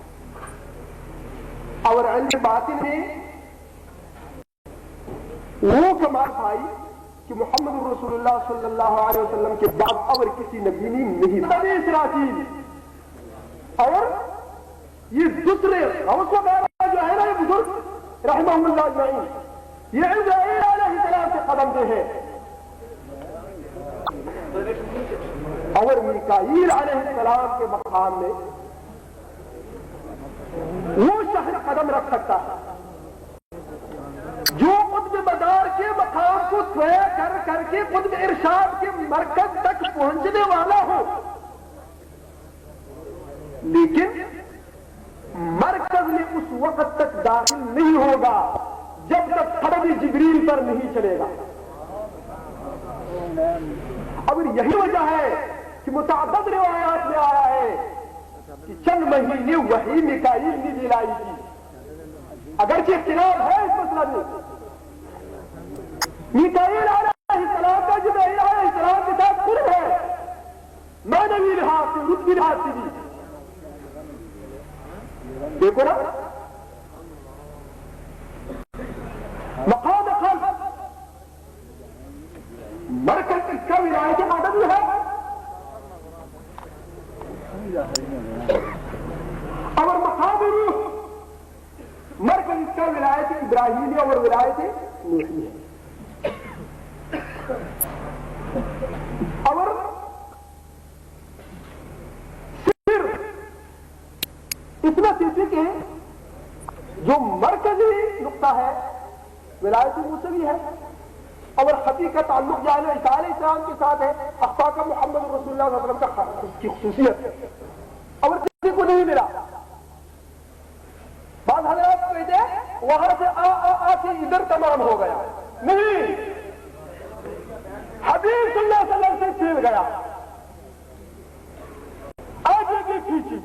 اور علم باطن میں وہ کمال پائی کہ محمد رسول اللہ صلی اللہ علیہ وسلم کے بعد اور کسی نبی نے نہیں. بنی اسرائیل اور یہ دوسرے غوث وغیرہ جو ہے نا یہ بزرگ رحمہ اللہ اجمعین یہ عزرائیل علیہ السلام کے قدم دے ہیں اور میکائیل علیہ السلام کے مقام میں وہ شخص قدم رکھ سکتا ہے جو قطب مدار کے مقام کو طے کر کے قطب ارشاد کے مرکز تک پہنچنے والا ہو. لیکن مرکز میں اس وقت تک داخل نہیں ہوگا جب تک قدم جبریل پر نہیں چلے گا. اور یہی وجہ ہے کہ متعدد روایات میں آیا ہے کہ چند مہینے وحی میکائیل نے دلائی تھی. اگرچہ اختلاف ہے اس مسئلہ میں. میکائیل علیہ السلام کا جبرائیل علیہ السلام کے ساتھ قرب ہے معنوی لحاظ سے رتبی لحاظ سے بھی. دیکھو نا مقام خلق مرکز اس کا ولایت مدد ہے اور مقام روح مرکز اس کا ولایت ابراہیمی اور ولایت نوحی ہے. اور صرف اس نتیجے کے جو مرکزی نقطہ ہے ولایت موسوی ہے اور خطی کا تعلق جو ہے عیسیٰ علیہ السلام کے ساتھ ہے. اخطا کا محمد رسول اللہ صلی اللہ علیہ وسلم کی خصوصیت ہے اور کسی کو نہیں ملا. بعض حضرات کہتے ہیں وہاں سے آ کے ادھر تمام ہو گیا. نہیں, حبیب صلی اللہ علیہ وسلم سے چھیل گیا. آگے کی کھینچی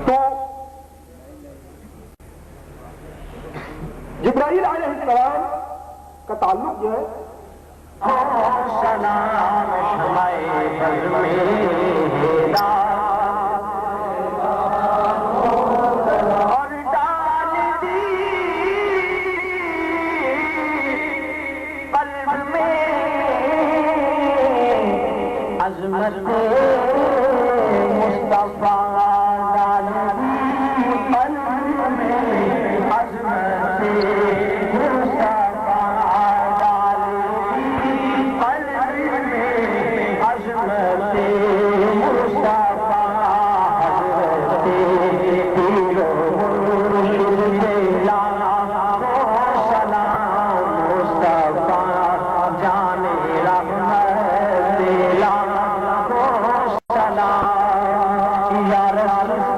تو جبرائیل علیہ السلام کا تعلق جو ہے عظمت مصطفیٰ یا رسول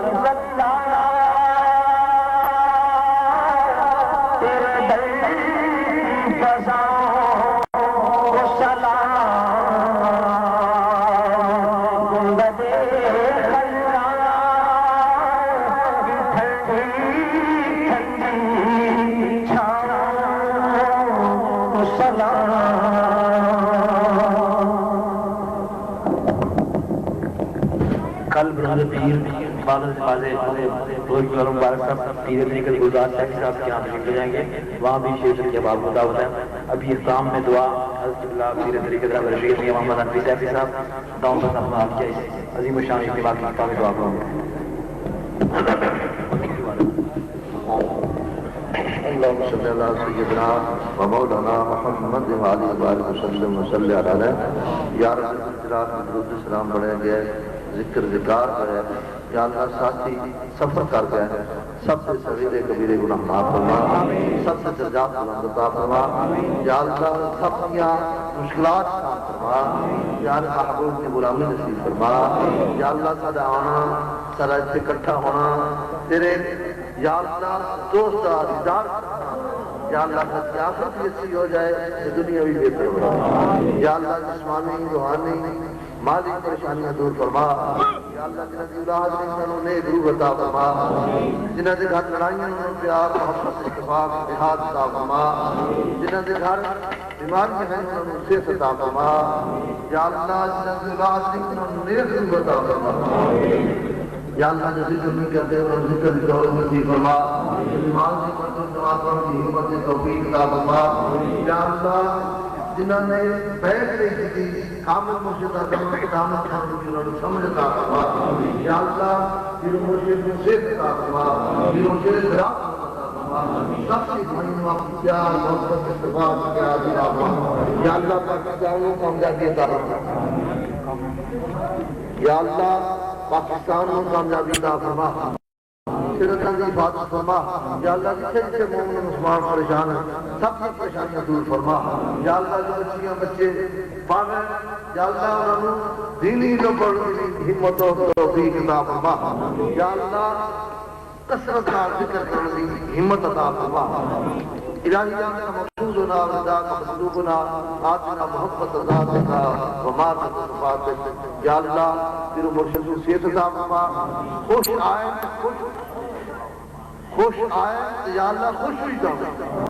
کل بروز پیر روز مبارک صاحب پیر طریقت گلزار شیخ صاحب کے یہاں تشریف لے جائیں گے، وہاں بھی شیخ کے باب کو دعوت ہے. ابھی اختتام میں دعا حضرت اللہ پیر طریقت رشید میاں محمد حنفی صاحب صاحب دعوت پر اپنا آپ کیا عظیم الشان اجتماع کی کتاب میں دعا کروں گا. اللهم صل على سيدنا ومولانا محمد وعلى اله وسلم وسلم علیہ. یا رب الجلال درود السلام بڑھے گئے، ذکر ذکار ہے. یا اللہ ساتھی سفر کر گئے، سب سے صغیرے کبیرے گناہ معاف فرما، سب سے درجات بلند عطا فرما. یا اللہ سب کی مشکلات آسان فرما. یا اللہ محبوب کی غلامی نصیب فرما. یا اللہ سدا آنا سدا اتنے اکٹھا ہونا تیرے یا اللہ دوست دیدار. یا اللہ کی آخرت بھی اچھی ہو جائے، دنیا بھی بہتر ہو جائے. یا اللہ جسمانی روحانی مالی پریشانیاں دور فرما. یا اللہ جنہ کی اولاد نے انہوں نے روح عطا فرما. جنہ کے گھر لڑائیاں انہوں نے پیار محبت اتفاق اتحاد عطا فرما. جنہ کے گھر بیماریاں ہیں انہوں نے صحت عطا فرما. یا اللہ جنہ کی اولاد نے انہوں نے روح عطا فرما. یا اللہ جو ذکر نہیں کرتے اور ذکر کی دولت نصیب فرما. ایمان سے مردوں دعا کرنے کی ہمت توفیق عطا فرما. یا اللہ جنہوں نے بیٹھ رہی تھی کامل مرشد اعظم قدامت خان کی انہوں نے سمجھ عطا فرما. یا اللہ پھر مرشد میں صحت عطا فرما، پھر مرشد خراب عطا فرما. سب سے بھائیوں آپ کی پیار محبت اتفاق کے عادی عطا فرما. یا اللہ پاکستان کو کامیابی عطا فرما. یا اللہ پاکستان کو کامیابی عطا فرما، شرکاں کی حفاظت فرما. یا اللہ جتنے جتنے مومن مسلمان پریشان ہیں سب کی پریشانیاں دور فرما. یا اللہ جو بچیاں بچے پاگل یا اللہ انہوں دینی جو پڑھنے کی ہمت و توفیق عطا فرما. یا اللہ کثرت کا ذکر کرنے کی ہمت عطا فرما. الہی جاننا مقصودنا رضا کا مطلوبنا آتنا محبت ذاتنا وماتت صفاتک. یا اللہ تیرے مرشد صحت عطا فرما. خوش آئے یا اللہ خوش ہوئی جاؤ.